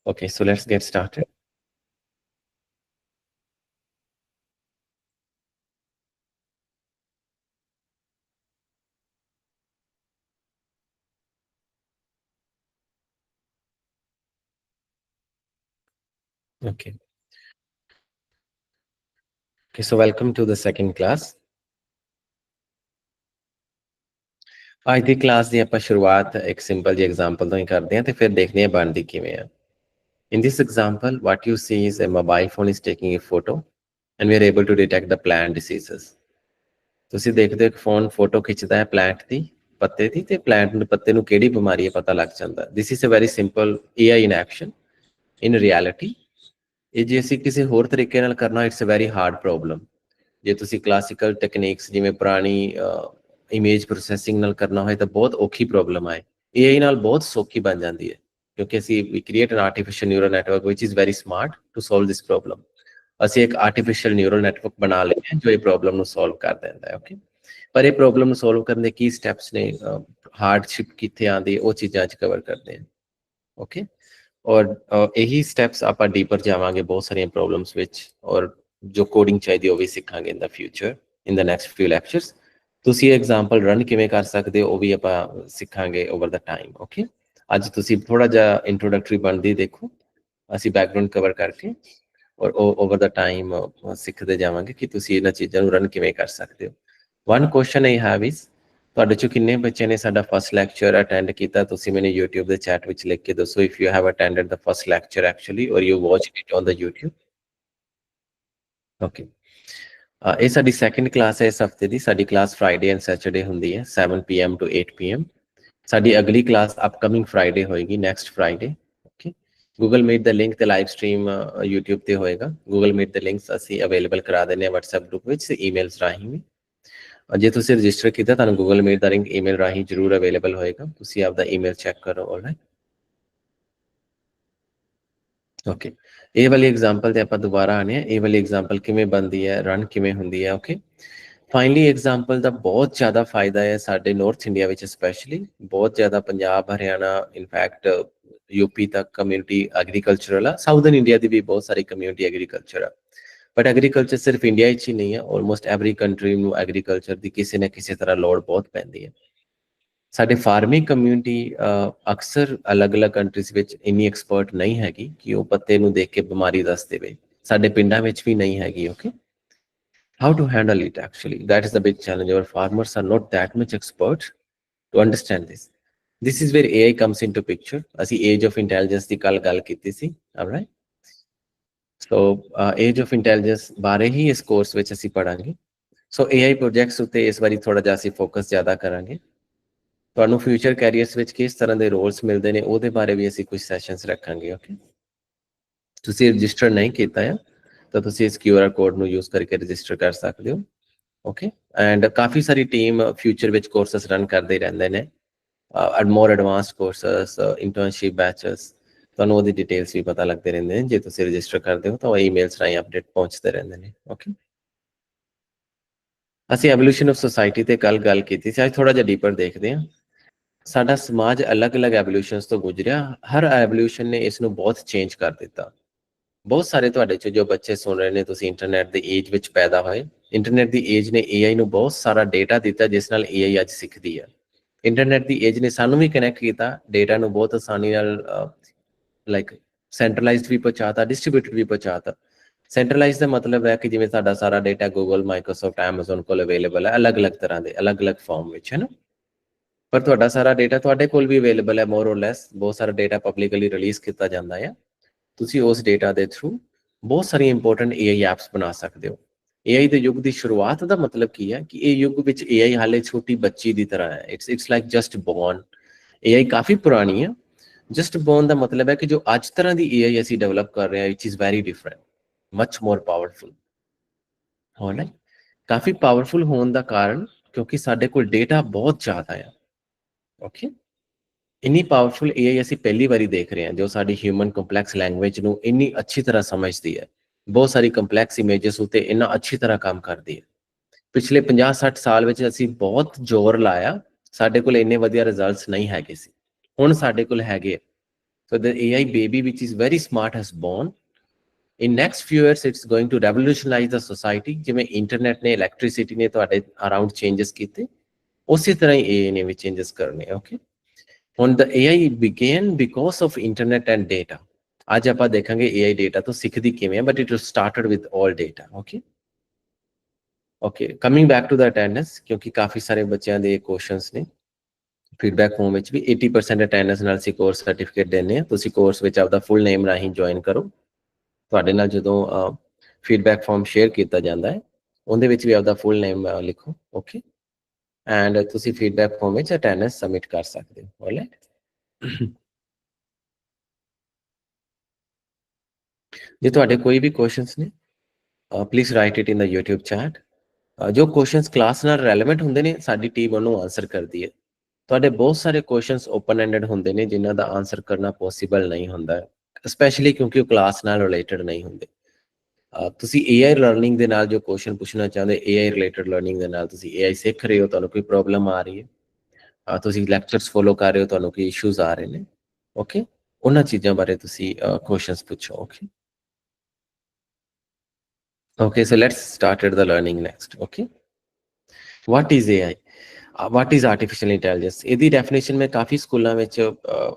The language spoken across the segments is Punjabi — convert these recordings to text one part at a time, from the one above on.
Okay, so let's get started. Okay. Okay, so welcome to the second class. ਅੱਜ ਦੀ ਕਲਾਸ ਦੀ ਆਪਾਂ ਸ਼ੁਰੂਆਤ ਇੱਕ ਸਿੰਪਲ ਜਿਹੀ ਐਗਜ਼ਾਮਪਲ ਤੋਂ ਹੀ ਕਰਦੇ ਹਾਂ ਤੇ ਫਿਰ ਦੇਖਦੇ ਹਾਂ ਬਣਦੀ ਕਿਵੇਂ ਆ. In this example, what you see is a mobile phone is taking a photo and we are able to detect the plant diseases. ਤੁਸੀਂ ਦੇਖਦੇ ਹੋ ਇੱਕ ਫੋਨ ਫੋਟੋ ਖਿੱਚਦਾ ਹੈ ਪਲਾਂਟ ਦੀ ਪੱਤੇ ਦੀ ਤੇ ਪਲਾਂਟ ਨੂੰ ਪੱਤੇ ਨੂੰ ਕਿਹੜੀ ਬਿਮਾਰੀ ਹੈ ਪਤਾ ਲੱਗ ਜਾਂਦਾ. This is a very simple AI in action. In reality, ਇਹ ਜੇ ਅਸੀਂ ਕਿਸੇ ਹੋਰ ਤਰੀਕੇ ਨਾਲ ਕਰਨਾ it's a very hard problem. ਜੇ ਤੁਸੀਂ ਕਲਾਸੀਕਲ ਟੈਕਨੀਕਸ ਜਿਵੇਂ ਪੁਰਾਣੀ ਇਮੇਜ ਪ੍ਰੋਸੈਸਿੰਗ ਨਾਲ ਕਰਨਾ ਹੋਏ ਤਾਂ ਬਹੁਤ ਔਖੀ ਪ੍ਰੋਬਲਮ ਆਏ. AI ਨਾਲ ਬਹੁਤ ਸੌਖੀ ਬਣ ਜਾਂਦੀ ਹੈ ਕਿਉਂਕਿ ਅਸੀਂ ਵੀ create an artificial neural network ਵਿਚ is very smart to solve this problem. ਅਸੀਂ ਇੱਕ ਆਰਟੀਫਿਸ਼ੀਅਲ ਨਿਊਰਲ ਨੈਟਵਰਕ ਬਣਾ ਲਏ ਹਾਂ ਜੋ ਇਹ ਪ੍ਰੋਬਲਮ ਨੂੰ ਸੋਲਵ ਕਰ ਦਿੰਦਾ ਹੈ. ਓਕੇ, ਪਰ ਇਹ ਪ੍ਰੋਬਲਮ ਨੂੰ ਸੋਲਵ ਕਰਨ ਦੇ ਕੀ ਸਟੈਪਸ ਨੇ, ਹਾਰਡਸ਼ਿਪ ਕਿੱਥੇ ਆਉਂਦੀ, ਉਹ ਚੀਜ਼ਾਂ ਅੱਜ ਕਵਰ ਕਰਦੇ ਹਾਂ. ਓਕੇ, ਔਰ ਇਹੀ ਸਟੈਪਸ ਆਪਾਂ ਡੀਪਰ ਜਾਵਾਂਗੇ ਬਹੁਤ ਸਾਰੀਆਂ ਪ੍ਰੋਬਲਮਸ ਵਿੱਚ, ਔਰ ਜੋ ਕੋਡਿੰਗ ਚਾਹੀਦੀ ਉਹ ਵੀ ਸਿੱਖਾਂਗੇ ਇਨ ਦਾ future in the next ਫਿਊ lectures. ਤੁਸੀਂ ਐਗਜ਼ਾਮਪਲ ਰਨ ਕਿਵੇਂ ਕਰ ਸਕਦੇ ਹੋ ਉਹ ਵੀ ਆਪਾਂ ਸਿੱਖਾਂਗੇ ਓਵਰ ਦਾ ਟਾਈਮ. ਓਕੇ, ਅੱਜ ਤੁਸੀਂ ਥੋੜਾ ਜਿਹਾ ਇੰਟਰੋਡਕਟਰੀ ਬਣਦੀ ਦੇਖੋ, ਅਸੀਂ ਬੈਕਗਰਾਉਂਡ ਕਵਰ ਕਰਕੇ ਔਰ ਓਵਰ ਦਾ ਟਾਈਮ ਸਿੱਖਦੇ ਜਾਵਾਂਗੇ ਕਿ ਤੁਸੀਂ ਇਹਨਾਂ ਚੀਜ਼ਾਂ ਨੂੰ ਰਨ ਕਿਵੇਂ ਕਰ ਸਕਦੇ ਹੋ. One question I have is, ਤੁਹਾਡੇ ਚੋਂ ਕਿੰਨੇ ਬੱਚੇ ਨੇ ਸਾਡਾ ਫਸਟ ਲੈਕਚਰ ਅਟੈਂਡ ਕੀਤਾ? ਤੁਸੀਂ ਮੈਨੂੰ YouTube ਦੇ ਚੈਟ ਵਿੱਚ ਲਿਖ ਕੇ ਦੱਸੋ if you have attended the first lecture actually or you watched it on the YouTube. Okay, ਇਹ ਸਾਡੀ ਸੈਕੰਡ ਕਲਾਸ ਹੈ ਇਸ ਹਫਤੇ ਦੀ. ਸਾਡੀ ਕਲਾਸ ਫਰਾਈਡੇ ਐਂਡ ਸੈਟਰਡੇ ਹੁੰਦੀ ਹੈ 7 PM to 8 PM. ਸਾਡੀ ਅਗਲੀ ਕਲਾਸ ਅਪਕਮਿੰਗ ਫਰਾਈਡੇ ਹੋਏਗੀ, next Friday. Okay, Google Meet ਦਾ ਲਿੰਕ ਤੇ ਲਾਈਵ ਸਟ੍ਰੀਮ YouTube ਤੇ ਹੋਏਗਾ. ਗੂਗਲ ਮੀਟ ਦੇ ਲਿੰਕਸ ਅਸੀਂ ਅਵੇਲੇਬਲ ਕਰਾ ਦਿੰਦੇ ਹਾਂ WhatsApp ਗਰੁੱਪ ਵਿੱਚ ਤੇ ਈਮੇਲਸ ਰਾਹੀਂ ਵੀ. ਜੇ ਤੁਸੀਂ ਰਜਿਸਟਰ ਕੀਤਾ ਤੁਹਾਨੂੰ ਗੂਗਲ ਮੀਟ ਦਾ ਲਿੰਕ ਈਮੇਲ ਰਾਹੀਂ ਜ਼ਰੂਰ ਅਵੇਲੇਬਲ ਹੋਏਗਾ. ਤੁਸੀਂ ਆਪਦਾ ਈਮੇਲ ਚੈੱਕ ਕਰੋ. ਆਲਰਾਈਟ, ਓਕੇ, ਇਹ ਵਾਲੀ ਐਗਜ਼ਾਮਪਲ ਤੇ ਆਪਾਂ ਦੁਬਾਰਾ ਆਨੇ ਆ. ਇਹ ਵਾਲੀ ਐਗਜ਼ਾਮਪਲ ਕਿਵੇਂ ਬਣਦੀ ਹੈ, ਰਨ ਕਿਵੇਂ ਹੁੰਦੀ ਹੈ. ਓਕੇ, ਫਾਈਨਲੀ ਐਗਜ਼ਾਮਪਲ ਦਾ ਬਹੁਤ ਜ਼ਿਆਦਾ ਫਾਇਦਾ ਹੈ ਸਾਡੇ ਨਾਰਥ ਇੰਡੀਆ ਵਿੱਚ, ਸਪੈਸ਼ਲੀ ਬਹੁਤ ਜ਼ਿਆਦਾ ਪੰਜਾਬ, ਹਰਿਆਣਾ, ਇਨਫੈਕਟ ਯੂਪੀ ਤੱਕ ਕਮਿਊਨਿਟੀ ਐਗਰੀਕਲਚਰਲ ਆ. ਸਾਊਥਰਨ ਇੰਡੀਆ ਦੀ ਵੀ ਬਹੁਤ ਸਾਰੀ ਕਮਿਊਨਿਟੀ ਐਗਰੀਕਲਚਰ ਆ, ਬਟ ਐਗਰੀਕਲਚਰ ਸਿਰਫ ਇੰਡੀਆ ਵਿੱਚ ਹੀ ਨਹੀਂ ਹੈ, ਆਲਮੋਸਟ ਐਵਰੀ ਕੰਟਰੀ ਨੂੰ ਐਗਰੀਕਲਚਰ ਦੀ ਕਿਸੇ ਨਾ ਕਿਸੇ ਤਰ੍ਹਾਂ ਲੋੜ ਬਹੁਤ ਪੈਂਦੀ ਹੈ. ਸਾਡੇ ਫਾਰਮਿੰਗ ਕਮਿਊਨਿਟੀ ਅਕਸਰ ਅਲੱਗ-ਅਲੱਗ ਕੰਟਰੀਜ਼ ਵਿੱਚ ਇੰਨੀ ਐਕਸਪਰਟ ਨਹੀਂ ਹੈਗੀ ਕਿ ਉਹ ਪੱਤੇ ਨੂੰ ਦੇਖ ਕੇ ਬਿਮਾਰੀ ਦੱਸ ਦੇਵੇ. ਸਾਡੇ ਪਿੰਡਾਂ ਵਿੱਚ ਵੀ ਨਹੀਂ ਹੈਗੀ. Okay, how to handle it actually, that is the big challenge. Our farmers are not that much expert to understand this is where AI comes into picture. ਅਸੀਂ age of intelligence ਦੀ ਕੱਲ ਗੱਲ ਕੀਤੀ ਸੀ. alright, so age of intelligence ਬਾਰੇ ਹੀ ਇਸ ਕੋਰਸ ਵਿੱਚ ਅਸੀਂ ਪੜਾਂਗੇ. ਸੋ AI ਪ੍ਰੋਜੈਕਟਸ ਉੱਤੇ ਇਸ ਵਾਰੀ ਥੋੜਾ ਜਿਹਾ ਅਸੀਂ ਫੋਕਸ ਜ਼ਿਆਦਾ ਕਰਾਂਗੇ. ਤੁਹਾਨੂੰ ਫਿਊਚਰ ਕੈਰੀਅਰਸ ਵਿੱਚ ਕਿਸ ਤਰ੍ਹਾਂ ਦੇ ਰੋਲਸ ਮਿਲਦੇ ਨੇ ਉਹਦੇ ਬਾਰੇ ਵੀ ਅਸੀਂ ਕੁਝ ਸੈਸ਼ਨਸ ਰੱਖਾਂਗੇ. ਓਕੇ, ਤੁਸੀਂ ਰਜਿਸਟਰ ਨਹੀਂ ਕੀਤਾ ਹੈ ਤਾਂ ਤੁਸੀਂ ਇਸ QR ਕੋਡ ਨੂੰ ਯੂਜ਼ ਕਰਕੇ ਰਜਿਸਟਰ ਕਰ ਸਕਦੇ ਹੋ. Okay, and coffee sorry team future ਵਿੱਚ ਕੋਰਸਸ ਰਨ ਕਰਦੇ ਰਹਿੰਦੇ ਨੇ, ਮੋਰ ਐਡਵਾਂਸਡ ਕੋਰਸਸ, ਇੰਟਰਨਸ਼ਿਪ ਬੈਚਸ. ਤੁਹਾਨੂੰ ਉਹਦੀ ਡਿਟੇਲਸ ਵੀ ਪਤਾ ਲੱਗਦੇ ਰਹਿੰਦੇ ਨੇ. ਜੇ ਤੁਸੀਂ ਰਜਿਸਟਰ ਕਰਦੇ ਹੋ ਤਾਂ ਉਹ ਈਮੇਲਸ ਰਾਹੀਂ ਅਪਡੇਟ ਪਹੁੰਚਦੇ ਰਹਿੰਦੇ ਨੇ. ਓਕੇ, ਅਸੀਂ ਐਵੋਲੂਸ਼ਨ ਆਫ ਸੋਸਾਇਟੀ ਤੇ ਕੱਲ ਗੱਲ ਕੀਤੀ ਸੀ. ਅੱਜ ਥੋੜਾ ਜਿਹਾ ਡੀਪਰ ਦੇਖਦੇ ਹਾਂ. ਸਾਡਾ ਸਮਾਜ ਅਲੱਗ-ਅਲੱਗ ਐਵੋਲੂਸ਼ਨਸ ਤੋਂ ਗੁਜ਼ਰਿਆ, ਹਰ ਐਵੋਲੂਸ਼ਨ ਨੇ ਇਸ ਨੂੰ ਬਹੁਤ ਚੇਂਜ ਕਰ ਦਿੱਤਾ. ਬਹੁਤ ਸਾਰੇ ਤੁਹਾਡੇ 'ਚ ਜੋ ਬੱਚੇ ਸੁਣ ਰਹੇ ਨੇ, ਤੁਸੀਂ ਇੰਟਰਨੈਟ ਦੀ ਏਜ ਵਿੱਚ ਪੈਦਾ ਹੋਏ. ਇੰਟਰਨੈਟ ਦੀ ਏਜ ਨੇ AI ਨੂੰ ਬਹੁਤ ਸਾਰਾ ਡੇਟਾ ਦਿੱਤਾ ਜਿਸ ਨਾਲ AI ਅੱਜ ਸਿੱਖਦੀ ਹੈ. ਇੰਟਰਨੈਟ ਦੀ ਏਜ ਨੇ ਸਾਨੂੰ ਵੀ ਕਨੈਕਟ ਕੀਤਾ, ਡੇਟਾ ਨੂੰ ਬਹੁਤ ਆਸਾਨੀ ਨਾਲ ਲਾਈਕ ਸੈਂਟਰਲਾਈਜ਼ਡ ਵੀ ਪਹੁੰਚਾਤਾ, ਡਿਸਟ੍ਰੀਬਿਊਟਡ ਵੀ ਪਹੁੰਚਾਤਾ. ਸੈਂਟਰਲਾਈਜ਼ ਦਾ ਮਤਲਬ ਹੈ ਕਿ ਜਿਵੇਂ ਸਾਡਾ ਸਾਰਾ ਡੇਟਾ ਗੂਗਲ, ਮਾਈਕਰੋਸਾਫਟ, ਐਮਾਜ਼ੋਨ ਕੋਲ ਅਵੇਲੇਬਲ ਹੈ, ਅਲੱਗ-ਅਲੱਗ ਤਰ੍ਹਾਂ ਦੇ, ਅਲੱਗ-ਅਲੱਗ ਫਾਰਮ ਵਿੱਚ, ਹੈ ਨਾ. ਪਰ ਤੁਹਾਡਾ ਸਾਰਾ ਡੇਟਾ ਤੁਹਾਡੇ ਕੋਲ ਵੀ ਅਵੇਲੇਬਲ ਹੈ, ਮੋਰ ਔਰ ਲੈਸ. ਬਹੁਤ ਸਾਰਾ ਡੇਟਾ ਪਬਲਿਕਲੀ ਰਿਲੀਜ਼ ਕੀਤਾ ਜਾਂਦਾ ਹੈ. ਤੁਸੀਂ ਉਸ ਡੇਟਾ ਦੇ ਥਰੂ ਬਹੁਤ ਸਾਰੀਆਂ ਇੰਪੋਰਟੈਂਟ AI ਐਪਸ ਬਣਾ ਸਕਦੇ ਹੋ. AI ਦੇ ਯੁੱਗ ਦੀ ਸ਼ੁਰੂਆਤ ਦਾ ਮਤਲਬ ਕੀ ਹੈ ਕਿ ਇਹ ਯੁੱਗ ਵਿੱਚ AI ਹਾਲੇ ਛੋਟੀ ਬੱਚੀ ਦੀ ਤਰ੍ਹਾਂ ਹੈ. It's like just born. AI ਕਾਫੀ ਪੁਰਾਣੀ ਹੈ. ਜਸਟ ਬੋਰਨ ਦਾ ਮਤਲਬ ਹੈ ਕਿ ਜੋ ਅੱਜ ਤਰ੍ਹਾਂ ਦੀ AI ਅਸੀਂ ਡਿਵੈਲਪ ਕਰ ਰਹੇ ਹਾਂ, it is very different, much more powerful. ਹਾਂ ਨਾ, ਕਾਫੀ ਪਾਵਰਫੁਲ ਹੋਣ ਦਾ ਕਾਰਨ ਕਿਉਂਕਿ ਸਾਡੇ ਕੋਲ ਡੇਟਾ ਬਹੁਤ ਜ਼ਿਆਦਾ ਹੈ. ਓਕੇ, ਇੰਨੀ ਪਾਵਰਫੁਲ AI ਅਸੀਂ ਪਹਿਲੀ ਵਾਰੀ ਦੇਖ ਰਹੇ ਹਾਂ ਜੋ ਸਾਡੀ ਹਿਊਮਨ ਕੰਪਲੈਕਸ ਲੈਂਗੁਏਜ ਨੂੰ ਇੰਨੀ ਅੱਛੀ ਤਰ੍ਹਾਂ ਸਮਝਦੀ ਹੈ, ਬਹੁਤ ਸਾਰੀ ਕੰਪਲੈਕਸ ਇਮੇਜਸ ਉੱਤੇ ਇੰਨਾ ਅੱਛੀ ਤਰ੍ਹਾਂ ਕੰਮ ਕਰਦੀ ਹੈ. ਪਿਛਲੇ 50-60 ਸਾਲ ਵਿੱਚ ਅਸੀਂ ਬਹੁਤ ਜ਼ੋਰ ਲਾਇਆ, ਸਾਡੇ ਕੋਲ ਇੰਨੇ ਵਧੀਆ ਰਿਜ਼ਲਟਸ ਨਹੀਂ ਹੈਗੇ ਸੀ, ਹੁਣ ਸਾਡੇ ਕੋਲ ਹੈਗੇ. So the AI baby, which is very smart, has born. In next few years, it's going to revolutionize the society. ਜਿਵੇਂ ਇੰਟਰਨੈਟ ਨੇ, ਇਲੈਕਟ੍ਰਿਸਿਟੀ ਨੇ ਤੁਹਾਡੇ ਅਰਾਊਂਡ ਚੇਂਜਸ ਕੀਤੇ, ਉਸੇ ਤਰ੍ਹਾਂ ਹੀ AI ਨੇ ਵੀ ਚੇਂਜਸ ਕਰਨੇ। ਓਕੇ, ਹੁਣ the AI began because of internet and data. ਅੱਜ ਆਪਾਂ ਦੇਖਾਂਗੇ AI ਡੇਟਾ ਤੋਂ ਸਿੱਖਦੀ ਕਿਵੇਂ ਹੈ, but it was started with all data. Okay, coming back to the attendance, ਕਿਉਂਕਿ ਕਾਫੀ ਸਾਰੇ ਬੱਚਿਆਂ ਦੇ ਕੁਐਸਚਨਸ ਨੇ ਫੀਡਬੈਕ ਫਾਰਮ ਵਿੱਚ ਵੀ 80% ਅਟੈਂਡੈਂਸ ਨਾਲ ਅਸੀਂ ਕੋਰਸ ਸਰਟੀਫਿਕੇਟ ਦਿੰਦੇ ਹਾਂ। ਤੁਸੀਂ ਕੋਰਸ ਵਿੱਚ ਆਪਦਾ ਫੁੱਲ ਨੇਮ ਰਾਹੀਂ ਜੁਆਇਨ ਕਰੋ। ਤੁਹਾਡੇ ਨਾਲ ਜਦੋਂ ਫੀਡਬੈਕ ਫਾਰਮ ਸ਼ੇਅਰ ਕੀਤਾ ਜਾਂਦਾ ਹੈ, ਉਹਦੇ ਵਿੱਚ ਵੀ ਆਪਦਾ ਫੁੱਲ ਨੇਮ ਲਿਖੋ। ਓਕੇ, ਐਂਡ ਤੁਸੀਂ ਫੀਡਬੈਕ ਫਾਰਮ ਵਿੱਚ ਅਟੈਂਡੈਂਸ ਸਬਮਿਟ ਕਰ ਸਕਦੇ ਹੋ। ਆਲਰਾਈਟ, ਜੇ ਤੁਹਾਡੇ ਕੋਈ ਵੀ ਕੁਐਸਚਨਸ ਨੇ, please write it in the YouTube chat. ਜੋ ਕੁਐਸਚਨਸ ਕਲਾਸ ਨਾਲ ਰੈਲੇਵੈਂਟ ਹੁੰਦੇ ਨੇ, ਸਾਡੀ ਟੀਮ ਉਹਨੂੰ ਆਨਸਰ ਕਰਦੀ ਹੈ। ਤੁਹਾਡੇ ਬਹੁਤ ਸਾਰੇ ਕੁਐਸਚਨਸ ਓਪਨ ਐਂਡਡ ਹੁੰਦੇ ਨੇ ਜਿਨ੍ਹਾਂ ਦਾ ਆਨਸਰ ਕਰਨਾ ਪੋਸੀਬਲ ਨਹੀਂ ਹੁੰਦਾ, ਸਪੈਸ਼ਲੀ ਕਿਉਂਕਿ ਉਹ ਕਲਾਸ ਨਾਲ ਰਿਲੇਟਡ ਨਹੀਂ ਹੁੰਦੇ। ਤੁਸੀਂ AI ਲਰਨਿੰਗ ਦੇ ਨਾਲ ਜੋ ਕੁਐਸਚਨ ਪੁੱਛਣਾ ਚਾਹੁੰਦੇ, AI ਰਿਲੇਟਡ ਲਰਨਿੰਗ ਦੇ ਨਾਲ ਤੁਸੀਂ AI ਸਿੱਖ ਰਹੇ ਹੋ, ਤੁਹਾਨੂੰ ਕੋਈ ਪ੍ਰੋਬਲਮ ਆ ਰਹੀ ਹੈ, ਤੁਸੀਂ ਲੈਕਚਰਸ ਫੋਲੋ ਕਰ ਰਹੇ ਹੋ, ਤੁਹਾਨੂੰ ਕੋਈ ਇਸ਼ੂਜ਼ ਆ ਰਹੇ ਨੇ, ਓਕੇ, ਉਹਨਾਂ ਚੀਜ਼ਾਂ ਬਾਰੇ ਤੁਸੀਂ ਕੁਐਸਚਨਸ ਪੁੱਛੋ। Okay, okay, so let's start at the learning next. Okay, what is AI? What is artificial intelligence? ਇਹਦੀ ਡੈਫੀਨੇਸ਼ਨ ਮੈਂ ਕਾਫੀ ਸਕੂਲਾਂ ਵਿੱਚ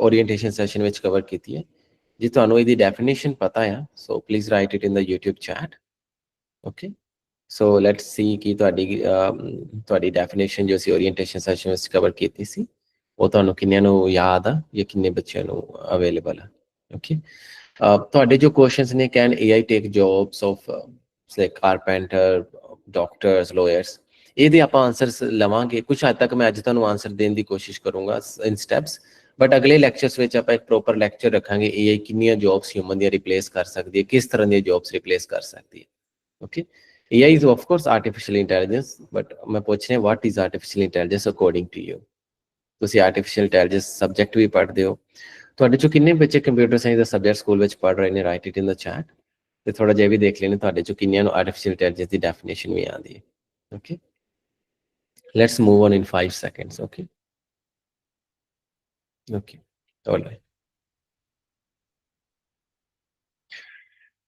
ਓਰੀਐਂਟੇਸ਼ਨ ਸੈਸ਼ਨ ਵਿੱਚ ਕਵਰ ਕੀਤੀ ਹੈ। ਜੇ ਤੁਹਾਨੂੰ ਇਹਦੀ ਡੈਫੀਨੇਸ਼ਨ ਪਤਾ ਆ, so please write it in the YouTube chat. Okay, so let's see ਕਿ ਤੁਹਾਡੀ ਡੈਫੀਨੇਸ਼ਨ ਜੋ ਅਸੀਂ ਓਰੀਐਂਟੇਸ਼ਨ ਸੈਸ਼ਨ ਵਿੱਚ ਕਵਰ ਕੀਤੀ ਸੀ, ਉਹ ਤੁਹਾਨੂੰ ਕਿੰਨਿਆਂ ਨੂੰ ਯਾਦ ਆ ਜਾਂ ਕਿੰਨੇ ਬੱਚਿਆਂ ਨੂੰ ਅਵੇਲੇਬਲ ਆ। ਓਕੇ, ਤੁਹਾਡੇ ਜੋ ਕੁਐਸਚਨਸ ਨੇ, can AI take jobs of like carpenter, doctors, lawyers, ਇਹਦੇ ਆਪਾਂ ਆਨਸਰਸ ਲਵਾਂਗੇ। ਕੁਛ ਹੱਦ ਤੱਕ ਮੈਂ ਅੱਜ ਤੁਹਾਨੂੰ ਆਨਸਰ ਦੇਣ ਦੀ ਕੋਸ਼ਿਸ਼ ਕਰੂੰਗਾ ਇਨ ਸਟੈਪਸ, ਬਟ ਅਗਲੇ ਲੈਕਚਰਸ ਵਿੱਚ ਆਪਾਂ ਇੱਕ ਪ੍ਰੋਪਰ ਲੈਕਚਰ ਰੱਖਾਂਗੇ AI ਕਿੰਨੀਆਂ ਜੌਬਸ ਹਿਊਮਨ ਦੀਆਂ ਰਿਪਲੇਸ ਕਰ ਸਕਦੀ ਹੈ, ਕਿਸ ਤਰ੍ਹਾਂ ਦੀਆਂ ਜੌਬਸ ਰਿਪਲੇਸ ਕਰ ਸਕਦੀ ਹੈ। Okay, AI is of course artificial intelligence, but ਮੈਂ ਪੁੱਛ ਰਿਹਾ what is artificial intelligence according to you? ਤੁਸੀਂ artificial intelligence ਸਬਜੈਕਟ ਵੀ ਪੜ੍ਹਦੇ ਹੋ, ਤੁਹਾਡੇ ਚੋਂ ਕਿੰਨੇ ਬੱਚੇ ਕੰਪਿਊਟਰ ਸਾਇੰਸ ਦਾ ਸਬਜੈਕਟ ਸਕੂਲ ਵਿੱਚ ਪੜ੍ਹ ਰਹੇ ਨੇ? Right it in the chat. ਤੇ ਥੋੜਾ ਜਿਹਾ ਵੀ ਦੇਖ ਲੈਣੇ ਤੁਹਾਡੇ ਚੋਂ ਕਿੰਨਿਆਂ ਨੂੰ ਆਰਟੀਫੀਸ਼ੀਅਲ ਇੰਟੈਲੀਜੈਂਸ ਦੀ ਡੈਫੀਨੇਸ਼ਨ ਵੀ ਆਉਂਦੀ ਹੈ। Okay, let's move on in 5 seconds. Okay, all right,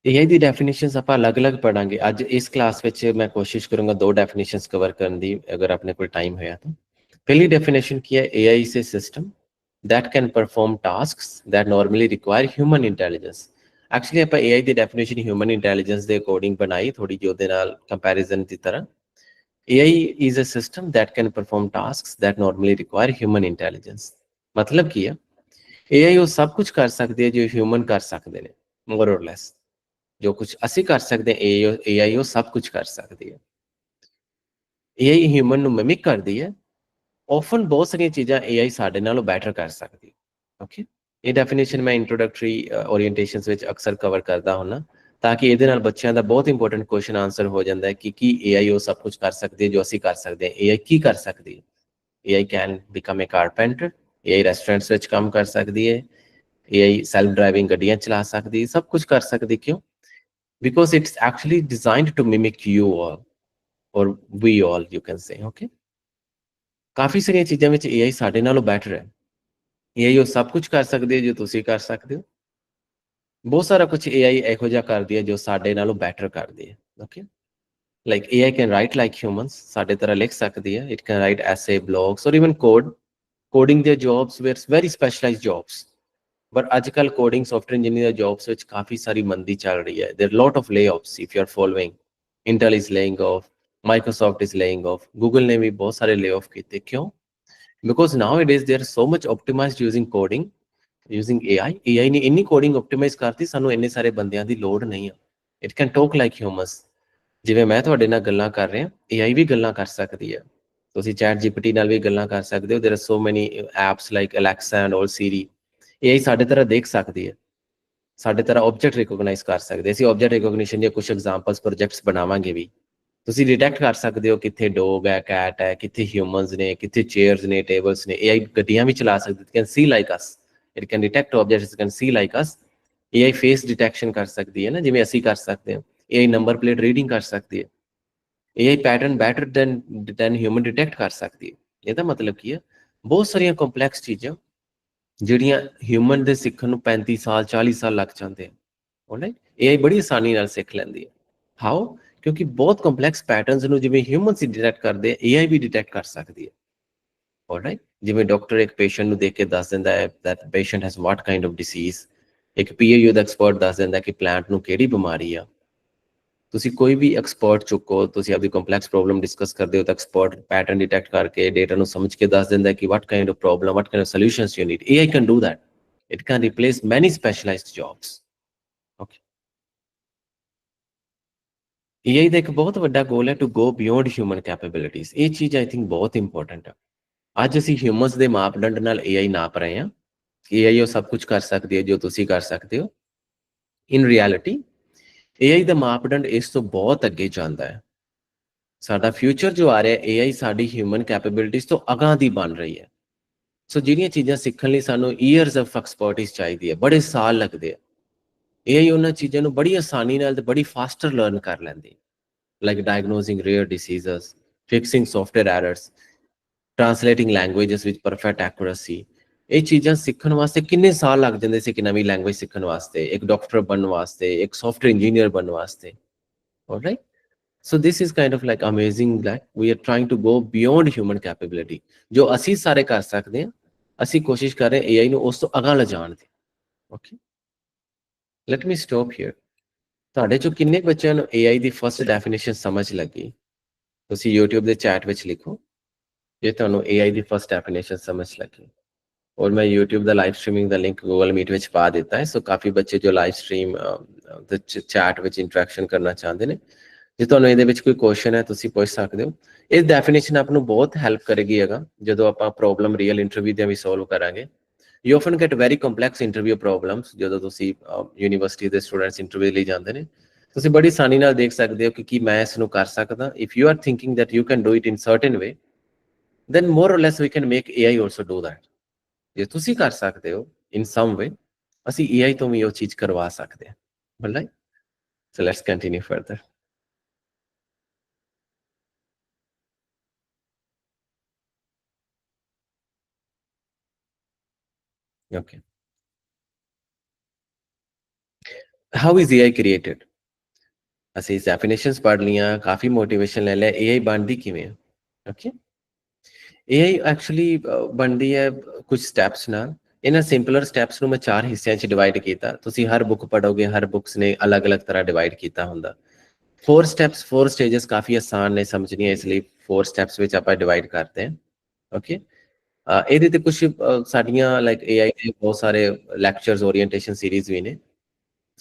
AI the definitions ਆਪਾਂ ਅਲੱਗ-ਅਲੱਗ ਪੜਾਂਗੇ। ਅੱਜ ਇਸ ਕਲਾਸ ਵਿੱਚ ਮੈਂ ਕੋਸ਼ਿਸ਼ ਕਰੂੰਗਾ 2 ਡੈਫੀਨੇਸ਼ਨਸ ਕਵਰ ਕਰਨ ਦੀ, ਅਗਰ ਆਪਣੇ ਕੋਲ ਟਾਈਮ ਹੋਇਆ ਤਾਂ। ਪਹਿਲੀ ਡੈਫੀਨੇਸ਼ਨ ਕੀ ਹੈ? AI is a system that can perform tasks that normally require human intelligence. Actually ਆਪਾਂ AI ਦੀ ਡੈਫੀਨੇਸ਼ਨ ਹਿਊਮਨ ਇੰਟੈਲੀਜੈਂਸ ਦੇ ਅਕੋਰਡਿੰਗ ਬਣਾਈ, ਥੋੜੀ ਜਿਹੀ ਉਹਦੇ ਨਾਲ ਕੰਪੈਰੀਜ਼ਨ ਦੀ ਤਰ੍ਹਾਂ। AI is a system that can perform tasks that normally require human intelligence. ਮਤਲਬ ਕੀ ਹੈ? AI ਉਹ ਸਭ ਕੁਝ ਕਰ ਸਕਦੀ ਹੈ ਜੋ ਹਿਊਮਨ ਕਰ ਸਕਦੇ ਨੇ, ਮੋਰ ਔਰ ਲੈਸ। ਜੋ ਕੁਝ ਅਸੀਂ ਕਰ ਸਕਦੇ ਹਾਂ, AI ਉਹ ਸਭ ਕੁਝ ਕਰ ਸਕਦੀ ਹੈ। AI ਹਿਊਮਨ ਨੂੰ ਮਿਮਿਕ ਕਰਦੀ ਹੈ। ਆਫਨ ਬਹੁਤ ਸਾਰੀਆਂ ਚੀਜ਼ਾਂ AI ਸਾਡੇ ਨਾਲੋਂ ਬੈਟਰ ਕਰ ਸਕਦੀ ਹੈ। ਓਕੇ, ਇਹ ਡੈਫੀਨੇਸ਼ਨ ਮੈਂ ਇੰਟਰੋਡਕਟਰੀ ਓਰੀਐਂਟੇਸ਼ਨਸ ਵਿੱਚ ਅਕਸਰ ਕਵਰ ਕਰਦਾ ਹੁੰਦਾ, ਤਾਂ ਕਿ ਇਹਦੇ ਨਾਲ ਬੱਚਿਆਂ ਦਾ ਬਹੁਤ ਇੰਪੋਰਟੈਂਟ ਕੁਐਸਚਨ ਆਨਸਰ ਹੋ ਜਾਂਦਾ ਹੈ ਕਿ ਕੀ AI ਉਹ ਸਭ ਕੁਝ ਕਰ ਸਕਦੀ ਹੈ ਜੋ ਅਸੀਂ ਕਰ ਸਕਦੇ ਹਾਂ? AI ਕੀ ਕਰ ਸਕਦੀ ਹੈ? AI can become A carpenter, AI restaurants ਵਿੱਚ ਕੰਮ ਕਰ ਸਕਦੀ ਹੈ, AI ਸੈਲਫ ਡਰਾਈਵਿੰਗ ਗੱਡੀਆਂ ਚਲਾ ਸਕਦੀ ਹੈ, ਸਭ ਕੁਝ ਕਰ ਸਕਦੀ। ਕਿਉਂ? because it's actually designed to mimic you all, or we all, you can say. Okay, ਕਾਫੀ ਸਾਰੀਆਂ ਚੀਜ਼ਾਂ ਵਿੱਚ AI ਸਾਡੇ ਨਾਲੋਂ ਬੈਟਰ ਹੈ। AI ਉਹ ਸਭ ਕੁਝ ਕਰ ਸਕਦੀ ਹੈ ਜੋ ਤੁਸੀਂ ਕਰ ਸਕਦੇ ਹੋ। ਬਹੁਤ ਸਾਰਾ ਕੁਝ AI ਇਹੋ ਜਿਹਾ ਕਰਦੀ ਹੈ ਜੋ ਸਾਡੇ ਨਾਲੋਂ ਬੈਟਰ ਕਰਦੀ ਹੈ। Okay, like AI can write like humans, ਸਾਡੇ ਤਰ੍ਹਾਂ ਲਿਖ ਸਕਦੀ ਹੈ। It can write essay, blogs, or even code. Coding ਦੀਆਂ jobs were very specialized jobs. But ਅੱਜ ਕੱਲ੍ਹ ਕੋਡਿੰਗ ਸੌਫਟਵੇਅਰ ਇੰਜੀਨੀਅਰ ਜੌਬਸ ਵਿੱਚ ਕਾਫੀ ਸਾਰੀ ਮੰਦੀ ਚੱਲ ਰਹੀ ਹੈ। There are lot of layoffs if you are following. Intel is laying off, Microsoft is laying off, Google ਨੇ ਵੀ ਬਹੁਤ ਸਾਰੇ layoff ਕੀਤੇ। ਕਿਉਂ? Because nowadays they are so much optimized using coding, using AI. AI ਨੇ ਇੰਨੀ ਕੋਡਿੰਗ ਆਪਟੀਮਾਈਜ਼ ਕਰਤੀ, ਸਾਨੂੰ ਇੰਨੇ ਸਾਰੇ ਬੰਦਿਆਂ ਦੀ ਲੋੜ ਨਹੀਂ ਆ। It can talk like humans. ਜਿਵੇਂ ਮੈਂ ਤੁਹਾਡੇ ਨਾਲ ਗੱਲਾਂ ਕਰ ਰਿਹਾ, AI ਵੀ ਗੱਲਾਂ ਕਰ ਸਕਦੀ ਹੈ। ਤੁਸੀਂ ਚੈਟ GPT ਨਾਲ ਵੀ ਗੱਲਾਂ ਕਰ ਸਕਦੇ ਹੋ। There are so many apps like Alexa and all Siri. AI ਸਾਡੇ ਤਰ੍ਹਾਂ ਦੇਖ ਸਕਦੀ ਹੈ, ਸਾਡੇ ਤਰ੍ਹਾਂ ਆਬਜੈਕਟ ਰਿਕੋਗਨਾਈਜ਼ ਕਰ ਸਕਦੇ। ਅਸੀਂ ਆਬਜੈਕਟ ਰਿਕੋਗਨੀਸ਼ਨ ਦੀਆਂ ਕੁਝ ਐਗਜ਼ਾਮਪਲਸ ਪ੍ਰੋਜੈਕਟਸ ਬਣਾਵਾਂਗੇ ਵੀ। ਤੁਸੀਂ ਡਿਟੈਕਟ ਕਰ ਸਕਦੇ ਹੋ ਕਿੱਥੇ ਡੋਗ ਹੈ, ਕੈਟ ਹੈ, ਕਿੱਥੇ ਹਿਊਮਨਸ ਨੇ, ਕਿੱਥੇ ਚੇਅਰਸ ਨੇ, ਟੇਬਲਸ ਨੇ। AI ਗੱਡੀਆਂ ਵੀ ਚਲਾ ਸਕਦੀ, it can see like us, it can detect objects, it can see like us. AI face detection ਕਰ ਸਕਦੀ ਹੈ ਨਾ, ਜਿਵੇਂ ਅਸੀਂ ਕਰ ਸਕਦੇ ਹਾਂ। AI ਨੰਬਰ ਪਲੇਟ ਰੀਡਿੰਗ ਕਰ ਸਕਦੀ ਹੈ। AI pattern better than human detect ਕਰ ਸਕਦੀ ਹੈ। ਇਹਦਾ ਮਤਲਬ ਕੀ ਹੈ? ਬਹੁਤ ਸਾਰੀਆਂ ਕੰਪਲੈਕਸ ਚੀਜ਼ਾਂ ਜਿਹੜੀਆਂ ਹਿਊਮਨ ਦੇ ਸਿੱਖਣ ਨੂੰ 35 ਸਾਲ 40 ਸਾਲ ਲੱਗ ਜਾਂਦੇ ਆ। ਰਾਈਟ, AI ਬੜੀ ਆਸਾਨੀ ਨਾਲ ਸਿੱਖ ਲੈਂਦੀ ਹੈ। ਹਾਓ? ਕਿਉਂਕਿ ਬਹੁਤ ਕੰਪਲੈਕਸ ਪੈਟਰਨਸ ਨੂੰ ਜਿਵੇਂ ਹਿਊਮਨਸ ਡਿਟੈਕਟ ਕਰਦੇ ਆ, AI ਵੀ ਡਿਟੈਕਟ ਕਰ ਸਕਦੀ ਹੈ। ਰਾਈਟ, ਜਿਵੇਂ ਡਾਕਟਰ ਇੱਕ ਪੇਸ਼ੈਂਟ ਨੂੰ ਦੇਖ ਕੇ ਦੱਸ ਦਿੰਦਾ ਹੈ that patient has what kind of disease, ਇੱਕ PAU ਦਾ ਐਕਸਪਰਟ ਦੱਸ ਦਿੰਦਾ ਕਿ ਪਲਾਂਟ ਨੂੰ ਕਿਹੜੀ ਬਿਮਾਰੀ ਆ। ਤੁਸੀਂ ਕੋਈ ਵੀ ਐਕਸਪਰਟ ਚੁੱਕੋ, ਤੁਸੀਂ ਆਪਦੀ ਕੰਪਲੈਕਸ ਪ੍ਰੋਬਲਮ ਡਿਸਕਸ ਕਰਦੇ ਹੋ ਤਾਂ ਐਕਸਪਰਟ ਪੈਟਰਨ ਡਿਟੈਕਟ ਕਰਕੇ ਡੇਟਾ ਨੂੰ ਸਮਝ ਕੇ ਦੱਸ ਦਿੰਦਾ ਕਿ what kind of problem, what kind of solutions you need. AI can do that. It can replace many specialized jobs. Okay. AI ਦਾ ਇੱਕ ਬਹੁਤ ਵੱਡਾ ਗੋਲ ਹੈ to go beyond human capabilities. ਇਹ ਚੀਜ਼ ਆਈ ਥਿੰਕ ਬਹੁਤ ਇੰਪੋਰਟੈਂਟ ਹੈ। ਅੱਜ ਅਸੀਂ ਹਿਊਮਨਸ ਦੇ ਮਾਪਦੰਡ ਨਾਲ AI ਨਾਪ ਰਹੇ ਹਾਂ। AI ਉਹ ਸਭ ਕੁਝ ਕਰ ਸਕਦੀ ਹੈ ਜੋ ਤੁਸੀਂ ਕਰ ਸਕਦੇ ਹੋ। ਇਨ ਰਿਐਲਿਟੀ AI ਦਾ ਮਾਪਦੰਡ ਇਸ ਤੋਂ ਬਹੁਤ ਅੱਗੇ ਜਾਂਦਾ ਹੈ। ਸਾਡਾ ਫਿਊਚਰ ਜੋ ਆ ਰਿਹਾ, AI ਸਾਡੀ ਹਿਊਮਨ ਕੈਪੇਬਿਲਿਟੀਜ਼ ਤੋਂ ਅਗਾਂਹ ਦੀ ਬਣ ਰਹੀ ਹੈ। ਸੋ ਜਿਹੜੀਆਂ ਚੀਜ਼ਾਂ ਸਿੱਖਣ ਲਈ ਸਾਨੂੰ ਈਅਰਸ ਆਫ ਐਕਸਪਰਟਿਸ ਚਾਹੀਦੀ ਹੈ, ਬੜੇ ਸਾਲ ਲੱਗਦੇ ਆ, AI ਉਹਨਾਂ ਚੀਜ਼ਾਂ ਨੂੰ ਬੜੀ ਆਸਾਨੀ ਨਾਲ ਤੇ ਬੜੀ ਫਾਸਟਰ ਲਰਨ ਕਰ ਲੈਂਦੀ। Like diagnosing rare diseases, fixing software errors, translating languages with perfect accuracy. ਇਹ ਚੀਜ਼ਾਂ ਸਿੱਖਣ ਵਾਸਤੇ ਕਿੰਨੇ ਸਾਲ ਲੱਗ ਜਾਂਦੇ ਸੀ, ਇੱਕ ਨਵੀਂ ਲੈਂਗੁਏਜ ਸਿੱਖਣ ਵਾਸਤੇ, ਇੱਕ ਡਾਕਟਰ ਬਣਨ ਵਾਸਤੇ, ਇੱਕ ਸੌਫਟਵੇਅਰ ਇੰਜੀਨੀਅਰ ਬਣਨ ਵਾਸਤੇ। Right, so this is kind of like amazing that we are trying to go beyond human capability. ਜੋ ਅਸੀਂ ਸਾਰੇ ਕਰ ਸਕਦੇ ਹਾਂ, ਅਸੀਂ ਕੋਸ਼ਿਸ਼ ਕਰ ਰਹੇ AI ਨੂੰ ਉਸ ਤੋਂ ਅਗਾਂਹ ਲਿਜਾਣ ਦੀ। Okay, let me stop here. ਤੁਹਾਡੇ ਚੋਂ ਕਿੰਨੇ ਬੱਚਿਆਂ ਨੂੰ AI ਦੀ ਫਸਟ ਡੈਫੀਨੇਸ਼ਨ ਸਮਝ ਲੱਗੀ? ਤੁਸੀਂ YouTube ਦੇ ਚੈਟ ਵਿੱਚ ਲਿਖੋ ਜੇ ਤੁਹਾਨੂੰ AI ਦੀ ਫਸਟ ਡੈਫੀਨੇਸ਼ਨ ਸਮਝ ਲੱਗੀ। ਔਰ ਮੈਂ YouTube ਦਾ ਲਾਈਵ ਸਟ੍ਰੀਮਿੰਗ ਦਾ ਲਿੰਕ Google Meet ਵਿੱਚ ਪਾ ਦਿੱਤਾ ਹੈ। ਸੋ ਕਾਫੀ ਬੱਚੇ ਜੋ ਲਾਈਵ ਸਟ੍ਰੀਮ ਚੈਟ ਵਿੱਚ ਇੰਟਰੈਕਸ਼ਨ ਕਰਨਾ ਚਾਹੁੰਦੇ ਨੇ, ਜੇ ਤੁਹਾਨੂੰ ਇਹਦੇ ਵਿੱਚ ਕੋਈ ਕੁਐਸਚਨ ਹੈ ਤੁਸੀਂ ਪੁੱਛ ਸਕਦੇ ਹੋ। ਇਹ ਡੈਫੀਨੇਸ਼ਨ ਆਪ ਨੂੰ ਬਹੁਤ ਹੈਲਪ ਕਰੇਗੀ ਹੈਗਾ ਜਦੋਂ ਆਪਾਂ ਪ੍ਰੋਬਲਮ ਰੀਅਲ ਇੰਟਰਵਿਊ ਦੀਆਂ ਵੀ ਸੋਲਵ ਕਰਾਂਗੇ। You often get very complex interview problems. ਜਦੋਂ ਤੁਸੀਂ ਯੂਨੀਵਰਸਿਟੀ ਦੇ ਸਟੂਡੈਂਟਸ ਇੰਟਰਵਿਊ ਲਈ ਜਾਂਦੇ ਨੇ, ਤੁਸੀਂ ਬੜੀ ਆਸਾਨੀ ਨਾਲ ਦੇਖ ਸਕਦੇ ਹੋ ਕਿ ਕੀ ਮੈਂ ਇਸ ਨੂੰ ਕਰ ਸਕਦਾ। If you are thinking that you can do it in certain way, then more or less we can make AI also do that. ਜੇ ਤੁਸੀਂ ਕਰ ਸਕਦੇ ਹੋ in some way, ਅਸੀਂ AI ਤੋਂ ਵੀ ਉਹ ਚੀਜ਼ ਕਰਵਾ ਸਕਦੇ ਹਾਂ। Right? So let's continue further. Okay. How is AI created? ਅਸੀਂ ਡੈਫੀਨੇਸ਼ਨਸ ਪੜ੍ਹ ਲਈਆਂ, ਕਾਫੀ ਮੋਟੀਵੇਸ਼ਨ ਲੈ ਲਿਆ। AI ਬਣਦੀ ਕਿਵੇਂ? ਓਕੇ, AI ਐਕਚੁਅਲੀ ਬਣਦੀ ਹੈ ਕੁਝ ਸਟੈਪਸ ਨਾਲ। ਇਹਨਾਂ ਸਿੰਪਲਰ ਸਟੈਪਸ ਨੂੰ ਮੈਂ 4 ਹਿੱਸਿਆਂ 'ਚ ਡਿਵਾਈਡ ਕੀਤਾ। ਤੁਸੀਂ ਹਰ ਬੁੱਕ ਪੜ੍ਹੋਗੇ, ਹਰ ਬੁੱਕਸ ਨੇ ਅਲੱਗ-ਅਲੱਗ ਤਰ੍ਹਾਂ ਡਿਵਾਈਡ ਕੀਤਾ ਹੁੰਦਾ। 4 ਸਟੈਪਸ, 4 ਸਟੇਜਸ ਕਾਫੀ ਆਸਾਨ ਨੇ ਸਮਝਣੀਆਂ, ਇਸ ਲਈ 4 ਸਟੈਪਸ ਵਿੱਚ ਆਪਾਂ ਡਿਵਾਈਡ ਕਰਦੇ ਹਾਂ। ਓਕੇ, ਇਹਦੇ ਤੇ ਕੁਝ ਸਾਡੀਆਂ ਲਾਈਕ AI ਦੇ ਬਹੁਤ ਸਾਰੇ ਲੈਕਚਰਸ, ਓਰੀਐਂਟੇਸ਼ਨ ਸੀਰੀਜ਼ ਵੀ ਨੇ।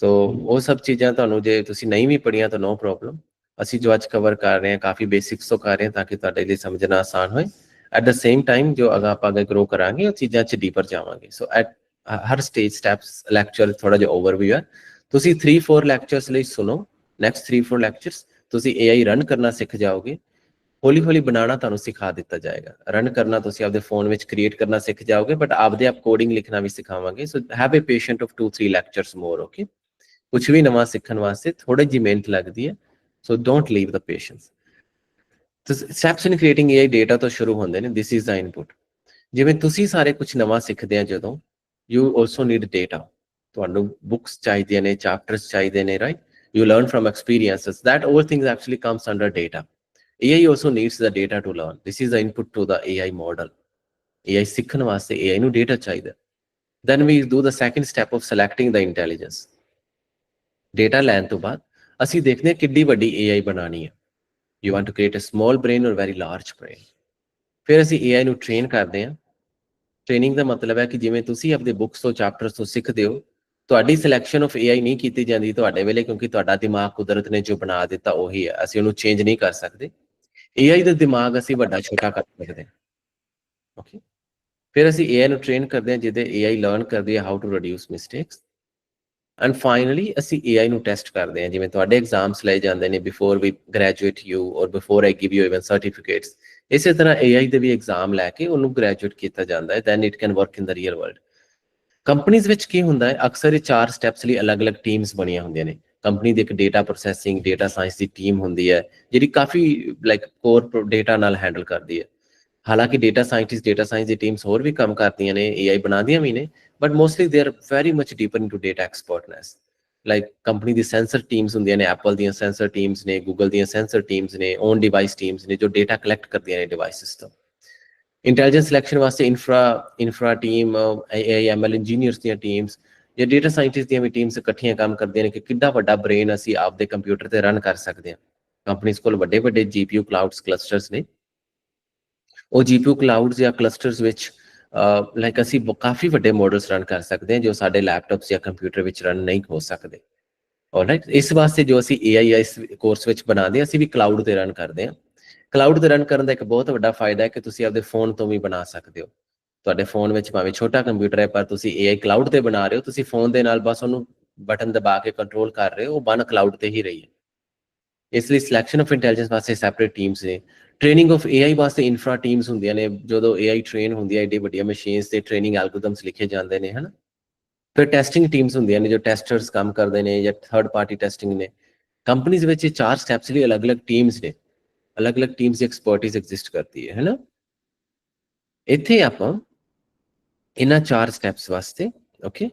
ਸੋ ਉਹ ਸਭ ਚੀਜ਼ਾਂ ਤੁਹਾਨੂੰ ਜੇ ਤੁਸੀਂ ਨਹੀਂ ਵੀ ਪੜ੍ਹੀਆਂ ਤਾਂ ਨੋ ਪ੍ਰੋਬਲਮ। ਅਸੀਂ ਜੋ ਅੱਜ ਕਵਰ ਕਰ ਰਹੇ ਹਾਂ ਕਾਫੀ ਬੇਸਿਕਸ ਤੋਂ ਕਰ ਰਹੇ ਹਾਂ ਤਾਂ ਕਿ ਤੁਹਾਡੇ ਲਈ ਸਮਝਣਾ ਆਸਾਨ ਹੋਏ। ਐਟ ਦ ਸੇਮ ਟਾਈਮ ਜੋ ਆਪਾਂ ਅੱਗੇ ਗਰੋ ਕਰਾਂਗੇ ਉਹ ਚੀਜ਼ਾਂ 'ਚ ਡੀਪਰ ਜਾਵਾਂਗੇ। ਸੋ ਐਟ ਹਰ ਸਟੇਜ ਸਟੈਪਸ ਲੈਕਚਰ ਥੋੜਾ ਜਿਹਾ ਓਵਰਵਿਊ ਹੈ। ਤੁਸੀਂ 3-4 ਲੈਕਚਰਸ ਲਈ ਸੁਣੋ। ਨੈਕਸਟ 3-4 ਲੈਕਚਰਸ ਤੁਸੀਂ AI ਰਨ ਕਰਨਾ ਸਿੱਖ ਜਾਓਗੇ। ਹੌਲੀ ਹੌਲੀ ਬਣਾਉਣਾ ਤੁਹਾਨੂੰ ਸਿਖਾ ਦਿੱਤਾ ਜਾਏਗਾ। ਰਨ ਕਰਨਾ ਤੁਸੀਂ ਆਪਦੇ ਫੋਨ ਵਿੱਚ ਕ੍ਰੀਏਟ ਕਰਨਾ ਸਿੱਖ ਜਾਓਗੇ, ਬਟ ਆਪਦੇ ਆਪ ਕੋਡਿੰਗ ਲਿਖਣਾ ਵੀ ਸਿਖਾਵਾਂਗੇ। So have a patient of 2-3 lectures more. Okay, ਕੁਝ ਵੀ ਨਵਾਂ ਸਿੱਖਣ ਵਾਸਤੇ ਥੋੜੀ ਜਿਹੀ ਮਿਹਨਤ ਲੱਗਦੀ ਹੈ। So don't leave the patience. Steps in creating AI data ਤੋਂ ਸ਼ੁਰੂ ਹੁੰਦੇ ਨੇ। This is the input. ਜਿਵੇਂ ਤੁਸੀਂ ਸਾਰੇ ਕੁਝ ਨਵਾਂ ਸਿੱਖਦੇ ਆ, ਜਦੋਂ ਯੂ ਆਲਸੋ ਨੀਡ ਡੇਟਾ। ਤੁਹਾਨੂੰ ਬੁੱਕਸ ਚਾਹੀਦੀਆਂ ਨੇ, ਚੈਪਟਰਸ ਚਾਹੀਦੇ ਨੇ, right? You learn from experiences. That all things actually comes under data. AI also needs the data to learn. This is the input to the AI model. AI ਸਿੱਖਣ ਵਾਸਤੇ AI ਨੂੰ data ਚਾਹੀਦਾ। Then we do the second step of selecting the intelligence. Data ਲੈਣ ਤੋਂ ਬਾਅਦ ਅਸੀਂ ਦੇਖਦੇ ਹਾਂ ਕਿੱਡੀ ਵੱਡੀ AI ਬਣਾਉਣੀ ਹੈ। You want to create a small brain or very large brain. ਫਿਰ ਅਸੀਂ AI ਨੂੰ ਟ੍ਰੇਨ ਕਰਦੇ ਹਾਂ। ਟ੍ਰੇਨਿੰਗ ਦਾ ਮਤਲਬ ਹੈ ਕਿ ਜਿਵੇਂ ਤੁਸੀਂ ਆਪਣੇ ਬੁੱਕਸ ਤੋਂ, ਚੈਪਟਰਸ ਤੋਂ ਸਿੱਖਦੇ ਹੋ, ਤੁਹਾਡੀ ਸਿਲੈਕਸ਼ਨ ਆਫ AI ਨਹੀਂ ਕੀਤੀ ਜਾਂਦੀ ਤੁਹਾਡੇ ਵੇਲੇ, ਕਿਉਂਕਿ ਤੁਹਾਡਾ ਦਿਮਾਗ ਕੁਦਰਤ ਨੇ ਜੋ ਬਣਾ ਦਿੱਤਾ ਉਹੀ ਹੈ। ਅਸੀਂ ਉਹਨੂੰ ਚੇਂਜ ਨਹੀਂ ਕਰ ਸਕਦੇ। AI ਦਾ ਦਿਮਾਗ ਅਸੀਂ ਵੱਡਾ ਛੋਟਾ ਕਰ ਸਕਦੇ ਹਾਂ। ਓਕੇ, ਫਿਰ ਅਸੀਂ AI ਨੂੰ ਟ੍ਰੇਨ ਕਰਦੇ ਹਾਂ ਜਿਹਦੇ AI ਲਰਨ ਕਰਦੀ ਹੈ how to reduce mistakes. And finally ਅਸੀਂ AI ਨੂੰ ਟੈਸਟ ਕਰਦੇ ਹਾਂ। ਜਿਵੇਂ ਤੁਹਾਡੇ ਐਗਜ਼ਾਮਸ ਲਏ ਜਾਂਦੇ ਨੇ before we graduate you or before I give you even certificates, ਇਸੇ ਤਰ੍ਹਾਂ AI ਦੇ ਵੀ ਐਗਜ਼ਾਮ ਲੈ ਕੇ ਉਹਨੂੰ ਗ੍ਰੈਜੂਏਟ ਕੀਤਾ ਜਾਂਦਾ ਹੈ। Then it can work in the real world. Companies ਵਿੱਚ ਕੀ ਹੁੰਦਾ ਹੈ, ਅਕਸਰ ਇਹ 4 ਸਟੈਪਸ ਲਈ ਅਲੱਗ-ਅਲੱਗ ਟੀਮਸ ਬਣੀਆਂ ਹੁੰਦੀਆਂ ਨੇ। ਕੰਪਨੀ ਦੀ ਇੱਕ ਡੇਟਾ ਪ੍ਰੋਸੈਸਿੰਗ, ਡੇਟਾ ਸਾਇੰਸ ਦੀ ਟੀਮ ਹੁੰਦੀ ਹੈ ਜਿਹੜੀ ਕਾਫੀ ਲਾਈਕ ਕੋਰ ਡੇਟਾ ਨਾਲ ਹੈਂਡਲ ਕਰਦੀ ਹੈ। ਹਾਲਾਂਕਿ ਡੇਟਾ ਸਾਇੰਸ ਦੀ ਟੀਮਸ ਹੋਰ ਵੀ ਕੰਮ ਕਰਦੀਆਂ ਨੇ, AI ਬਣਾਉਂਦੀਆਂ ਵੀ ਨੇ, but mostly they are very much deeper into data expertness. Like company ਦੀ ਸੈਂਸਰ ਟੀਮਸ ਹੁੰਦੀਆਂ ਨੇ, ਐਪਲ ਦੀਆਂ ਸੈਂਸਰ ਟੀਮਸ ਨੇ, ਗੂਗਲ ਦੀਆਂ ਸੈਂਸਰ ਟੀਮਸ ਨੇ, ਔਨ ਡਿਵਾਈਸ ਟੀਮਸ ਨੇ, ਜੋ ਡੇਟਾ ਕਲੈਕਟ ਕਰਦੀਆਂ ਨੇ ਡਿਵਾਈਸਿਸ ਤੋਂ। ਇੰਟੈਲੀਜੈਂਸ ਸਿਲੈਕਸ਼ਨ ਵਾਸਤੇ infra team, AI ML engineers ਦੀਆਂ ਟੀਮਸ ਜਾਂ ਡੇਟਾ ਸਾਇੰਟਿਸਟ ਦੀਆਂ ਵੀ ਟੀਮਸ ਇਕੱਠੀਆਂ ਕੰਮ ਕਰਦੀਆਂ ਨੇ ਕਿ ਕਿੱਡਾ ਵੱਡਾ ਬ੍ਰੇਨ ਅਸੀਂ ਆਪਦੇ ਕੰਪਿਊਟਰ ਤੇ ਰਨ ਕਰ ਸਕਦੇ ਹਾਂ। ਕੰਪਨੀਜ਼ ਕੋਲ ਵੱਡੇ ਵੱਡੇ GPU ਕਲਾਊਡਸ ਕਲਸਟਰਸ ਨੇ, ਉਹ GPU ਕਲਾਊਡਸ ਜਾਂ ਕਲਸਟਰਸ ਵਿੱਚ ਲਾਈਕ ਅਸੀਂ ਕਾਫੀ ਵੱਡੇ ਮਾਡਲਸ ਰਨ ਕਰ ਸਕਦੇ ਹਾਂ ਜੋ ਸਾਡੇ ਲੈਪਟਾਪਸ ਜਾਂ ਕੰਪਿਊਟਰ ਵਿੱਚ ਰਨ ਨਹੀਂ ਹੋ ਸਕਦੇ। ਆਲਰਾਈਟ, ਇਸ ਵਾਸਤੇ ਜੋ ਅਸੀਂ AI ਇਸ ਕੋਰਸ ਵਿੱਚ ਬਣਾਉਂਦੇ ਹਾਂ, ਅਸੀਂ ਵੀ ਕਲਾਊਡ ਤੇ ਰਨ ਕਰਦੇ ਹਾਂ। ਕਲਾਊਡ ਤੇ ਰਨ ਕਰਨ ਦਾ ਇੱਕ ਬਹੁਤ ਵੱਡਾ ਫਾਇਦਾ ਹੈ ਕਿ ਤੁਸੀਂ ਆਪਦੇ ਫੋਨ ਤੋਂ ਵੀ ਬਣਾ ਸਕਦੇ ਹੋ। ਤੁਹਾਡੇ ਫੋਨ ਵਿੱਚ ਭਾਵੇਂ ਛੋਟਾ ਕੰਪਿਊਟਰ ਹੈ, ਪਰ ਤੁਸੀਂ AI ਕਲਾਊਡ ਤੇ ਬਣਾ ਰਹੇ ਹੋ, ਤੁਸੀਂ ਫੋਨ ਦੇ ਨਾਲ ਬਸ ਉਹਨੂੰ ਬਟਨ ਦਬਾ ਕੇ ਕੰਟਰੋਲ ਕਰ ਰਹੇ ਹੋ, ਉਹ ਬਨ ਕਲਾਊਡ ਤੇ ਹੀ ਰਹੀ ਹੈ। ਇਸ ਲਈ ਸਿਲੈਕਸ਼ਨ ਆਫ ਇੰਟੈਲੀਜੈਂਸ ਵਾਸਤੇ ਸੈਪਰੇਟ ਟੀਮਸ ਨੇ। ਟ੍ਰੇਨਿੰਗ ਆਫ AI ਵਾਸਤੇ ਇਨਫਰਾ ਟੀਮਸ ਹੁੰਦੀਆਂ ਨੇ, ਜਦੋਂ AI ਟ੍ਰੇਨ ਹੁੰਦੀ ਹੈ ਏਡੀ ਵੱਡੀਆਂ ਮਸ਼ੀਨਸ ਤੇ ਟ੍ਰੇਨਿੰਗ ਐਲਗੋਰਿਥਮਸ ਲਿਖੇ ਜਾਂਦੇ ਨੇ, ਹਨਾ। ਫਿਰ ਟੈਸਟਿੰਗ ਟੀਮਸ ਹੁੰਦੀਆਂ ਨੇ ਜੋ ਟੈਸਟਰਸ ਕੰਮ ਕਰਦੇ ਨੇ ਜਾਂ ਥਰਡ ਪਾਰਟੀ ਟੈਸਟਿੰਗ ਨੇ। ਕੰਪਨੀਜ਼ ਵਿੱਚ ਇਹ 4 ਸਟੈਪਸ ਲਈ ਅਲੱਗ-ਅਲੱਗ ਟੀਮਸ ਨੇ, ਅਲੱਗ-ਅਲੱਗ ਟੀਮਸ ਦੀ ਐਕਸਪਰਟਿਜ਼ ਐਗਜ਼ਿਸਟ ਕਰਦੀ ਹੈ, ਹੈਨਾ। ਇੱਥੇ ਆਪਾਂ ਇਹਨਾਂ 4 ਸਟੈਪਸ ਵਾਸਤੇ ਓਕੇ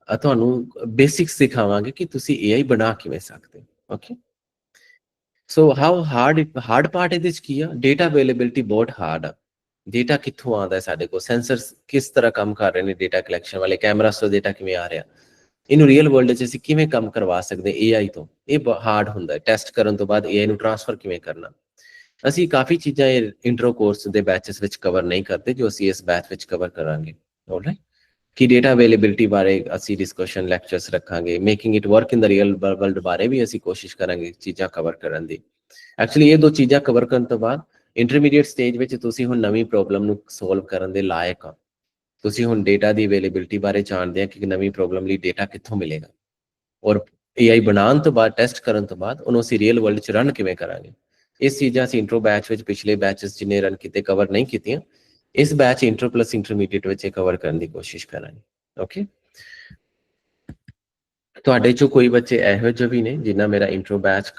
ਤੁਹਾਨੂੰ ਬੇਸਿਕਸ ਸਿਖਾਵਾਂਗੇ ਕਿ ਤੁਸੀਂ AI ਬਣਾ ਕਿਵੇਂ ਸਕਦੇ ਹੋ। ਓਕੇ, ਸੋ ਹਾਰਡ ਪਾਰਟ ਇਹਦੇ 'ਚ ਕੀ ਆ? ਡੇਟਾ ਅਵੇਲੇਬਿਲਿਟੀ ਬਹੁਤ ਹਾਰਡ ਆ। ਡੇਟਾ ਕਿੱਥੋਂ ਆਉਂਦਾ ਸਾਡੇ ਕੋਲ, ਸੈਂਸਰਸ ਕਿਸ ਤਰ੍ਹਾਂ ਕੰਮ ਕਰ ਰਹੇ ਨੇ, ਡੇਟਾ ਕਲੈਕਸ਼ਨ ਵਾਲੇ ਕੈਮਰਾਸ ਤੋਂ ਡੇਟਾ ਕਿਵੇਂ ਆ ਰਿਹਾ, ਇਹਨੂੰ ਰੀਅਲ ਵਰਲਡ 'ਚ ਅਸੀਂ ਕਿਵੇਂ ਕੰਮ ਕਰਵਾ ਸਕਦੇ AI ਤੋਂ, ਇਹ ਹਾਰਡ ਹੁੰਦਾ। ਟੈਸਟ ਕਰਨ ਤੋਂ ਬਾਅਦ AI ਨੂੰ ਟ੍ਰਾਂਸਫਰ ਕਿਵੇਂ ਕਰਨਾ। ਅਸੀਂ ਕਾਫੀ ਚੀਜ਼ਾਂ ਇਹ ਇੰਟਰੋ ਕੋਰਸ ਦੇ ਬੈਚਸ ਵਿੱਚ ਕਵਰ ਨਹੀਂ ਕਰਦੇ, ਜੋ ਅਸੀਂ ਇਸ ਬੈਚ ਵਿੱਚ ਕਵਰ ਕਰਾਂਗੇ। ਆਲਰਾਈਟ, ਕਿ ਡੇਟਾ ਅਵੇਲੇਬਿਲਿਟੀ ਬਾਰੇ ਅਸੀਂ ਡਿਸਕਸ਼ਨ ਲੈਕਚਰਸ ਰੱਖਾਂਗੇ, making it work in the real world ਬਾਰੇ ਵੀ ਅਸੀਂ ਕੋਸ਼ਿਸ਼ ਕਰਾਂਗੇ ਚੀਜ਼ਾਂ ਕਵਰ ਕਰਨ ਦੀ। ਐਕਚੁਅਲੀ ਇਹ 2 ਚੀਜ਼ਾਂ ਕਵਰ ਕਰਨ ਤੋਂ ਬਾਅਦ ਇੰਟਰਮੀਡੀਏਟ ਸਟੇਜ ਵਿੱਚ ਤੁਸੀਂ ਹੁਣ ਨਵੀਂ ਪ੍ਰੋਬਲਮ ਨੂੰ ਸੋਲਵ ਕਰਨ ਦੇ ਲਾਇਕ ਆ। ਤੁਸੀਂ ਹੁਣ ਡੇਟਾ ਦੀ ਅਵੇਲੇਬਿਲਿਟੀ ਬਾਰੇ ਜਾਣਦੇ ਆ ਕਿ ਨਵੀਂ ਪ੍ਰੋਬਲਮ ਲਈ ਡੇਟਾ ਕਿੱਥੋਂ ਮਿਲੇਗਾ, ਔਰ AI ਬਣਾਉਣ ਤੋਂ ਬਾਅਦ ਟੈਸਟ ਕਰਨ ਤੋਂ ਬਾਅਦ ਉਹਨੂੰ ਅਸੀਂ ਰੀਅਲ ਵਰਲਡ 'ਚ ਰਨ ਕਿਵੇਂ ਕਰਾਂਗੇ। ਇਸ ਚੀਜ਼ਾਂ ਅਸੀਂ ਇੰਟਰੋ ਬੈਚ ਵਿੱਚ ਪਿਛਲੇ ਬੈਚਸ ਜਿੰਨੇ ਰਨ ਕੀਤੇ ਕਵਰ ਨਹੀਂ ਕੀਤੀਆਂ, ਇਸ ਬੈਚ ਇੰਟਰੋ ਪਲੱਸ ਇੰਟਰਮੀਡੀਏਟ ਵਿੱਚ ਕਵਰ ਕਰਨ ਦੀ ਕੋਸ਼ਿਸ਼ ਕਰਾਂਗੇ। ਓਕੇ, ਤੁਹਾਡੇ ਚੋਂ ਕੋਈ ਬੱਚੇ ਇਹੋ ਜਿਹੇ ਵੀ ਨੇ ਜਿਨ੍ਹਾਂ ਮੇਰਾ ਇੰਟਰੋ ਬੈਚ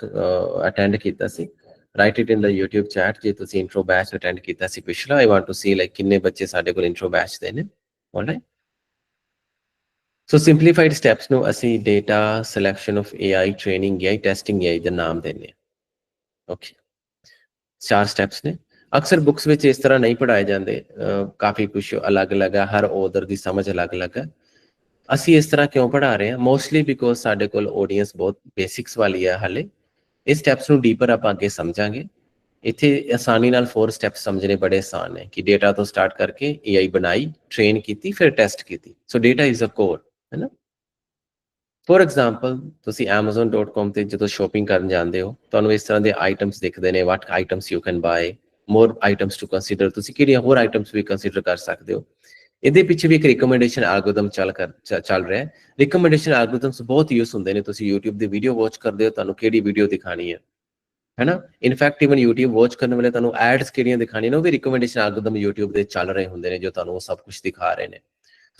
ਅਟੈਂਡ ਕੀਤਾ ਸੀ? Write it in the YouTube chat ਜੇ ਤੁਸੀਂ ਇੰਟਰੋ ਬੈਚ ਅਟੈਂਡ ਕੀਤਾ ਸੀ ਪਿਛਲਾ। I want to see like ਕਿੰਨੇ ਬੱਚੇ ਸਾਡੇ ਕੋਲ ਇੰਟਰੋ ਬੈਚ ਦੇ ਨੇ। ਆਲਰਾਈਟ, ਸੋ ਸਿੰਪਲੀਫਾਈਡ ਸਟੈਪਸ ਨੂੰ ਅਸੀਂ data selection of AI training AI testing AI ਦਾ ਨਾਮ ਦਿੰਦੇ ਹਾਂ। ਓਕੇ, 4 ਸਟੈਪਸ ਨੇ। ਅਕਸਰ ਬੁੱਕਸ ਵਿੱਚ ਇਸ ਤਰ੍ਹਾਂ ਨਹੀਂ ਪੜ੍ਹਾਏ ਜਾਂਦੇ, ਕਾਫੀ ਕੁਛ ਅਲੱਗ-ਅਲੱਗ ਹੈ, ਹਰ ਆਥਰ ਦੀ ਸਮਝ ਅਲੱਗ-ਅਲੱਗ ਹੈ। ਅਸੀਂ ਇਸ ਤਰ੍ਹਾਂ ਕਿਉਂ ਪੜ੍ਹਾ ਰਹੇ ਹਾਂ? ਮੋਸਟਲੀ ਬਿਕੋਜ਼ ਸਾਡੇ ਕੋਲ ਆਡੀਅנס ਬਹੁਤ ਬੇਸਿਕਸ ਵਾਲੀ ਹੈ ਹਾਲੇ। ਇਸ ਸਟੈਪਸ ਨੂੰ ਡੀਪਰ ਆਪਾਂ ਅੱਗੇ ਸਮਝਾਂਗੇ। ਇੱਥੇ ਆਸਾਨੀ ਨਾਲ 4 ਸਟੈਪਸ ਸਮਝਣੇ ਬੜੇ ਆਸਾਨ ਨੇ ਕਿ ਡੇਟਾ ਤੋਂ ਸਟਾਰਟ ਕਰਕੇ AI ਬਣਾਈ, ਟ੍ਰੇਨ ਕੀਤੀ, ਫਿਰ ਟੈਸਟ ਕੀਤੀ। ਸੋ ਡੇਟਾ ਇਜ਼ ਅ ਕੋਰ, ਹੈ ਨਾ। ਫੋਰ ਐਗਜ਼ਾਮਪਲ, ਤੁਸੀਂ amazon.com ਤੇ ਜਦੋਂ ਸ਼ੋਪਿੰਗ ਕਰਨ ਜਾਂਦੇ ਹੋ, ਤੁਹਾਨੂੰ ਇਸ ਤਰ੍ਹਾਂ ਦੇ ਆਈਟਮਸ ਦਿਖਦੇ ਨੇ, what items you can buy, more items to consider, ਤੁਸੀਂ ਕਿਹੜੀਆਂ ਹੋਰ ਆਈਟਮਸ ਵੀ ਕੰਸੀਡਰ ਕਰ ਸਕਦੇ ਹੋ। ਇਹਦੇ ਪਿੱਛੇ ਵੀ ਇੱਕ ਰਿਕਮੈਂਡੇਸ਼ਨ ਐਲਗੋਰਿਥਮ ਚੱਲ ਰਿਹਾ ਹੈ। ਰਿਕਮੈਂਡੇਸ਼ਨ ਐਲਗੋਰਿਥਮਸ ਬਹੁਤ ਯੂਜ਼ ਹੁੰਦੇ ਨੇ। ਤੁਸੀਂ YouTube ਦੀ ਵੀਡੀਓ ਵਾਚ ਕਰਦੇ ਹੋ, ਤੁਹਾਨੂੰ ਕਿਹੜੀ ਵੀਡੀਓ ਦਿਖਾਣੀ ਹੈ ਨਾ। ਇਨਫੈਕਟ ਇਵਨ YouTube ਵਾਚ ਕਰਨ ਵੇਲੇ ਤੁਹਾਨੂੰ ਐਡਸ ਕਿਹੜੀਆਂ ਦਿਖਾਣੀਆਂ ਨੇ, ਉਹ ਵੀ ਰਿਕਮੈਂਡੇਸ਼ਨ ਐਲਗੋਰਿਥਮ YouTube ਦੇ ਚੱਲ ਰਹੇ ਹੁੰਦੇ ਨੇ, ਜੋ ਤੁਹਾਨੂੰ ਉਹ ਸਭ ਕੁਝ ਦਿਖਾ ਰਹੇ ਨੇ।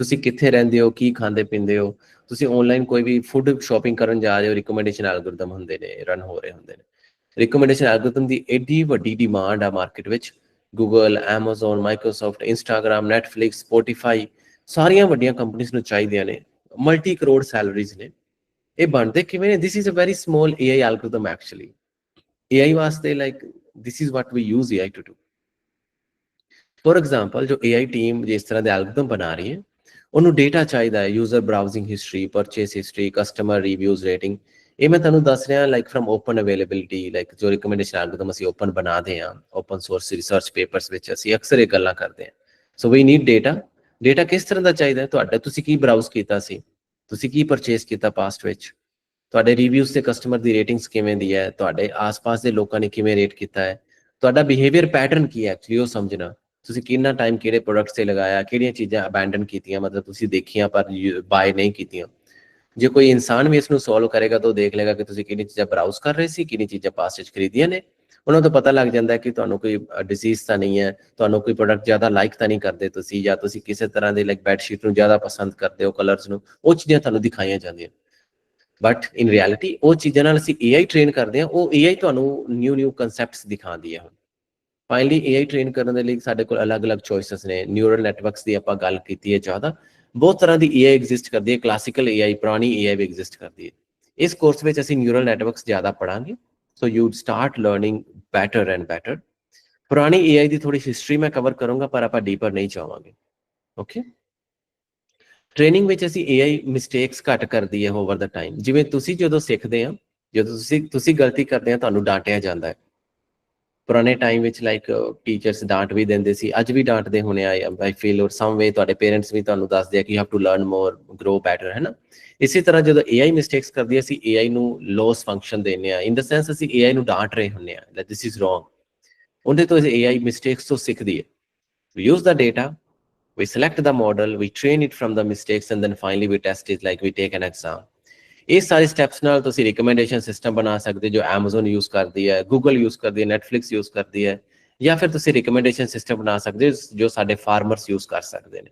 ਤੁਸੀਂ ਕਿੱਥੇ ਰਹਿੰਦੇ ਹੋ, ਕੀ ਖਾਂਦੇ ਪੀਂਦੇ ਹੋ, ਤੁਸੀਂ ਆਨਲਾਈਨ ਕੋਈ ਵੀ ਫੂਡ ਸ਼ਾਪਿੰਗ ਕਰਨ ਜਾ ਰਹੇ ਹੋ, ਰਿਕਮੈਂਡੇਸ਼ਨ ਐਲਗੋਰਿਥਮ ਹੁੰਦੇ ਨੇ, ਰਨ ਹੋ ਰਹੇ ਹੁੰਦੇ ਨੇ। ਰਿਕਮੈਂਡੇਸ਼ਨ ਐਲਗੋਰਿਥਮ ਦੀ ਏਡੀ ਵੱਡੀ ਡਿਮਾਂਡ ਆ ਮਾਰਕੀਟ ਵਿੱਚ। Google, Amazon, Microsoft, Instagram, Netflix, Spotify, ਸਾਰੀਆਂ ਵੱਡੀਆਂ ਕੰਪਨੀਆਂ ਨੂੰ ਚਾਹੀਦੀਆਂ ਨੇ। ਮਲਟੀ ਕਰੋੜ ਸੈਲਰੀਜ਼ ਨੇ। ਇਹ ਬਣਦੇ ਕਿਵੇਂ ਨੇ? This is a very small AI algorithm actually. AI ਵਾਸਤੇ like this is what we use AI to do. For example, ਜੋ AI ਟੀਮ ਜਿਸ ਤਰ੍ਹਾਂ ਦੇ ਐਲਗੋਰਿਥਮ ਬਣਾ ਰਹੀ ਹੈ, ਉਹਨੂੰ ਡੇਟਾ ਚਾਹੀਦਾ ਹੈ, user browsing history, purchase history, customer reviews, rating. ਇਹ ਮੈਂ ਤੁਹਾਨੂੰ ਦੱਸ ਰਿਹਾ like from open availability, like ਜੋ ਰਿਕਮੈਂਡੇਸ਼ਨ ਐਲਗੋਰਿਥਮ ਅਸੀਂ ਓਪਨ ਬਣਾਦੇ ਹਾਂ, ਓਪਨ ਸੋਰਸ ਰਿਸਰਚ ਪੇਪਰਸ ਵਿੱਚ ਅਸੀਂ ਅਕਸਰ ਇਹ ਗੱਲਾਂ ਕਰਦੇ ਹਾਂ। ਸੋ ਵੀ ਨੀਡ ਡੇਟਾ। ਡੇਟਾ ਕਿਸ ਤਰ੍ਹਾਂ ਦਾ ਚਾਹੀਦਾ ਤੁਹਾਡਾ? ਤੁਸੀਂ ਕੀ ਬਰਾਊਜ਼ ਕੀਤਾ ਸੀ, ਤੁਸੀਂ ਕੀ ਪਰਚੇਸ ਕੀਤਾ ਪਾਸਟ ਵਿੱਚ, ਤੁਹਾਡੇ ਰਿਵਿਊਜ਼ ਤੇ ਕਸਟਮਰ ਦੀ ਰੇਟਿੰਗਸ ਕਿਵੇਂ ਦੀ ਹੈ, ਤੁਹਾਡੇ ਆਸ-ਪਾਸ ਦੇ ਲੋਕਾਂ ਨੇ ਕਿਵੇਂ ਰੇਟ ਕੀਤਾ ਹੈ, ਤੁਹਾਡਾ ਬਿਹੇਵੀਅਰ ਪੈਟਰਨ ਕੀ ਹੈ ਐਕਚੁਅਲੀ, ਉਹ ਸਮਝਣਾ। ਤੁਸੀਂ ਕਿੰਨਾ ਟਾਈਮ ਕਿਹੜੇ ਪ੍ਰੋਡਕਟਸ ਤੇ ਲਗਾਇਆ, ਕਿਹੜੀਆਂ ਚੀਜ਼ਾਂ ਅਬੈਂਡਨ ਕੀਤੀਆਂ, ਮਤਲਬ ਤੁਸੀਂ ਦੇਖੀਆਂ ਪਰ ਬਾਏ ਨਹੀਂ ਕੀਤੀਆਂ। ਜੇ ਕੋਈ ਇਨਸਾਨ ਵੀ ਇਸ ਨੂੰ ਸੋਲਵ ਕਰੇਗਾ ਤਾਂ ਉਹ ਦੇਖ ਲਏਗਾ ਕਿ ਤੁਸੀਂ ਕਿਹੜੀ ਚੀਜ਼ਾਂ ਬਰਾਊਜ਼ ਕਰ ਰਹੇ ਸੀ, ਕਿਹੜੀ ਚੀਜ਼ਾਂ ਪਾਸਟ ਵਿੱਚ ਖਰੀਦੀਆਂ ਨੇ। ਉਹਨਾਂ ਤੋਂ ਪਤਾ ਲੱਗ ਜਾਂਦਾ ਕਿ ਤੁਹਾਨੂੰ ਕੋਈ ਡਿਜ਼ੀਜ਼ ਤਾਂ ਨਹੀਂ ਹੈ, ਤੁਹਾਨੂੰ ਕੋਈ ਪ੍ਰੋਡਕਟ ਜ਼ਿਆਦਾ ਲਾਈਕ ਤਾਂ ਨਹੀਂ ਕਰਦੇ ਤੁਸੀਂ, ਜਾਂ ਤੁਸੀਂ ਕਿਸੇ ਤਰ੍ਹਾਂ ਦੇ ਲਾਈਕ ਬੈਡਸ਼ੀਟ ਨੂੰ ਜ਼ਿਆਦਾ ਪਸੰਦ ਕਰਦੇ ਹੋ, ਕਲਰਸ ਨੂੰ, ਉਹ ਚੀਜ਼ਾਂ ਤੁਹਾਨੂੰ ਦਿਖਾਈਆਂ ਜਾਂਦੀਆਂ। ਬਟ ਇਨ ਰਿਐਲਿਟੀ ਉਹ ਚੀਜ਼ਾਂ ਨਾਲ ਅਸੀਂ AI ਟ੍ਰੇਨ ਕਰਦੇ ਹਾਂ, ਉਹ AI ਤੁਹਾਨੂੰ ਨਿਊ ਕੰਸੈਪਟਸ ਦਿਖਾਉਂਦੀ ਹੈ। ਫਾਈਨਲੀ AI ਟ੍ਰੇਨ ਕਰਨ ਦੇ ਲਈ ਸਾਡੇ ਕੋਲ ਅਲੱਗ-ਅਲੱਗ ਚੋਇਸਸ ਨੇ। ਨਿਊਰਲ ਨੈਟਵਰਕਸ ਦੀ ਆਪਾਂ ਗੱਲ ਕੀਤੀ ਹੈ ਜ਼ਿਆਦਾ, ਬਹੁਤ ਤਰ੍ਹਾਂ ਦੀ AI ਐਗਜ਼ਿਸਟ ਕਰਦੀ ਹੈ। ਕਲਾਸੀਕਲ AI, ਪੁਰਾਣੀ AI ਵੀ ਐਗਜ਼ਿਸਟ ਕਰਦੀ ਹੈ। ਇਸ ਕੋਰਸ ਵਿੱਚ ਅਸੀਂ ਨਿਊਰਲ ਨੈਟਵਰਕਸ ਜ਼ਿਆਦਾ ਪੜਾਂਗੇ, so you start learning better and better. ਪੁਰਾਣੀ AI ਦੀ ਥੋੜੀ ਹਿਸਟਰੀ ਮੈਂ ਕਵਰ ਕਰੂੰਗਾ, ਪਰ ਆਪਾਂ ਡੀਪਰ ਨਹੀਂ ਜਾਵਾਂਗੇ। ਓਕੇ, ਟ੍ਰੇਨਿੰਗ ਵਿੱਚ ਅਸੀਂ AI ਮਿਸਟੇਕਸ ਘੱਟ ਕਰਦੀ ਹੈ ਓਵਰ ਦਾ ਟਾਈਮ। ਜਿਵੇਂ ਤੁਸੀਂ ਜਦੋਂ ਸਿੱਖਦੇ ਆ, ਜਦੋਂ ਤੁਸੀਂ ਗਲਤੀ ਕਰਦੇ ਆ, ਤੁਹਾਨੂੰ ਡਾਂਟਿਆ ਜਾਂਦਾ ਹੈ। ਪੁਰਾਣੇ ਟਾਈਮ ਵਿੱਚ ਲਾਈਕ ਟੀਚਰਸ ਡਾਂਟ ਵੀ ਦਿੰਦੇ ਸੀ, ਅੱਜ ਵੀ ਡਾਂਟਦੇ ਹੋਣੇ ਆਈ ਫੀਲ, ਔਰ ਸਮ ਵੇ ਤੁਹਾਡੇ ਪੇਰੈਂਟਸ ਵੀ ਤੁਹਾਨੂੰ ਦੱਸਦੇ ਆ ਕਿ you have to learn more, grow better, ਹੈ ਨਾ। ਇਸੇ ਤਰ੍ਹਾਂ ਜਦੋਂ AI ਮਿਸਟੇਕਸ ਕਰਦੀ ਹੈ, ਅਸੀਂ AI ਨੂੰ ਲੋਸ ਫੰਕਸ਼ਨ ਦਿੰਦੇ ਆ, ਇਨ ਦਾ ਸੈਂਸ ਅਸੀਂ AI ਨੂੰ ਡਾਂਟ ਰਹੇ ਹੁੰਦੇ ਆ, ਦੈਟ ਦਿਸ ਇਜ਼ ਰੋਂਗ। ਉਹਦੇ ਤੋਂ AI ਮਿਸਟੇਕਸ ਤੋਂ ਸਿੱਖਦੀ ਹੈ। We use the data, we select the model, we train it from the mistakes, and then finally we test it like we take an exam. ਇਹ ਸਾਰੇ ਸਟੈਪਸ ਨਾਲ ਤੁਸੀਂ ਰਿਕਮੈਂਡੇਸ਼ਨ ਸਿਸਟਮ ਬਣਾ ਸਕਦੇ ਜੋ Amazon ਯੂਜ਼ ਕਰਦੀ ਹੈ, Google ਯੂਜ਼ ਕਰਦੀ ਹੈ, Netflix ਯੂਜ਼ ਕਰਦੀ ਹੈ, ਜਾਂ ਫਿਰ ਤੁਸੀਂ ਰਿਕਮੈਂਡੇਸ਼ਨ ਸਿਸਟਮ ਬਣਾ ਸਕਦੇ ਹੋ ਜੋ ਸਾਡੇ ਫਾਰਮਰਸ ਯੂਜ਼ ਕਰ ਸਕਦੇ ਨੇ।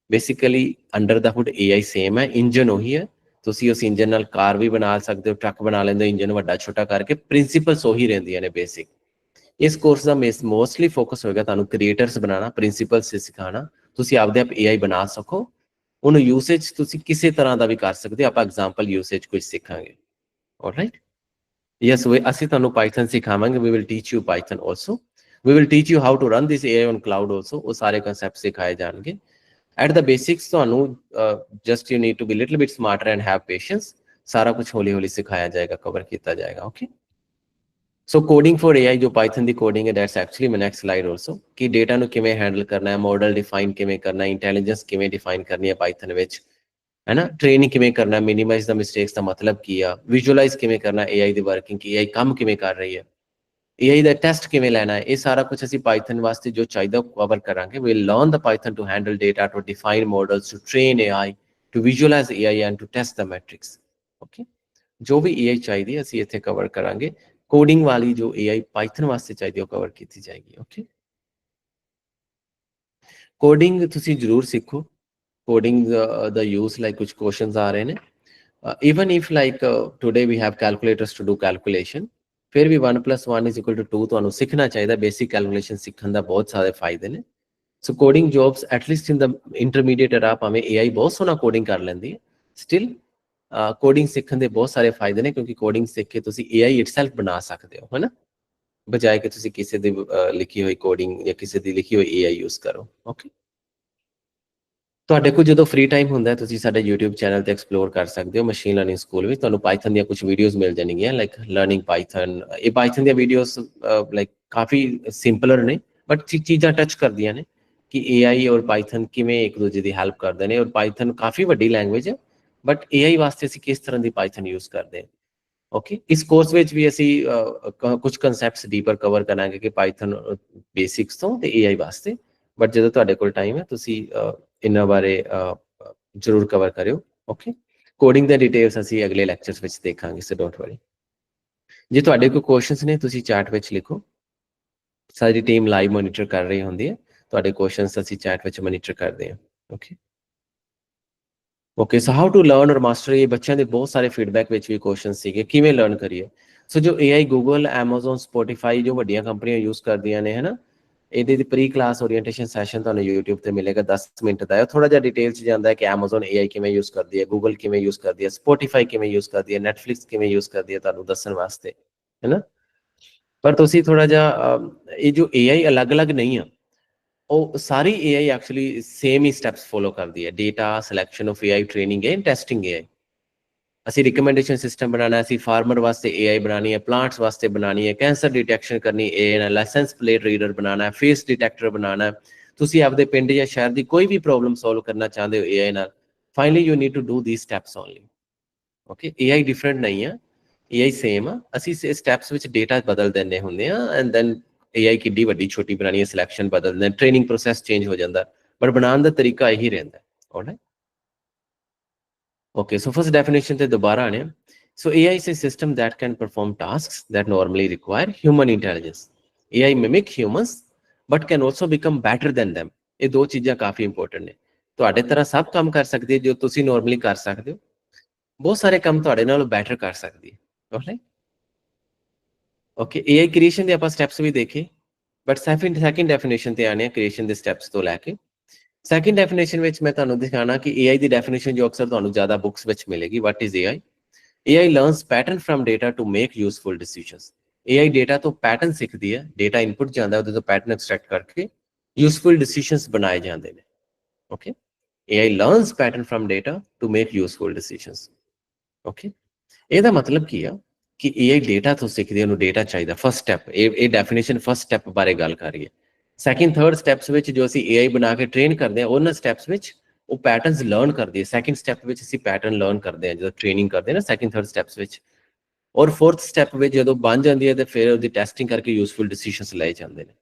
ਬੇਸਿਕਲੀ ਅੰਡਰ ਦਾ ਹੁੱਡ AI ਸੇਮ ਹੈ, ਇੰਜਨ ਉਹੀ ਹੈ। ਤੁਸੀਂ ਉਸ ਇੰਜਨ ਨਾਲ ਕਾਰ ਵੀ ਬਣਾ ਸਕਦੇ ਹੋ, ਟਰੱਕ ਬਣਾ ਲੈਂਦੇ ਹੋ, ਇੰਜਨ ਵੱਡਾ ਛੋਟਾ ਕਰਕੇ, ਪ੍ਰਿੰਸੀਪਲਸ ਉਹੀ ਰਹਿੰਦੀਆਂ ਨੇ ਬੇਸਿਕ। ਇਸ ਕੋਰਸ ਦਾ ਮੋਸਟਲੀ ਫੋਕਸ ਹੋਏਗਾ ਤੁਹਾਨੂੰ ਕ੍ਰੀਏਟਰਸ ਬਣਾਉਣਾ, ਪ੍ਰਿੰਸੀਪਲਸ ਸਿਖਾਉਣਾ, ਤੁਸੀਂ ਆਪਦੇ ਆਪ AI ਬਣਾ ਸਕੋ। ਉਹਨੂੰ ਯੂਸੇਜ ਤੁਸੀਂ ਕਿਸੇ ਤਰ੍ਹਾਂ ਦਾ ਵੀ ਕਰ ਸਕਦੇ ਹੋ। ਆਪਾਂ ਐਗਜ਼ਾਮਪਲ ਯੂਸੇਜ ਕੁਝ ਸਿੱਖਾਂਗੇ। ਆਲਰਾਈਟ, ਯੈਸ, ਅਸੀਂ ਤੁਹਾਨੂੰ ਪਾਈਥਨ ਸਿਖਾਵਾਂਗੇ। We will teach you Python also, we will teach you how to run this AI on cloud also. ਉਹ ਸਾਰੇ ਕਨਸੈਪਟ ਸਿਖਾਏ ਜਾਣਗੇ। ਐਟ ਦਾ ਬੇਸਿਕਸ ਤੁਹਾਨੂੰ just you need to be little bit smarter and have patience. ਸਾਰਾ ਕੁਝ ਹੌਲੀ ਹੌਲੀ ਸਿਖਾਇਆ ਜਾਏਗਾ, ਕਵਰ ਕੀਤਾ ਜਾਏਗਾ। Okay, so coding for AI ਜੋ ਪਾਈਥਨ ਦੀ ਕੋਡਿੰਗ ਹੈ, that's actually my next slide also, ਕਿ ਡੇਟਾ ਨੂੰ ਕਿਵੇਂ ਹੈਂਡਲ ਕਰਨਾ ਹੈ, ਮਾਡਲ ਡਿਫਾਈਨ ਕਿਵੇਂ ਕਰਨਾ ਹੈ, ਇੰਟੈਲੀਜੈਂਸ ਕਿਵੇਂ ਡਿਫਾਈਨ ਕਰਨੀ ਹੈ ਪਾਈਥਨ ਵਿੱਚ, ਹੈ ਨਾ। ਟ੍ਰੇਨਿੰਗ ਕਿਵੇਂ ਕਰਨਾ, ਮਿਨੀਮਾਈਜ਼ ਦਾ ਮਿਸਟੇਕਸ ਦਾ ਮਤਲਬ ਕੀ ਆ, ਵਿਜ਼ੂਅਲਾਈਜ਼ ਕਿਵੇਂ ਕਰਨਾ AI ਦੀ ਵਰਕਿੰਗ, ਕਿ AI ਕੰਮ ਕਿਵੇਂ ਕਰ ਰਹੀ ਹੈ, AI ਦਾ ਟੈਸਟ ਕਿਵੇਂ ਲੈਣਾ ਹੈ। ਇਹ ਸਾਰਾ ਕੁਝ ਅਸੀਂ ਪਾਈਥਨ ਵਾਸਤੇ ਜੋ ਚਾਹੀਦਾ ਕਵਰ ਕਰਾਂਗੇ। We learn the Python to handle data, to define models, to train AI, to visualize AI and to test the metrics. Okay, ਜੋ ਵੀ AI ਚਾਹੀਦੀ ਹੈ ਅਸੀਂ ਇੱਥੇ ਕਵਰ ਕਰਾਂਗੇ। ਕੋਡਿੰਗ ਵਾਲੀ ਜੋ AI ਪਾਈਥਨ ਵਾਸਤੇ ਚਾਹੀਦੀ ਉਹ ਕਵਰ ਕੀਤੀ ਜਾਏਗੀ। ਓਕੇ, ਕੋਡਿੰਗ ਤੁਸੀਂ ਜ਼ਰੂਰ ਸਿੱਖੋ। ਕੋਡਿੰਗ ਦਾ ਯੂਜ਼ ਲਾਈਕ ਕੁਝ ਕੁਐਸਚਨਸ ਆ ਰਹੇ ਨੇ। even if like today we have calculators to do calculation, ਫਿਰ ਵੀ 1 + 1 = 2 ਤੁਹਾਨੂੰ ਸਿੱਖਣਾ ਚਾਹੀਦਾ। ਬੇਸਿਕ ਕੈਲਕੂਲੇਸ਼ਨ ਸਿੱਖਣ ਦਾ ਬਹੁਤ ਸਾਰੇ ਫਾਇਦੇ ਨੇ। ਸੋ ਕੋਡਿੰਗ ਜੌਬਸ ਐਟਲੀਸਟ ਇਨ ਦਾ ਇੰਟਰਮੀਡੀਏਟ era, ਭਾਵੇਂ AI ਬਹੁਤ ਸੋਹਣਾ ਕੋਡਿੰਗ ਕਰ ਲੈਂਦੀ ਹੈ, ਸਟਿਲ ਕੋਡਿੰਗ ਸਿੱਖਣ ਦੇ ਬਹੁਤ ਸਾਰੇ ਫਾਇਦੇ ਨੇ, ਕਿਉਂਕਿ ਕੋਡਿੰਗ ਸਿੱਖ ਕੇ ਤੁਸੀਂ AI ਇਟਸੈਲਫ ਬਣਾ ਸਕਦੇ ਹੋ, ਹੈ ਨਾ, ਬਜਾਏ ਕਿ ਤੁਸੀਂ ਕਿਸੇ ਦੀ ਲਿਖੀ ਹੋਈ ਕੋਡਿੰਗ ਜਾਂ ਕਿਸੇ ਦੀ ਲਿਖੀ ਹੋਈ AI ਯੂਜ਼ ਕਰੋ। ਓਕੇ, ਤੁਹਾਡੇ ਕੋਲ ਜਦੋਂ ਫ੍ਰੀ ਟਾਈਮ ਹੁੰਦਾ ਤੁਸੀਂ ਸਾਡੇ YouTube ਚੈਨਲ ਤੇ ਐਕਸਪਲੋਰ ਕਰ ਸਕਦੇ ਹੋ। ਮਸ਼ੀਨ ਲਰਨਿੰਗ ਸਕੂਲ ਵਿੱਚ ਤੁਹਾਨੂੰ ਪਾਈਥਨ ਦੀਆਂ ਕੁਝ ਵੀਡੀਓਜ਼ ਮਿਲ ਜਾਣਗੀਆਂ, ਲਾਈਕ ਲਰਨਿੰਗ ਪਾਈਥਨ। ਇਹ ਪਾਈਥਨ ਦੀਆਂ ਵੀਡੀਓਜ਼ ਲਾਈਕ ਕਾਫੀ ਸਿੰਪਲਰ ਨੇ, ਬਟ ਚੀਜ਼ਾਂ ਟੱਚ ਕਰਦੀਆਂ ਨੇ ਕਿ AI ਔਰ ਪਾਈਥਨ ਕਿਵੇਂ ਇੱਕ ਦੂਜੇ ਦੀ ਹੈਲਪ ਕਰਦੇ ਨੇ। ਔਰ ਪਾਈਥਨ ਕਾਫੀ ਵੱਡੀ ਲੈਂਗੁਏਜ ਹੈ, ਬਟ AI ਵਾਸਤੇ ਅਸੀਂ ਕਿਸ ਤਰ੍ਹਾਂ ਦੀ ਪਾਈਥਨ ਯੂਜ਼ ਕਰਦੇ ਹਾਂ। ਓਕੇ, ਇਸ ਕੋਰਸ ਵਿੱਚ ਵੀ ਅਸੀਂ ਕੁਝ ਕਨਸੈਪਟਸ ਡੀਪਰ ਕਵਰ ਕਰਾਂਗੇ ਕਿ ਪਾਈਥਨ ਬੇਸਿਕਸ ਤੋਂ ਤੇ AI ਵਾਸਤੇ। ਬਟ ਜਦੋਂ ਤੁਹਾਡੇ ਕੋਲ ਟਾਈਮ ਹੈ ਤੁਸੀਂ ਇਹਨਾਂ ਬਾਰੇ ਜ਼ਰੂਰ ਕਵਰ ਕਰਿਓ। ਓਕੇ, ਕੋਡਿੰਗ ਦੇ ਡਿਟੇਲਸ ਅਸੀਂ ਅਗਲੇ ਲੈਕਚਰਸ ਵਿੱਚ ਦੇਖਾਂਗੇ, ਸੋ ਡੋਂਟ ਵਰੀ। ਜੇ ਤੁਹਾਡੇ ਕੋਈ ਕੁਐਸਚਨਸ ਨੇ ਤੁਸੀਂ ਚੈਟ ਵਿੱਚ ਲਿਖੋ। ਸਾਡੀ ਟੀਮ ਲਾਈਵ ਮੋਨੀਟਰ ਕਰ ਰਹੀ ਹੁੰਦੀ ਹੈ। ਤੁਹਾਡੇ ਕੁਐਸਚਨਸ ਅਸੀਂ ਚੈਟ ਵਿੱਚ ਮੋਨੀਟਰ ਕਰਦੇ ਹਾਂ। Okay, okay, so how to learn or master. ਇਹ ਬੱਚਿਆਂ ਦੇ ਬਹੁਤ ਸਾਰੇ ਫੀਡਬੈਕ ਵਿੱਚ ਵੀ ਕੁਐਸਚਨ ਸੀਗੇ, ਕਿਵੇਂ ਲਰਨ ਕਰੀਏ। ਸੋ ਜੋ AI ਗੂਗਲ, Amazon, Spotify ਜੋ ਵੱਡੀਆਂ ਕੰਪਨੀਆਂ ਯੂਜ਼ ਕਰਦੀਆਂ ਨੇ, ਹੈ ਨਾ, ਇਹਦੇ ਦੀ ਪ੍ਰੀ ਕਲਾਸ ਓਰੀਐਂਟੇਸ਼ਨ ਸੈਸ਼ਨ ਤੁਹਾਨੂੰ YouTube ਤੇ ਮਿਲੇਗਾ, 10 ਮਿੰਟ ਦਾ ਹੈ। ਥੋੜਾ ਜਿਹਾ ਡਿਟੇਲ 'ਚ ਜਾਂਦਾ ਹੈ ਕਿ Amazon AI ਕਿਵੇਂ ਯੂਜ਼ ਕਰਦੀ ਹੈ, Google ਕਿਵੇਂ ਯੂਜ਼ ਕਰਦੀ ਹੈ, Spotify ਕਿਵੇਂ ਯੂਜ਼ ਕਰਦੀ ਹੈ, Netflix ਕਿਵੇਂ ਯੂਜ਼ ਕਰਦੀ ਹੈ, ਤੁਹਾਨੂੰ ਦੱਸਣ ਵਾਸਤੇ, ਹੈ ਨਾ। ਪਰ ਤੁਸੀਂ ਥੋੜਾ ਜਿਹਾ ਇਹ ਜੋ AI ਅਲੱਗ-ਅਲੱਗ ਨਹੀਂ ਆ, ਉਹ ਸਾਰੀ AI ਐਕਚੁਅਲੀ ਸੇਮ ਹੀ ਸਟੈਪਸ ਫੋਲੋ ਕਰਦੀ ਹੈ। Data selection of AI, training AI, testing AI। ਅਸੀਂ ਰਿਕਮੈਂਡੇਸ਼ਨ ਸਿਸਟਮ ਬਣਾਉਣਾ, ਅਸੀਂ ਫਾਰਮਰ ਵਾਸਤੇ AI ਬਣਾਉਣੀ ਹੈ, ਪਲਾਂਟਸ ਵਾਸਤੇ ਬਣਾਉਣੀ ਹੈ, ਕੈਂਸਰ ਡਿਟੈਕਸ਼ਨ ਕਰਨੀ AI ਨਾਲ, ਲਾਇਸੈਂਸ ਪਲੇਟ ਰੀਡਰ ਬਣਾਉਣਾ ਹੈ, ਫੇਸ ਡਿਟੈਕਟਰ ਬਣਾਉਣਾ ਹੈ। ਤੁਸੀਂ ਆਪਦੇ ਪਿੰਡ ਜਾਂ ਸ਼ਹਿਰ ਦੀ ਕੋਈ ਵੀ ਪ੍ਰੋਬਲਮ ਸੋਲਵ ਕਰਨਾ ਚਾਹੁੰਦੇ ਹੋ AI ਨਾਲ, finally you need to do these steps only. Okay, AI different ਨਹੀਂ ਆ, AI ਸੇਮ ਆ। ਅਸੀਂ ਸਟੈਪਸ ਵਿੱਚ ਡੇਟਾ ਬਦਲ ਦਿੰਦੇ ਹੁੰਦੇ ਆ, ਐਂਡ ਦੈਨ AI ਕਿੱਡੀ ਵੱਡੀ ਛੋਟੀ ਬਣਾਉਣੀ ਹੈ, ਸਿਲੈਕਸ਼ਨ ਬਦਲ ਦਿੰਦੇ, ਟ੍ਰੇਨਿੰਗ ਪ੍ਰੋਸੈਸ ਚੇਂਜ ਹੋ ਜਾਂਦਾ, ਬਟ ਬਣਾਉਣ ਦਾ ਤਰੀਕਾ ਇਹੀ ਰਹਿੰਦਾ। All right, okay, so first definition ਤੇ ਦੁਬਾਰਾ ਆਣੇ। So AI is a system that can perform tasks that normally require human intelligence. AI mimic humans but can also become better than them. ਇਹ ਦੋ ਚੀਜ਼ਾਂ ਕਾਫੀ ਇੰਪੋਰਟੈਂਟ ਨੇ। ਤੁਹਾਡੇ ਤਰ੍ਹਾਂ ਸਭ ਕੰਮ ਕਰ ਸਕਦੀ ਹੈ ਜੋ ਤੁਸੀਂ ਨਾਰਮਲੀ ਕਰ ਸਕਦੇ ਹੋ, ਬਹੁਤ ਸਾਰੇ ਕੰਮ ਤੁਹਾਡੇ ਨਾਲੋਂ ਬੈਟਰ ਕਰ ਸਕਦੀ ਹੈ। ਓਕੇ, AI ਕ੍ਰੀਏਸ਼ਨ ਦੇ ਆਪਾਂ ਸਟੈਪਸ ਵੀ ਦੇਖੇ, ਬਟ ਸੈਕਿੰਡ ਡੈਫੀਨੇਸ਼ਨ ਤੇ ਆਣੇ ਆ ਕ੍ਰੀਏਸ਼ਨ ਦੇ ਸਟੈਪਸ ਤੋਂ ਲੈ ਕੇ। ਸੈਕਿੰਡ ਡੈਫੀਨੇਸ਼ਨ ਵਿੱਚ ਮੈਂ ਤੁਹਾਨੂੰ ਦਿਖਾਣਾ ਕਿ AI ਦੀ ਡੈਫੀਨੇਸ਼ਨ ਜੋ ਅਕਸਰ ਤੁਹਾਨੂੰ ਜ਼ਿਆਦਾ ਬੁੱਕਸ ਵਿੱਚ ਮਿਲੇਗੀ। What is AI? AI learns pattern from data to make useful decisions. AI data ਤੋਂ ਪੈਟਰਨ ਸਿੱਖਦੀ ਹੈ, ਡੇਟਾ ਇਨਪੁਟ ਜਾਂਦਾ ਉਹਦੇ ਤੋਂ ਪੈਟਰਨ ਐਕਸਟ੍ਰੈਕਟ ਕਰਕੇ ਯੂਸਫੁਲ ਡਿਸੀਜਨਸ ਬਣਾਏ ਜਾਂਦੇ ਨੇ। Okay, AI learns pattern from data to make useful decisions. Okay, ਇਹਦਾ ਮਤਲਬ ਕੀ ਆ ਕਿ AI ਡੇਟਾ ਤੋਂ ਸਿੱਖਦੀ ਹੈ, ਉਹਨੂੰ ਡੇਟਾ ਚਾਹੀਦਾ। ਫਸਟ ਸਟੈਪ, ਇਹ ਡੈਫੀਨੇਸ਼ਨ ਫਸਟ ਸਟੈਪ ਬਾਰੇ ਗੱਲ ਕਰ ਰਹੀ ਹੈ। ਸੈਕਿੰਡ ਥਰਡ ਸਟੈਪਸ ਵਿੱਚ ਜੋ ਅਸੀਂ AI ਬਣਾ ਕੇ ਟ੍ਰੇਨ ਕਰਦੇ ਹਾਂ, ਉਹਨਾਂ ਸਟੈਪਸ ਵਿੱਚ ਉਹ ਪੈਟਰਨਸ ਲਰਨ ਕਰਦੀ ਹੈ। ਸੈਕਿੰਡ ਸਟੈਪ ਵਿੱਚ ਅਸੀਂ ਪੈਟਰਨ ਲਰਨ ਕਰਦੇ ਹਾਂ ਜਦੋਂ ਟ੍ਰੇਨਿੰਗ ਕਰਦੇ ਹਾਂ ਨਾ, ਸੈਕਿੰਡ ਥਰਡ ਸਟੈਪਸ ਵਿੱਚ। ਔਰ ਫੋਰਥ ਸਟੈਪ ਵਿੱਚ ਜਦੋਂ ਬਣ ਜਾਂਦੀ ਹੈ ਤੇ ਫਿਰ ਉਹਦੀ ਟੈਸਟਿੰਗ ਕਰਕੇ ਯੂਸਫੁਲ ਡਿਸੀਜਨਸ ਲਏ ਜਾਂਦੇ ਨੇ।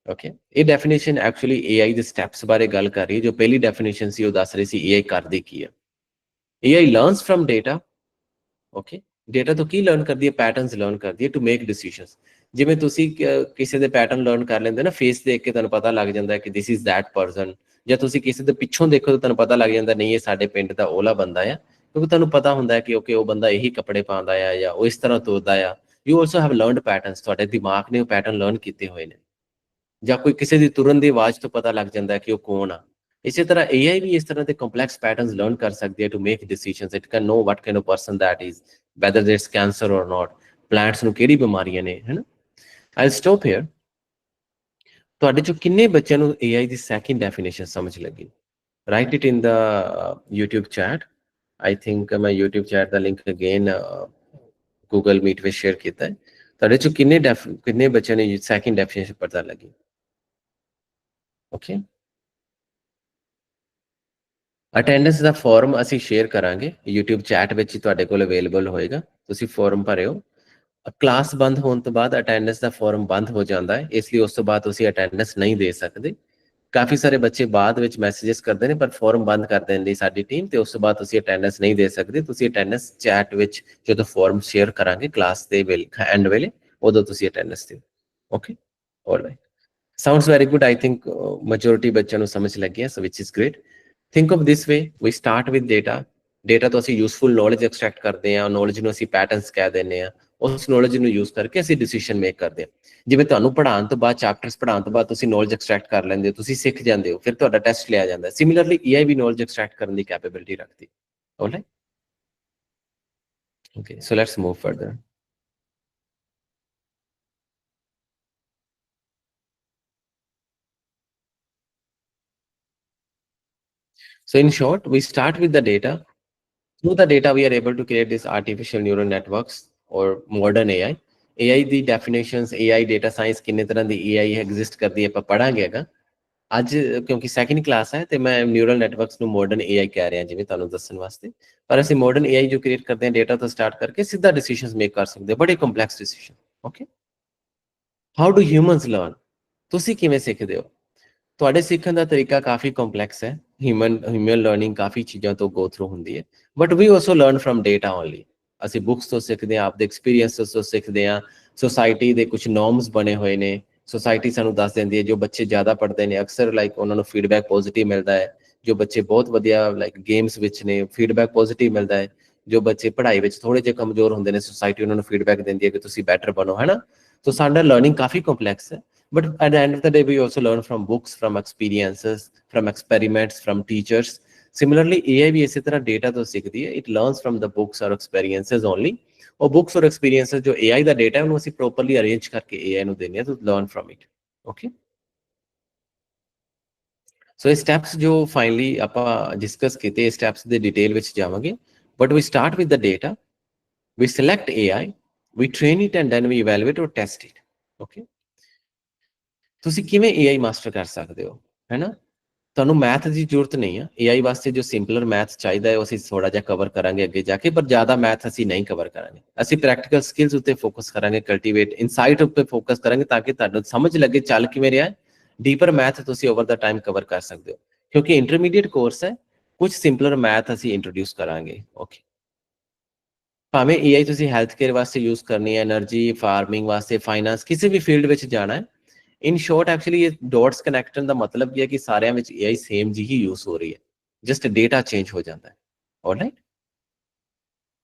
ਓਕੇ, ਇਹ ਡੈਫੀਨੇਸ਼ਨ ਐਕਚੁਅਲੀ AI ਦੇ ਸਟੈਪਸ ਬਾਰੇ ਗੱਲ ਕਰ ਰਹੀ ਹੈ। ਜੋ ਪਹਿਲੀ ਡੈਫੀਨੇਸ਼ਨ ਸੀ ਉਹ ਦੱਸ ਰਹੀ ਸੀ AI ਕਰਦੀ ਕੀ ਹੈ। AI learns from data। Okay, data ਤੋਂ ਕੀ ਲਰਨ ਕਰਦੀ ਹੈ? ਪੈਟਰਨਸ ਲਰਨ ਕਰਦੀ ਹੈ ਟੂ ਮੇਕ ਡਿਸੀਜਨਸ। ਜਿਵੇਂ ਤੁਸੀਂ ਕਿਸੇ ਦੇ ਪੈਟਰਨ ਲਰਨ ਕਰ ਲੈਂਦੇ ਨਾ, ਫੇਸ ਦੇਖ ਕੇ ਤੁਹਾਨੂੰ ਪਤਾ ਲੱਗ ਜਾਂਦਾ ਕਿ ਦਿਸ ਇਜ਼ ਦੈਟ ਪਰਸਨ। ਜਾਂ ਤੁਸੀਂ ਕਿਸੇ ਦੇ ਪਿੱਛੋਂ ਦੇਖੋ ਤਾਂ ਤੁਹਾਨੂੰ ਪਤਾ ਲੱਗ ਜਾਂਦਾ ਨਹੀਂ ਇਹ ਸਾਡੇ ਪਿੰਡ ਦਾ ਓਲਾ ਬੰਦਾ ਆ, ਕਿਉਂਕਿ ਤੁਹਾਨੂੰ ਪਤਾ ਹੁੰਦਾ ਹੈ ਕਿ ਓਕੇ ਉਹ ਬੰਦਾ ਇਹੀ ਕੱਪੜੇ ਪਾਉਂਦਾ ਆ ਜਾਂ ਉਹ ਇਸ ਤਰ੍ਹਾਂ ਤੁਰਦਾ ਆ। You also have learned patterns, ਤੁਹਾਡੇ ਦਿਮਾਗ ਨੇ ਉਹ ਪੈਟਰਨ ਲਰਨ ਕੀਤੇ ਹੋਏ ਨੇ। ਜਾਂ ਕੋਈ ਕਿਸੇ ਦੀ ਤੁਰਨ ਦੀ ਆਵਾਜ਼ ਤੋਂ ਪਤਾ ਲੱਗ ਜਾਂਦਾ ਕਿ ਉਹ ਕੌਣ ਆ। ਇਸੇ ਤਰ੍ਹਾਂ AI ਵੀ ਇਸ ਤਰ੍ਹਾਂ ਦੇ ਕੰਪਲੈਕਸ ਪੈਟਰਨਸ ਲਰਨ ਕਰ ਸਕਦੀ ਹੈ to make decisions. It can know what kind of person that is, whether there is cancer or not, plants ਨੂੰ ਕਿਹੜੀ ਬਿਮਾਰੀਆਂ ਨੇ, ਹੈ ਨਾ। I stop here. ਤੁਹਾਡੇ ਚੋਂ ਕਿੰਨੇ ਬੱਚਿਆਂ ਨੂੰ AI ਦੀ ਸੈਕਿੰਡ ਡੈਫੀਨੇਸ਼ਨ ਸਮਝ ਲੱਗੀ? Right it in the YouTube chat। I think ਮੈਂ YouTube chat ਦਾ ਲਿੰਕ ਅਗੇਨ ਗੂਗਲ ਮੀਟ ਵਿੱਚ ਸ਼ੇਅਰ ਕੀਤਾ ਹੈ। ਤੁਹਾਡੇ ਚੋਂ ਕਿੰਨੇ ਬੱਚਿਆਂ ਨੇ ਸੈਕਿੰਡ ਡੈਫੀਨੇਸ਼ਨ ਪਤਾ ਲੱਗੀ? ਓਕੇ, ਅਟੈਂਡੈਂਸ ਦਾ ਫਾਰਮ ਅਸੀਂ ਸ਼ੇਅਰ ਕਰਾਂਗੇ YouTube ਚੈਟ ਵਿੱਚ ਹੀ, ਤੁਹਾਡੇ ਕੋਲ ਅਵੇਲੇਬਲ ਹੋਏਗਾ। ਤੁਸੀਂ ਫਾਰਮ ਭਰਿਓ। ਕਲਾਸ ਬੰਦ ਹੋਣ ਤੋਂ ਬਾਅਦ ਅਟੈਂਡੈਂਸ ਦਾ ਫਾਰਮ ਬੰਦ ਹੋ ਜਾਂਦਾ ਹੈ, ਇਸ ਲਈ ਉਸ ਤੋਂ ਬਾਅਦ ਤੁਸੀਂ ਅਟੈਂਡੈਂਸ ਨਹੀਂ ਦੇ ਸਕਦੇ। ਕਾਫੀ ਸਾਰੇ ਬੱਚੇ ਬਾਅਦ ਵਿੱਚ ਮੈਸੇजेस ਕਰਦੇ ਨੇ, ਪਰ ਫਾਰਮ ਬੰਦ ਕਰ ਦਿੰਦੀ ਸਾਡੀ ਟੀਮ, ਤੇ ਉਸ ਤੋਂ ਬਾਅਦ ਤੁਸੀਂ ਅਟੈਂਡੈਂਸ ਨਹੀਂ ਦੇ ਸਕਦੇ। ਤੁਸੀਂ ਅਟੈਂਡੈਂਸ ਚੈਟ ਵਿੱਚ ਜਦੋਂ ਫਾਰਮ ਸ਼ੇਅਰ ਕਰਾਂਗੇ ਕਲਾਸ ਦੇ ਐਂਡ ਵੇਲੇ, ਉਦੋਂ ਤੁਸੀਂ ਅਟੈਂਡੈਂਸ ਦਿਓ। Okay, alright, sounds very good. I think majority ਬੱਚਿਆਂ ਨੂੰ ਸਮਝ ਲੱਗੀ ਹੈ, so which is great. Think of this way, we start with data. Data ਤੋਂ ਅਸੀਂ ਯੂਸਫੁਲ ਨੌਲੇਜ ਐਕਸਟ੍ਰੈਕਟ ਕਰਦੇ ਹਾਂ, ਨੌਲੇਜ ਨੂੰ ਅਸੀਂ ਪੈਟਰਨਸ ਕਹਿ ਦਿੰਦੇ ਹਾਂ। ਉਸ ਨੌਲੇਜ ਨੂੰ ਯੂਜ਼ ਕਰਕੇ ਅਸੀਂ ਡਿਸੀਜਨ ਮੇਕ ਕਰਦੇ ਹਾਂ। ਜਿਵੇਂ ਤੁਹਾਨੂੰ ਪੜ੍ਹਾਉਣ ਤੋਂ ਬਾਅਦ, ਚੈਪਟਰਸ ਪੜ੍ਹਾਉਣ ਤੋਂ ਬਾਅਦ ਤੁਸੀਂ ਨੌਲੇਜ ਐਕਸਟ੍ਰੈਕਟ ਕਰ ਲੈਂਦੇ ਹੋ, ਤੁਸੀਂ ਸਿੱਖ ਜਾਂਦੇ ਹੋ, ਫਿਰ ਤੁਹਾਡਾ ਟੈਸਟ ਲਿਆ ਜਾਂਦਾ। ਸਿਮਿਲਰਲੀ AI ਵੀ ਨੌਲੇਜ ਐਕਸਟ੍ਰੈਕਟ ਕਰਨ ਦੀ ਕੈਪੇਬਿਲਿਟੀ ਰੱਖਦੀ। All right, okay, so let's move further. So in short, we start with the data. Through the data, we are able to create these artificial neural networks or modern AI. AI the definitions, AI data science ਕਿੰਨੇ ਤਰ੍ਹਾਂ ਦੀ AI exist ਕਰਦੀ ਹੈ ਆਪਾਂ ਪੜਾਂਗੇ ਹੈਗਾ ਅੱਜ, ਕਿਉਂਕਿ ਸੈਕਿੰਡ ਕਲਾਸ ਹੈ ਤੇ ਮੈਂ ਨਿਊਰਲ ਨੈਟਵਰਕਸ ਨੂੰ ਮਾਡਰਨ AI ਕਹਿ ਰਿਹਾ ਜਿਵੇਂ ਤੁਹਾਨੂੰ ਦੱਸਣ ਵਾਸਤੇ। ਪਰ ਅਸੀਂ ਮਾਡਰਨ AI ਜੋ ਕ੍ਰੀਏਟ ਕਰਦੇ ਹਾਂ ਡੇਟਾ ਤੋਂ ਸਟਾਰਟ ਕਰਕੇ ਸਿੱਧਾ ਡਿਸੀਜਨਸ ਮੇਕ ਕਰ ਸਕਦੇ ਹਾਂ, ਬੜੇ complex decision. Okay, how do humans learn? ਤੁਸੀਂ ਕਿਵੇਂ ਸਿੱਖਦੇ ਹੋ? ਤੁਹਾਡੇ ਸਿੱਖਣ ਦਾ ਤਰੀਕਾ ਕਾਫੀ ਕੰਪਲੈਕਸ ਹੈ। ਹਿਊਮਨ ਲਰਨਿੰਗ ਕਾਫੀ ਚੀਜ਼ਾਂ ਤੋਂ ਗੋ ਥਰੂ ਹੁੰਦੀ ਹੈ, but we also learn from data only. ਅਸੀਂ ਬੁੱਕਸ ਤੋਂ ਸਿੱਖਦੇ ਹਾਂ, ਆਪਦੇ ਐਕਸਪੀਰੀਅੰਸਿਸ ਤੋਂ ਸਿੱਖਦੇ ਹਾਂ। ਸੋਸਾਇਟੀ ਦੇ ਕੁਝ ਨੋਰਮਸ ਬਣੇ ਹੋਏ ਨੇ, ਸੋਸਾਇਟੀ ਸਾਨੂੰ ਦੱਸ ਦਿੰਦੀ ਹੈ। ਜੋ ਬੱਚੇ ਜ਼ਿਆਦਾ ਪੜ੍ਹਦੇ ਨੇ ਅਕਸਰ ਲਾਈਕ ਉਹਨਾਂ ਨੂੰ ਫੀਡਬੈਕ ਪੋਜ਼ਿਟਿਵ ਮਿਲਦਾ ਹੈ। ਜੋ ਬੱਚੇ ਬਹੁਤ ਵਧੀਆ ਲਾਈਕ ਗੇਮਸ ਵਿੱਚ ਨੇ, ਫੀਡਬੈਕ ਪੋਜ਼ਿਟਿਵ ਮਿਲਦਾ ਹੈ। ਜੋ ਬੱਚੇ ਪੜ੍ਹਾਈ ਵਿੱਚ ਥੋੜੇ ਜਿਹੇ ਕਮਜ਼ੋਰ ਹੁੰਦੇ ਨੇ, ਸੋਸਾਇਟੀ ਉਹਨਾਂ ਨੂੰ ਫੀਡਬੈਕ ਦਿੰਦੀ ਹੈ ਕਿ ਤੁਸੀਂ ਬੈਟਰ ਬਣੋ, ਹੈ ਨਾ। ਸੋ ਸਾਡਾ ਲਰਨਿੰਗ ਕਾਫੀ ਕੰਪਲੈਕਸ ਹੈ। But at the end of the day, we also learn from books, from experiences, from experiments, from teachers. Similarly, AI ਵੀ ਇਸੇ ਤਰ੍ਹਾਂ ਡੇਟਾ ਤੋਂ ਸਿੱਖਦੀ ਹੈ। It learns from the books or experiences only. ਉਹ books or experiences ਜੋ AI ਦਾ ਡੇਟਾ ਹੈ ਉਹਨੂੰ ਅਸੀਂ properly arrange ਕਰਕੇ AI ਨੂੰ ਦਿੰਦੇ ਹਾਂ to learn from it. Okay. ਸੋ ਇਹ ਸਟੈਪਸ ਜੋ ਫਾਈਨਲੀ ਆਪਾਂ ਡਿਸਕਸ ਕੀਤੇ, ਇਹ ਸਟੈਪਸ ਦੇ ਡਿਟੇਲ ਵਿੱਚ ਜਾਵਾਂਗੇ। But we start with the data, we select AI, we train it and then we evaluate or test it. Okay, ਤੁਸੀਂ ਕਿਵੇਂ AI ਮਾਸਟਰ ਕਰ ਸਕਦੇ ਹੋ, ਹੈ ਨਾ। ਤੁਹਾਨੂੰ ਮੈਥ ਦੀ ਜ਼ਰੂਰਤ ਨਹੀਂ ਆ AI ਵਾਸਤੇ। ਜੋ ਸਿੰਪਲਰ ਮੈਥ ਚਾਹੀਦਾ ਹੈ ਉਹ ਅਸੀਂ ਥੋੜਾ ਜਿਹਾ ਕਵਰ ਕਰਾਂਗੇ ਅੱਗੇ ਜਾ ਕੇ, ਪਰ ਜ਼ਿਆਦਾ ਮੈਥ ਅਸੀਂ ਨਹੀਂ ਕਵਰ ਕਰਾਂਗੇ। ਅਸੀਂ ਪ੍ਰੈਕਟੀਕਲ ਸਕਿੱਲਸ ਉੱਤੇ ਫੋਕਸ ਕਰਾਂਗੇ, ਕਲਟੀਵੇਟ ਇਨਸਾਈਟ ਉੱਤੇ ਫੋਕਸ ਕਰਾਂਗੇ, ਤਾਂ ਕਿ ਤੁਹਾਨੂੰ ਸਮਝ ਲੱਗੇ ਚੱਲ ਕਿਵੇਂ ਰਿਹਾ। ਡੀਪਰ ਮੈਥ ਤੁਸੀਂ ਓਵਰ ਦਾ ਟਾਈਮ ਕਵਰ ਕਰ ਸਕਦੇ ਹੋ, ਕਿਉਂਕਿ ਇੰਟਰਮੀਡੀਏਟ ਕੋਰਸ ਹੈ। ਕੁਝ ਸਿੰਪਲਰ ਮੈਥ ਅਸੀਂ ਇੰਟਰੋਡਿਊਸ ਕਰਾਂਗੇ। ਓਕੇ, ਭਾਵੇਂ AI ਤੁਸੀਂ ਹੈਲਥ ਕੇਅਰ ਵਾਸਤੇ ਯੂਜ਼ ਕਰਨੀ ਹੈ, એનર્ਜੀ, ਫਾਰਮਿੰਗ ਵਾਸਤੇ, ਫਾਈਨਾਂਸ, ਕਿਸੇ ਵੀ ਫੀਲਡ ਵਿੱਚ ਜਾਣਾ ਹੈ। ਇਨ ਸ਼ੋਰਟ ਐਕਚੁਅਲੀ ਇਹ ਡੋਟਸ ਕਨੈਕਟਨ ਦਾ ਮਤਲਬ ਕੀ ਹੈ ਕਿ ਸਾਰਿਆਂ ਵਿੱਚ AI ਸੇਮ ਜਿਹੀ ਯੂਜ਼ ਹੋ ਰਹੀ ਹੈ, ਜਸਟ ਡੇਟਾ ਚੇਂਜ ਹੋ ਜਾਂਦਾ ਹੈ। ਆਲਰਾਈਟ,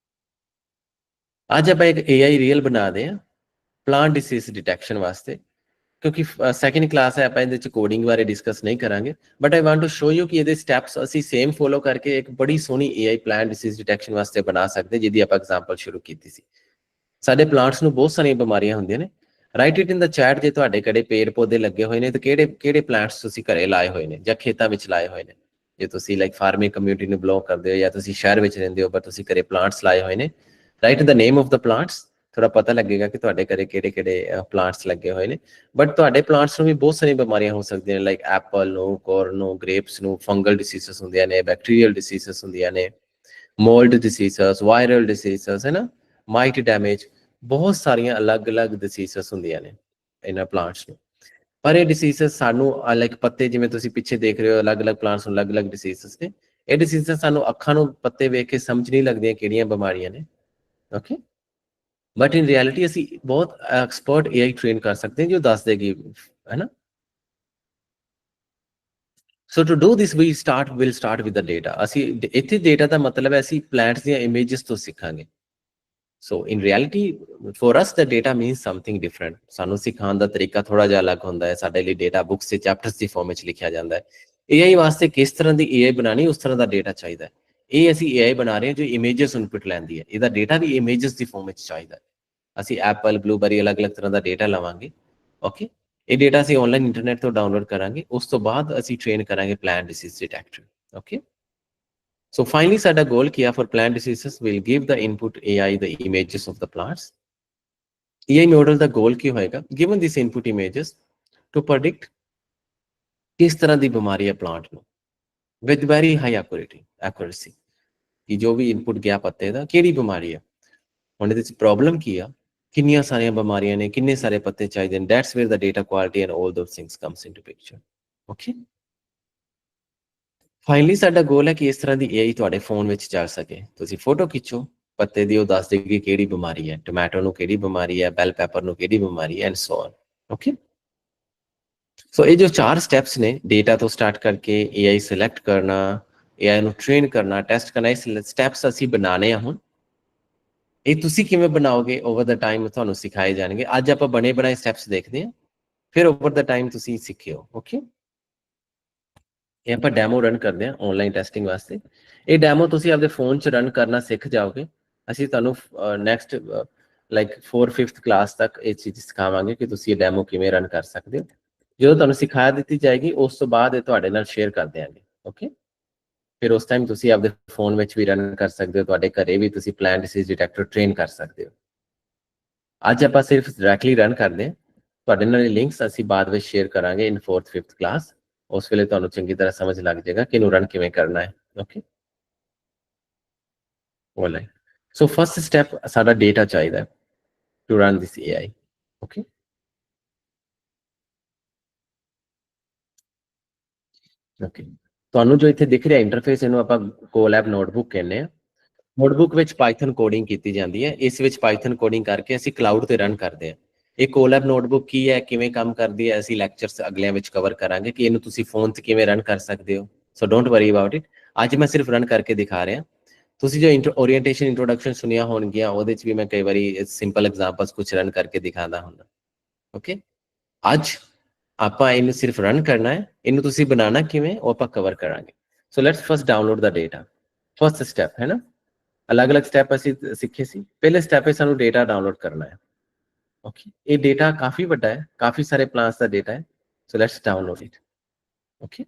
ਅੱਜ ਆਪਾਂ ਇੱਕ AI ਰੀਅਲ ਬਣਾ ਦੇ ਆ ਪਲਾਂਟ ਡਿਸੀਜ਼ ਡਿਟੈਕਸ਼ਨ ਵਾਸਤੇ। ਕਿਉਂਕਿ ਸੈਕੰਡ ਕਲਾਸ ਹੈ, ਆਪਾਂ ਇਹਦੇ ਚ ਕੋਡਿੰਗ ਬਾਰੇ ਡਿਸਕਸ ਨਹੀਂ ਕਰਾਂਗੇ, but I want to show you ਕਿ ਇਹਦੇ ਸਟੈਪਸ ਅਸੀਂ ਸੇਮ ਫੋਲੋ ਕਰਕੇ ਇੱਕ ਬੜੀ ਸੋਹਣੀ AI ਪਲਾਂਟ ਡਿਸੀਜ਼ ਡਿਟੈਕਸ਼ਨ ਵਾਸਤੇ ਬਣਾ ਸਕਦੇ, ਜਿਹਦੀ ਆਪਾਂ ਐਗਜ਼ਾਮਪਲ ਸ਼ੁਰੂ ਕੀਤੀ ਸੀ। ਸਾਡੇ ਪਲਾਂਟਸ ਨੂੰ ਬਹੁਤ ਸਾਰੀਆਂ ਬਿਮਾਰੀਆਂ ਹੁੰਦੀਆਂ ਨੇ। Right it in the chat ਜੇ ਤੁਹਾਡੇ ਕਿਹੜੇ ਪੇੜ ਪੌਦੇ ਲੱਗੇ ਹੋਏ ਨੇ ਤੇ ਕਿਹੜੇ ਕਿਹੜੇ ਪਲਾਂਟਸ ਤੁਸੀਂ ਘਰੇ ਲਾਏ ਹੋਏ ਨੇ ਜਾਂ ਖੇਤਾਂ ਵਿੱਚ ਲਾਏ ਹੋਏ ਨੇ। ਜੇ ਤੁਸੀਂ ਲਾਈਕ ਫਾਰਮਿੰਗ ਕਮਿਊਨਿਟੀ ਨੂੰ ਬਿਲੋਂਗ ਕਰਦੇ ਹੋ ਜਾਂ ਤੁਸੀਂ ਸ਼ਹਿਰ ਵਿੱਚ ਰਹਿੰਦੇ ਹੋ ਪਰ ਤੁਸੀਂ ਘਰੇ ਪਲਾਂਟਸ ਲਾਏ ਹੋਏ ਨੇ, right the name of the plants, ਥੋੜਾ ਪਤਾ ਲੱਗੇਗਾ ਕਿ ਤੁਹਾਡੇ ਘਰੇ ਕਿਹੜੇ ਕਿਹੜੇ ਪਲਾਂਟਸ ਲੱਗੇ ਹੋਏ ਨੇ। ਬਟ ਤੁਹਾਡੇ ਪਲਾਂਟਸ ਨੂੰ ਵੀ ਬਹੁਤ ਸਾਰੀਆਂ ਬਿਮਾਰੀਆਂ ਹੋ ਸਕਦੀਆਂ ਨੇ, ਲਾਈਕ ਐਪਲ ਨੂੰ, ਕੋਰਨ ਨੂੰ, ਗ੍ਰੇਪਸ ਨੂੰ, ਫੰਗਲ ਡਿਸੀਜ਼ਸ ਹੁੰਦੀਆਂ ਨੇ, ਬੈਕਟੀਰੀਅਲ ਡਿਸੀਜ਼ਸ ਹੁੰਦੀਆਂ ਨੇ, ਮੋਲਡ ਡਿਸੀਜ਼ਸ, ਵਾਇਰਲ ਡਿਸੀਜ਼ਸ, ਹੈ ਨਾ, ਮਾਈਟ ਡੈਮੇਜ, ਬਹੁਤ ਸਾਰੀਆਂ ਅਲੱਗ-ਅਲੱਗ ਡਿਸੀਜ਼ਸ ਹੁੰਦੀਆਂ ਨੇ ਇਹਨਾਂ ਪਲਾਂਟਸ ਨੂੰ। ਪਰ ਇਹ ਡਿਸੀਜ਼ਸ ਸਾਨੂੰ ਲਾਈਕ ਪੱਤੇ, ਜਿਵੇਂ ਤੁਸੀਂ ਪਿੱਛੇ ਦੇਖ ਰਹੇ ਹੋ, ਅਲੱਗ-ਅਲੱਗ ਪਲਾਂਟਸ ਨੂੰ ਅਲੱਗ-ਅਲੱਗ ਡਿਸੀਜ਼ਸ ਨੇ। ਇਹ ਡਿਸੀਜ਼ਸ ਸਾਨੂੰ ਅੱਖਾਂ ਨੂੰ ਪੱਤੇ ਵੇਖ ਕੇ ਸਮਝ ਨਹੀਂ ਲੱਗਦੀਆਂ ਕਿਹੜੀਆਂ ਬਿਮਾਰੀਆਂ ਨੇ, ਓਕੇ। ਬਟ ਇਨ ਰਿਐਲਿਟੀ ਅਸੀਂ ਬਹੁਤ ਐਕਸਪਰਟ AI ਟ੍ਰੇਨ ਕਰ ਸਕਦੇ ਹਾਂ ਜੋ ਦੱਸ ਦੇਗੀ, ਹੈ ਨਾ। So to do this we will start with the data. ਅਸੀਂ ਇੱਥੇ ਡੇਟਾ ਦਾ ਮਤਲਬ ਹੈ ਅਸੀਂ ਪਲਾਂਟਸ ਦੀਆਂ ਇਮੇਜਸ ਤੋਂ ਸਿੱਖਾਂਗੇ। So in reality for us the data means something different. ਸਾਨੂੰ ਸਿਖਾਉਣ ਦਾ ਤਰੀਕਾ ਥੋੜਾ ਜਿਹਾ ਅਲੱਗ ਹੁੰਦਾ ਹੈ। ਸਾਡੇ ਲਈ ਡੇਟਾ ਬੁੱਕਸ ਤੇ ਚੈਪਟਰਸ ਦੀ ਫਾਰਮ ਵਿੱਚ ਲਿਖਿਆ ਜਾਂਦਾ ਹੈ। AI ਵਾਸਤੇ ਕਿਸ ਤਰ੍ਹਾਂ ਦੀ AI ਬਣਾਣੀ, ਉਸ ਤਰ੍ਹਾਂ ਦਾ ਡੇਟਾ ਚਾਹੀਦਾ ਹੈ। ਇਹ ਅਸੀਂ AI ਬਣਾ ਰਹੇ ਹਾਂ ਜੋ ਇਮੇਜਸ ਇਨਪੁਟ ਲੈਂਦੀ ਹੈ। ਇਹਦਾ ਡੇਟਾ ਵੀ ਇਮੇਜਸ ਦੀ ਫਾਰਮ ਵਿੱਚ ਚਾਹੀਦਾ ਹੈ। ਅਸੀਂ ਐਪਲ, ਬਲੂਬੈਰੀ, ਅਲੱਗ-ਅਲੱਗ ਤਰ੍ਹਾਂ ਦਾ ਡੇਟਾ ਲਵਾਂਗੇ, ਓਕੇ। ਇਹ ਡੇਟਾ ਅਸੀਂ ਆਨਲਾਈਨ ਇੰਟਰਨੈਟ ਤੋਂ ਡਾਊਨਲੋਡ ਕਰਾਂਗੇ, ਉਸ ਤੋਂ ਬਾਅਦ ਅਸੀਂ ਟ੍ਰੇਨ ਕਰਾਂਗੇ plant disease detector, okay. So finally, ਸਾਡਾ goal ਕੀ ਆ for plant diseases? We'll give the input AI the images of the plants. AI model the goal ਕੀ ਹੋਏਗਾ? Given these input images, to predict ਕਿਸ ਤਰ੍ਹਾਂ ਦੀ ਬਿਮਾਰੀ ਹੈ ਪਲਾਂਟ ਨੂੰ with very high accuracy, ਕਿ ਜੋ ਵੀ ਇਨਪੁਟ ਗਿਆ ਪੱਤੇ ਦਾ ਕਿਹੜੀ ਬਿਮਾਰੀ ਹੈ। ਹੁਣ ਇਹਦੇ ਵਿੱਚ ਪ੍ਰੋਬਲਮ ਕੀ ਆ, ਕਿੰਨੀਆਂ ਸਾਰੀਆਂ ਬਿਮਾਰੀਆਂ ਨੇ, ਕਿੰਨੇ ਸਾਰੇ ਪੱਤੇ ਚਾਹੀਦੇ ਨੇ। That's where the data quality and all those things comes into picture, okay. Finally ਸਾਡਾ ਗੋਲ ਹੈ ਕਿ ਇਸ ਤਰ੍ਹਾਂ ਦੀ AI ਤੁਹਾਡੇ ਫੋਨ ਵਿੱਚ ਚੱਲ ਸਕੇ। ਤੁਸੀਂ ਫੋਟੋ ਖਿੱਚੋ ਪੱਤੇ ਦੀ, ਉਹ ਦੱਸ ਦੇਗੀ ਕਿਹੜੀ ਬਿਮਾਰੀ ਹੈ, ਟੋਮੈਟੋ ਨੂੰ ਕਿਹੜੀ ਬਿਮਾਰੀ ਹੈ, ਬੈਲ ਪੈਪਰ ਨੂੰ ਕਿਹੜੀ ਬਿਮਾਰੀ ਹੈ, ਐਂਡ ਸੋ ਔਨ, ਓਕੇ। ਸੋ ਇਹ ਜੋ 4 ਸਟੈਪਸ ਨੇ, ਡੇਟਾ ਤੋਂ ਸਟਾਰਟ ਕਰਕੇ AI ਸਿਲੈਕਟ ਕਰਨਾ, AI ਨੂੰ ਟ੍ਰੇਨ ਕਰਨਾ, ਟੈਸਟ ਕਰਨਾ, ਇਹ ਸਟੈਪਸ ਅਸੀਂ ਬਣਾਣੇ ਆ। ਹੁਣ ਇਹ ਤੁਸੀਂ ਕਿਵੇਂ ਬਣਾਓਗੇ ਓਵਰ ਦਾ ਟਾਈਮ ਤੁਹਾਨੂੰ ਸਿਖਾਏ ਜਾਣਗੇ। ਅੱਜ ਆਪਾਂ ਬਣੇ ਬਣਾਏ ਸਟੈਪਸ ਦੇਖਦੇ ਹਾਂ, ਫਿਰ ਓਵਰ ਦਾ ਟਾਈਮ ਤੁਸੀਂ ਸਿੱਖਿਓ, ਓਕੇ। ਇਹ ਆਪਾਂ ਡੈਮੋ ਰਨ ਕਰਦੇ ਹਾਂ ਆਨਲਾਈਨ ਟੈਸਟਿੰਗ ਵਾਸਤੇ। ਇਹ ਡੈਮੋ ਤੁਸੀਂ ਆਪਦੇ ਫੋਨ 'ਚ ਰਨ ਕਰਨਾ ਸਿੱਖ ਜਾਓਗੇ। ਅਸੀਂ ਤੁਹਾਨੂੰ ਨੈਕਸਟ ਲਾਈਕ 4th-5th ਕਲਾਸ ਤੱਕ ਇਹ ਚੀਜ਼ ਸਿਖਾਵਾਂਗੇ ਕਿ ਤੁਸੀਂ ਇਹ ਡੈਮੋ ਕਿਵੇਂ ਰਨ ਕਰ ਸਕਦੇ ਹੋ। ਜਦੋਂ ਤੁਹਾਨੂੰ ਸਿਖਾ ਦਿੱਤੀ ਜਾਏਗੀ ਉਸ ਤੋਂ ਬਾਅਦ ਇਹ ਤੁਹਾਡੇ ਨਾਲ ਸ਼ੇਅਰ ਕਰ ਦਿਆਂਗੇ, ਓਕੇ। ਫਿਰ ਉਸ ਟਾਈਮ ਤੁਸੀਂ ਆਪਦੇ ਫੋਨ ਵਿੱਚ ਵੀ ਰਨ ਕਰ ਸਕਦੇ ਹੋ, ਤੁਹਾਡੇ ਘਰੇ ਵੀ ਤੁਸੀਂ ਪਲਾਂਟ ਡਿਸੀਜ਼ ਡਿਟੈਕਟਰ ਟ੍ਰੇਨ ਕਰ ਸਕਦੇ ਹੋ। ਅੱਜ ਆਪਾਂ ਸਿਰਫ ਡਾਇਰੈਕਟਲੀ ਰਨ ਕਰਦੇ ਹਾਂ। ਤੁਹਾਡੇ ਨਾਲ ਇਹ ਲਿੰਕਸ ਅਸੀਂ ਬਾਅਦ ਵਿੱਚ ਸ਼ੇਅਰ ਕਰਾਂਗੇ ਇਨ 4th-5th ਕਲਾਸ। ਉਸ ਵੇਲੇ ਤੁਹਾਨੂੰ ਚੰਗੀ ਤਰ੍ਹਾਂ ਸਮਝ ਲੱਗ ਜਾਏਗਾ ਕਿ ਇਹਨੂੰ ਰਨ ਕਿਵੇਂ ਕਰਨਾ ਹੈ, okay. Online so first step ਸਾਡਾ ਡੇਟਾ ਚਾਹੀਦਾ ਹੈ to run this AI, okay. Okay, ਤੁਹਾਨੂੰ ਜੋ ਇੱਥੇ ਦਿਖ ਰਿਹਾ ਇੰਟਰਫੇਸ, ਇਹਨੂੰ ਆਪਾਂ ਕੋਲੈਬ ਨੋਟਬੁੱਕ ਕਹਿੰਦੇ ਆ। ਨੋਟਬੁੱਕ ਵਿੱਚ ਪਾਈਥਨ ਕੋਡਿੰਗ ਕੀਤੀ ਜਾਂਦੀ ਹੈ। ਇਸ ਵਿੱਚ ਪਾਈਥਨ ਕੋਡਿੰਗ ਕਰਕੇ ਅਸੀਂ ਕਲਾਊਡ ਤੇ ਰਨ ਕਰਦੇ ਹਾਂ। ਇਹ ਕੋਲੈਬ ਨੋਟਬੁੱਕ ਕੀ ਹੈ, ਕਿਵੇਂ ਕੰਮ ਕਰਦੀ ਹੈ, ਅਸੀਂ ਲੈਕਚਰਸ ਅਗਲਿਆਂ ਵਿੱਚ ਕਵਰ ਕਰਾਂਗੇ ਕਿ ਇਹਨੂੰ ਤੁਸੀਂ ਫੋਨ ਤੇ ਕਿਵੇਂ ਰਨ ਕਰ ਸਕਦੇ ਹੋ। ਸੋ ਡੋਂਟ ਵਰੀ ਅਬਾਊਟ ਇਟ। ਅੱਜ ਮੈਂ ਸਿਰਫ ਰਨ ਕਰਕੇ ਦਿਖਾ ਰਿਹਾ। ਤੁਸੀਂ ਜੋ ਓਰੀਐਂਟੇਸ਼ਨ ਇੰਟਰੋਡਕਸ਼ਨ ਸੁਣੀਆਂ ਹੋਣਗੀਆਂ, ਉਹਦੇ 'ਚ ਵੀ ਮੈਂ ਕਈ ਵਾਰੀ ਸਿੰਪਲ ਐਗਜ਼ਾਮਪਲਸ ਕੁਝ ਰਨ ਕਰਕੇ ਦਿਖਾਉਂਦਾ ਹੁੰਦਾ, ਓਕੇ। ਅੱਜ ਆਪਾਂ ਇਹਨੂੰ ਸਿਰਫ ਰਨ ਕਰਨਾ ਹੈ। ਇਹਨੂੰ ਤੁਸੀਂ ਬਣਾਉਣਾ ਕਿਵੇਂ, ਉਹ ਆਪਾਂ ਕਵਰ ਕਰਾਂਗੇ। So let's first download the data. First step ਹੈ ਨਾ, ਅਲੱਗ-ਅਲੱਗ ਸਟੈਪ ਅਸੀਂ ਸਿੱਖੇ ਸੀ। ਪਹਿਲੇ ਸਟੈਪ ਹੈ ਸਾਨੂੰ ਡੇਟਾ ਡਾਊਨਲੋਡ ਕਰਨਾ ਹੈ, ਓਕੇ। ਇਹ ਡੇਟਾ ਕਾਫੀ ਵੱਡਾ ਹੈ, ਕਾਫੀ ਸਾਰੇ ਪਲਾਂਟਸ ਦਾ ਡੇਟਾ ਹੈ। So let's download it, okay.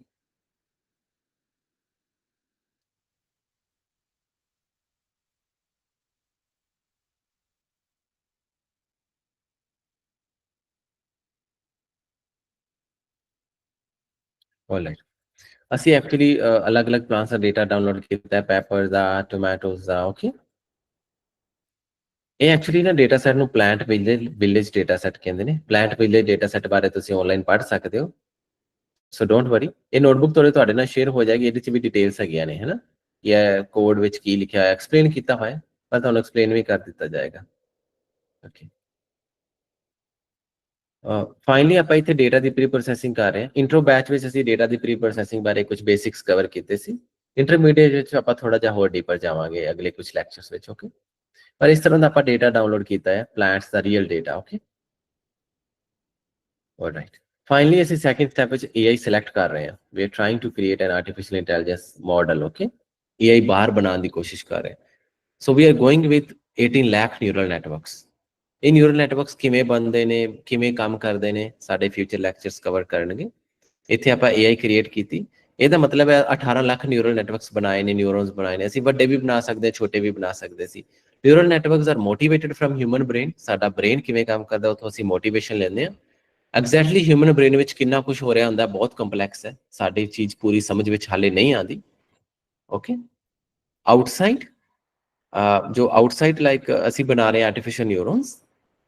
All right, ਅਸੀਂ ਐਕਚੁਅਲੀ ਅਲੱਗ-ਅਲੱਗ ਪਲਾਂਟਸ ਦਾ ਡੇਟਾ ਡਾਊਨਲੋਡ ਕੀਤਾ ਹੈ, ਪੈਪਰ ਦਾ, ਟੋਮੈਟੋਜ਼ ਦਾ, ਓਕੇ। ਇਹ ਐਕਚੁਅਲੀ ਨਾ ਡੇਟਾ ਸੈਟ ਨੂੰ ਪਲਾਂਟ ਵਿਲੇਜ ਡੇਟਾ ਸੈਟ ਕਹਿੰਦੇ ਨੇ। ਪਲਾਂਟ ਵਿਲੇਜ ਡੇਟਾ ਸੈਟ ਬਾਰੇ ਤੁਸੀਂ ਆਨਲਾਈਨ ਪੜ੍ਹ ਸਕਦੇ ਹੋ। ਸੋ ਡੋਂਟ ਵਰੀ, ਇਹ ਨੋਟਬੁੱਕ ਤੁਹਾਡੇ ਨਾਲ ਸ਼ੇਅਰ ਹੋ ਜਾਏਗੀ। ਇਹਦੇ 'ਚ ਵੀ ਡਿਟੇਲਸ ਹੈਗੀਆਂ ਨੇ, ਹੈ ਨਾ। ਇਹ ਕੋਡ ਵਿੱਚ ਕੀ ਲਿਖਿਆ ਹੋਇਆ ਐਕਸਪਲੇਨ ਕੀਤਾ ਹੋਇਆ, ਪਰ ਤੁਹਾਨੂੰ ਐਕਸਪਲੇਨ ਵੀ ਕਰ ਦਿੱਤਾ ਜਾਏਗਾ, ਓਕੇ। ਫਾਈਨਲੀ ਆਪਾਂ ਇੱਥੇ ਡੇਟਾ ਦੀ ਪ੍ਰੀ ਪ੍ਰੋਸੈਸਿੰਗ ਕਰ ਰਹੇ ਹਾਂ। ਇੰਟਰੋ ਬੈਚ ਵਿੱਚ ਅਸੀਂ ਡੇਟਾ ਦੀ ਪ੍ਰੀ ਪ੍ਰੋਸੈਸਿੰਗ ਬਾਰੇ ਕੁਝ ਬੇਸਿਕਸ ਕਵਰ ਕੀਤੇ ਸੀ। ਇੰਟਰਮੀਡੀਏਟ ਵਿੱਚ ਆਪਾਂ ਥੋੜਾ ਜਿਹਾ ਹੋਰ ਡੀਪਰ ਜਾਵਾਂਗੇ ਅਗਲੇ ਕੁਝ ਲੈਕਚਰਸ ਵਿੱਚ, ਓਕੇ। ਪਰ ਇਸ ਤਰ੍ਹਾਂ ਦਾ ਆਪਾਂ ਡੇਟਾ ਡਾਊਨਲੋਡ ਕੀਤਾ ਹੈ, ਪਲਾਂਟਸ ਦਾ real data, okay. Alright. Finally, ਅਸੀਂ second step ਵਿੱਚ AI select ਕਰ ਰਹੇ ਹਾਂ. We are trying to create an artificial intelligence model, okay? AI ਬਾਹਰ ਬਣਾਉਣ ਦੀ ਕੋਸ਼ਿਸ਼ ਕਰ ਰਹੇ ਹਾਂ. So we are going with 18 lakh neural networks. ਇਹ ਨਿਊਰਲ ਨੈਟਵਰਕਸ ਕਿਵੇਂ ਬਣਦੇ ਨੇ, ਕਿਵੇਂ ਕੰਮ ਕਰਦੇ ਨੇ, ਸਾਡੇ ਫਿਊਚਰ ਲੈਕਚਰਸ ਕਵਰ ਕਰਨਗੇ. ਇੱਥੇ ਆਪਾਂ AI ਕ੍ਰੀਏਟ ਕੀਤੀ. ਇਹਦਾ ਮਤਲਬ ਹੈ 18 ਲੱਖ ਨਿਊਰਲ ਨੈਟਵਰਕਸ ਬਣਾਏ ਨੇ, ਨਿਊਰੋਨਸ ਬਣਾਏ ਨੇ. ਅਸੀਂ ਵੱਡੇ ਵੀ ਬਣਾ ਸਕਦੇ, ਛੋਟੇ ਵੀ ਬਣਾ ਸਕਦੇ ਸੀ. Neural networks are motivated from human brain. ਸਾਡਾ ਬ੍ਰੇਨ ਕਿਵੇਂ ਕੰਮ ਕਰਦਾ ਉੱਥੋਂ ਅਸੀਂ ਮੋਟੀਵੇਸ਼ਨ ਲੈਂਦੇ ਹਾਂ. ਐਗਜ਼ੈਕਟਲੀ ਹਿਊਮਨ ਬ੍ਰੇਨ ਵਿੱਚ ਕਿੰਨਾ ਕੁਝ ਹੋ ਰਿਹਾ ਹੁੰਦਾ ਬਹੁਤ ਕੰਪਲੈਕਸ ਹੈ, ਸਾਡੀ ਚੀਜ਼ ਪੂਰੀ ਸਮਝ ਵਿੱਚ ਹਾਲੇ ਨਹੀਂ ਆਉਂਦੀ. ਓਕੇ, ਆਊਟਸਾਈਡ ਜੋ ਆਊਟਸਾਈਡ ਲਾਈਕ ਅਸੀਂ ਬਣਾ ਰਹੇ ਆਰਟੀਫਿਸ਼ੀਅਲ ਨਿਊਰੋਨਸ,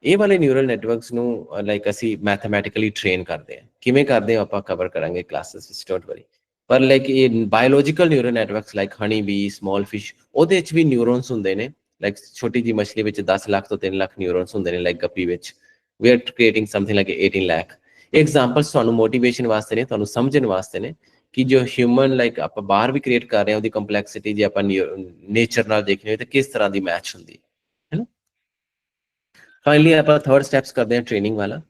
ਇਹ ਵਾਲੇ ਨਿਊਰਲ ਨੈਟਵਰਕਸ ਨੂੰ ਲਾਈਕ ਅਸੀਂ ਮੈਥਮੈਟਿਕਲੀ ਟ੍ਰੇਨ ਕਰਦੇ ਹਾਂ. ਕਿਵੇਂ ਕਰਦੇ ਹਾਂ ਆਪਾਂ ਕਵਰ ਕਰਾਂਗੇ ਕਲਾਸਿਸ ਵਿੱਚ, ਡੋਂਟ ਵਰੀ. ਪਰ ਲਾਈਕ ਇਹ ਬਾਇਓਲੋਜੀਕਲ ਨਿਊਰਲ ਨੈਟਵਰਕਸ ਲਾਈਕ ਹਨੀ ਬੀ, ਸਮਾਲ ਫਿਸ਼, ਉਹਦੇ ਵਿੱਚ ਵੀ ਨਿਊਰੋਨਸ ਹੁੰਦੇ ਨੇ. ਲਾਈਕ ਛੋਟੀ ਜਿਹੀ ਮਛਲੀ ਵਿੱਚ 10 ਲੱਖ ਤੋਂ 3 ਲੱਖ ਨਿਊਰੋਨਸ ਹੁੰਦੇ ਨੇ, ਲਾਈਕ ਗੱਪੀ ਵਿੱਚ. We are creating something like 18 lakh. Examples ਤੁਹਾਨੂੰ ਮੋਟੀਵੇਸ਼ਨ ਵਾਸਤੇ ਨੇ, ਤੁਹਾਨੂੰ ਸਮਝਣ ਵਾਸਤੇ ਨੇ ਕਿ ਜੋ ਹਿਊਮਨ ਲਾਈਕ ਆਪਾਂ ਬਾਹਰ ਵੀ ਕ੍ਰੀਏਟ ਕਰ ਰਹੇ ਹਾਂ, ਉਹਦੀ ਕੰਪਲੈਕਸਿਟੀ ਜੇ ਆਪਾਂ ਨੇਚਰ ਨਾਲ ਦੇਖਣੀ ਹੋਏ ਤਾਂ ਕਿਸ ਤਰ੍ਹਾਂ ਦੀ ਮੈਚ ਹੁੰਦੀ ਹੈ ਨਾ. ਫਾਈਨਲੀ ਆਪਾਂ ਥਰਡ ਸਟੈਪਸ ਕਰਦੇ ਹਾਂ ਟ੍ਰੇਨਿੰਗ ਵਾਲਾ.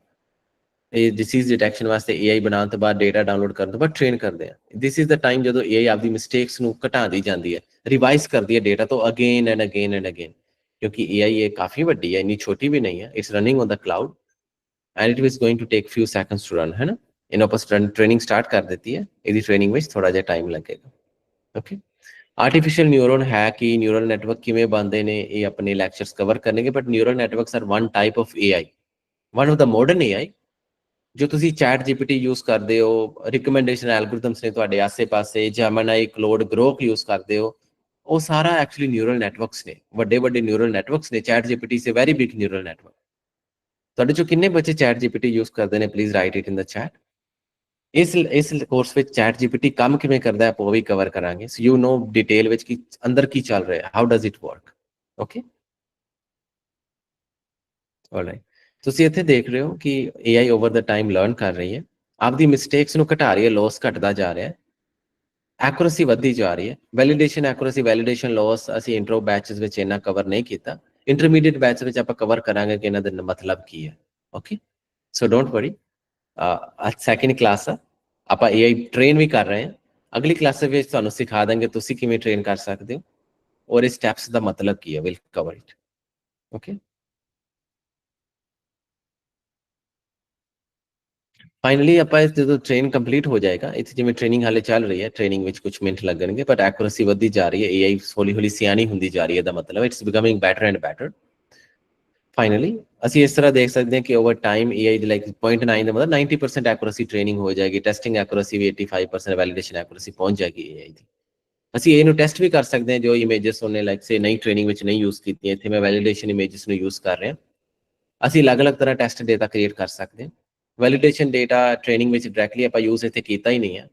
ਇਹ ਡਿਸੀਜ਼ ਡਿਟੈਕਸ਼ਨ ਵਾਸਤੇ AI ਬਣਾਉਣ ਤੋਂ ਬਾਅਦ, ਡੇਟਾ ਡਾਊਨਲੋਡ ਕਰਨ ਤੋਂ ਬਾਅਦ ਟ੍ਰੇਨ ਕਰਦੇ ਹਾਂ. ਦਿਸ ਇਜ਼ ਦਾ ਟਾਈਮ ਜਦੋਂ AI ਆਪਦੀ ਮਿਸਟੇਕਸ ਨੂੰ ਘਟਾਉਂਦੀ ਜਾਂਦੀ ਹੈ, ਰਿਵਾਈਜ਼ ਕਰਦੀ ਹੈ ਡੇਟਾ ਤੋਂ again and again and again. ਕਿਉਂਕਿ AI ਇਹ ਕਾਫੀ ਵੱਡੀ ਹੈ, ਇੰਨੀ ਛੋਟੀ ਵੀ ਨਹੀਂ ਹੈ. It's running on the cloud and it is going to take few seconds to run, है ना. इन आपस ट्रेनिंग स्टार्ट कर देती है, ਇਹਦੀ ਟ੍ਰੇਨਿੰਗ ਵਿੱਚ ਥੋੜਾ ਜਿਹਾ ਟਾਈਮ ਲੱਗੇਗਾ. ਓਕੇ, ਆਰਟੀਫੀਸ਼ੀਅਲ ਨਿਊਰੋਨ ਹੈ ਕਿ ਨਿਊਰਲ ਨੈਟਵਰਕ ਕਿਵੇਂ ਬਣਦੇ ਨੇ, ਇਹ ਆਪਣੇ ਲੈਕਚਰਸ ਕਵਰ ਕਰਨਗੇ. But neural networks R one type of AI, one of the modern AI. ਜੋ ਤੁਸੀਂ ਚੈਟ GPT ਯੂਜ਼ ਕਰਦੇ ਹੋ, ਰਿਕਮੈਂਡੇਸ਼ਨ ਐਲਗੋਰਿਥਮਸ ਨੇ ਤੁਹਾਡੇ ਆਸੇ-ਪਾਸੇ, ਜੈਮਨਾਈ, ਕਲੋਡ, ਗਰੋਕ ਯੂਜ਼ ਕਰਦੇ ਹੋ, ਉਹ ਸਾਰਾ ਐਕਚੁਅਲੀ ਨਿਊਰਲ ਨੈਟਵਰਕਸ ਨੇ, ਵੱਡੇ ਵੱਡੇ ਨਿਊਰਲ ਨੈਟਵਰਕਸ ਨੇ. Chat GPT is a very big neural network. ਤੁਹਾਡੇ ਚੋਂ ਕਿੰਨੇ ਬੱਚੇ ਚੈਟ GPT ਯੂਜ਼ ਕਰਦੇ ਨੇ, please write it in the chat. ਇਸ ਕੋਰਸ ਵਿੱਚ ਚੈਟ GPT ਕੰਮ ਕਿਵੇਂ ਕਰਦਾ ਹੈ ਆਪਾਂ ਉਹ ਵੀ ਕਵਰ ਕਰਾਂਗੇ. ਸੋ ਯੂ ਨੋ ਡਿਟੇਲ ਵਿੱਚ ਕਿ ਅੰਦਰ ਕੀ ਚੱਲ ਰਿਹਾ, how does it work. Okay, all right. ਤੁਸੀਂ ਇੱਥੇ ਦੇਖ ਰਹੇ ਹੋ ਕਿ AI ਓਵਰ ਦਾ ਟਾਈਮ ਲਰਨ ਕਰ ਰਹੀ ਹੈ, ਆਪਦੀ ਮਿਸਟੇਕਸ ਨੂੰ ਘਟਾ ਰਹੀ ਹੈ, ਲੋਸ ਘਟਦਾ ਜਾ ਰਿਹਾ ਹੈ, ਐਕੂਰੇਸੀ ਵੱਧਦੀ ਜਾ ਰਹੀ ਹੈ. ਵੈਲੀਡੇਸ਼ਨ ਐਕੂਰੇਸੀ, ਵੈਲੀਡੇਸ਼ਨ ਲੋਸ ਅਸੀਂ ਇੰਟਰੋ ਬੈਚਸ ਵਿੱਚ ਇੰਨਾ ਕਵਰ ਨਹੀਂ ਕੀਤਾ. ਇੰਟਰਮੀਡੀਏਟ ਬੈਚ ਵਿੱਚ ਆਪਾਂ ਕਵਰ ਕਰਾਂਗੇ ਕਿ ਇਹਨਾਂ ਦਾ ਮਤਲਬ ਕੀ ਹੈ. ਓਕੇ, ਸੋ ਡੋਂਟ ਵਰੀ. ਅੱਜ ਸੈਕਿੰਡ ਕਲਾਸ ਆ, ਆਪਾਂ AI ਟ੍ਰੇਨ ਵੀ ਕਰ ਰਹੇ ਹਾਂ. ਅਗਲੀ ਕਲਾਸ ਵਿੱਚ ਤੁਹਾਨੂੰ ਸਿਖਾ ਦਾਂਗੇ ਤੁਸੀਂ ਕਿਵੇਂ ਟ੍ਰੇਨ ਕਰ ਸਕਦੇ ਹੋ ਔਰ ਇਹ ਸਟੈਪਸ ਦਾ ਮਤਲਬ ਕੀ ਹੈ. Will cover it. Okay, finally ਆਪਾਂ ਜਦੋਂ ਟ੍ਰੇਨ ਕੰਪਲੀਟ ਹੋ ਜਾਏਗਾ, ਇੱਥੇ ਜਿਵੇਂ ਟ੍ਰੇਨਿੰਗ ਹਾਲੇ ਚੱਲ ਰਹੀ ਹੈ, ਟ੍ਰੇਨਿੰਗ ਵਿੱਚ ਕੁਝ ਮਿੰਟ ਲੱਗਣਗੇ, ਬਟ ਐਕੂਰੇਸੀ ਵੱਧਦੀ ਜਾ ਰਹੀ ਹੈ. AI ਹੌਲੀ ਹੌਲੀ ਸਿਆਣੀ ਹੁੰਦੀ ਜਾ ਰਹੀ ਹੈ, ਦਾ ਮਤਲਬ it's becoming better and better. Finally ਅਸੀਂ ਇਸ ਤਰ੍ਹਾਂ ਦੇਖ ਸਕਦੇ ਹਾਂ ਕਿ ਓਵਰ ਟਾਈਮ AI ਦੀ ਲਾਈਕ 0.9 ਦਾ ਮਤਲਬ 90% ਐਕੂਰੇਸੀ ਟ੍ਰੇਨਿੰਗ ਹੋ ਜਾਏਗੀ. ਟੈਸਟਿੰਗ ਐਕੂਰੇਸੀ ਵੀ 85%, ਵੈਲੀਡੇਸ਼ਨ ਐਕੂਰੇਸੀ ਪਹੁੰਚ ਜਾਏਗੀ AI ਦੀ. ਅਸੀਂ ਇਹਨੂੰ ਟੈਸਟ ਵੀ ਕਰ ਸਕਦੇ ਹਾਂ ਜੋ ਇਮੇਜਸ ਉਹਨੇ ਲਾਈਕ ਸੇ ਨਈ ਟ੍ਰੇਨਿੰਗ ਵਿੱਚ ਨਹੀਂ ਯੂਜ਼ ਕੀਤੀਆਂ. ਇੱਥੇ ਮੈਂ ਵੈਲੀਡੇਸ਼ਨ ਇਮੇਜਸ ਨੂੰ ਯੂਜ਼ ਕਰ ਰਿਹਾ. ਅਸੀਂ ਅਲੱਗ-ਅਲੱਗ ਤਰ੍ਹਾਂ ਟੈਸਟ ਡੇਟਾ ਕ੍ਰੀਏਟ ਕਰ ਸਕਦੇ ਹਾਂ. ਵੈਲੀਡੇਸ਼ਨ ਡੇਟਾ ਟ੍ਰੇਨਿੰਗ ਵਿੱਚ ਡਾਇਰੈਕਟਲੀ ਆਪਾਂ ਯੂਜ਼ ਇੱਥੇ ਕੀਤਾ ਹੀ ਨਹੀਂ ਹੈ,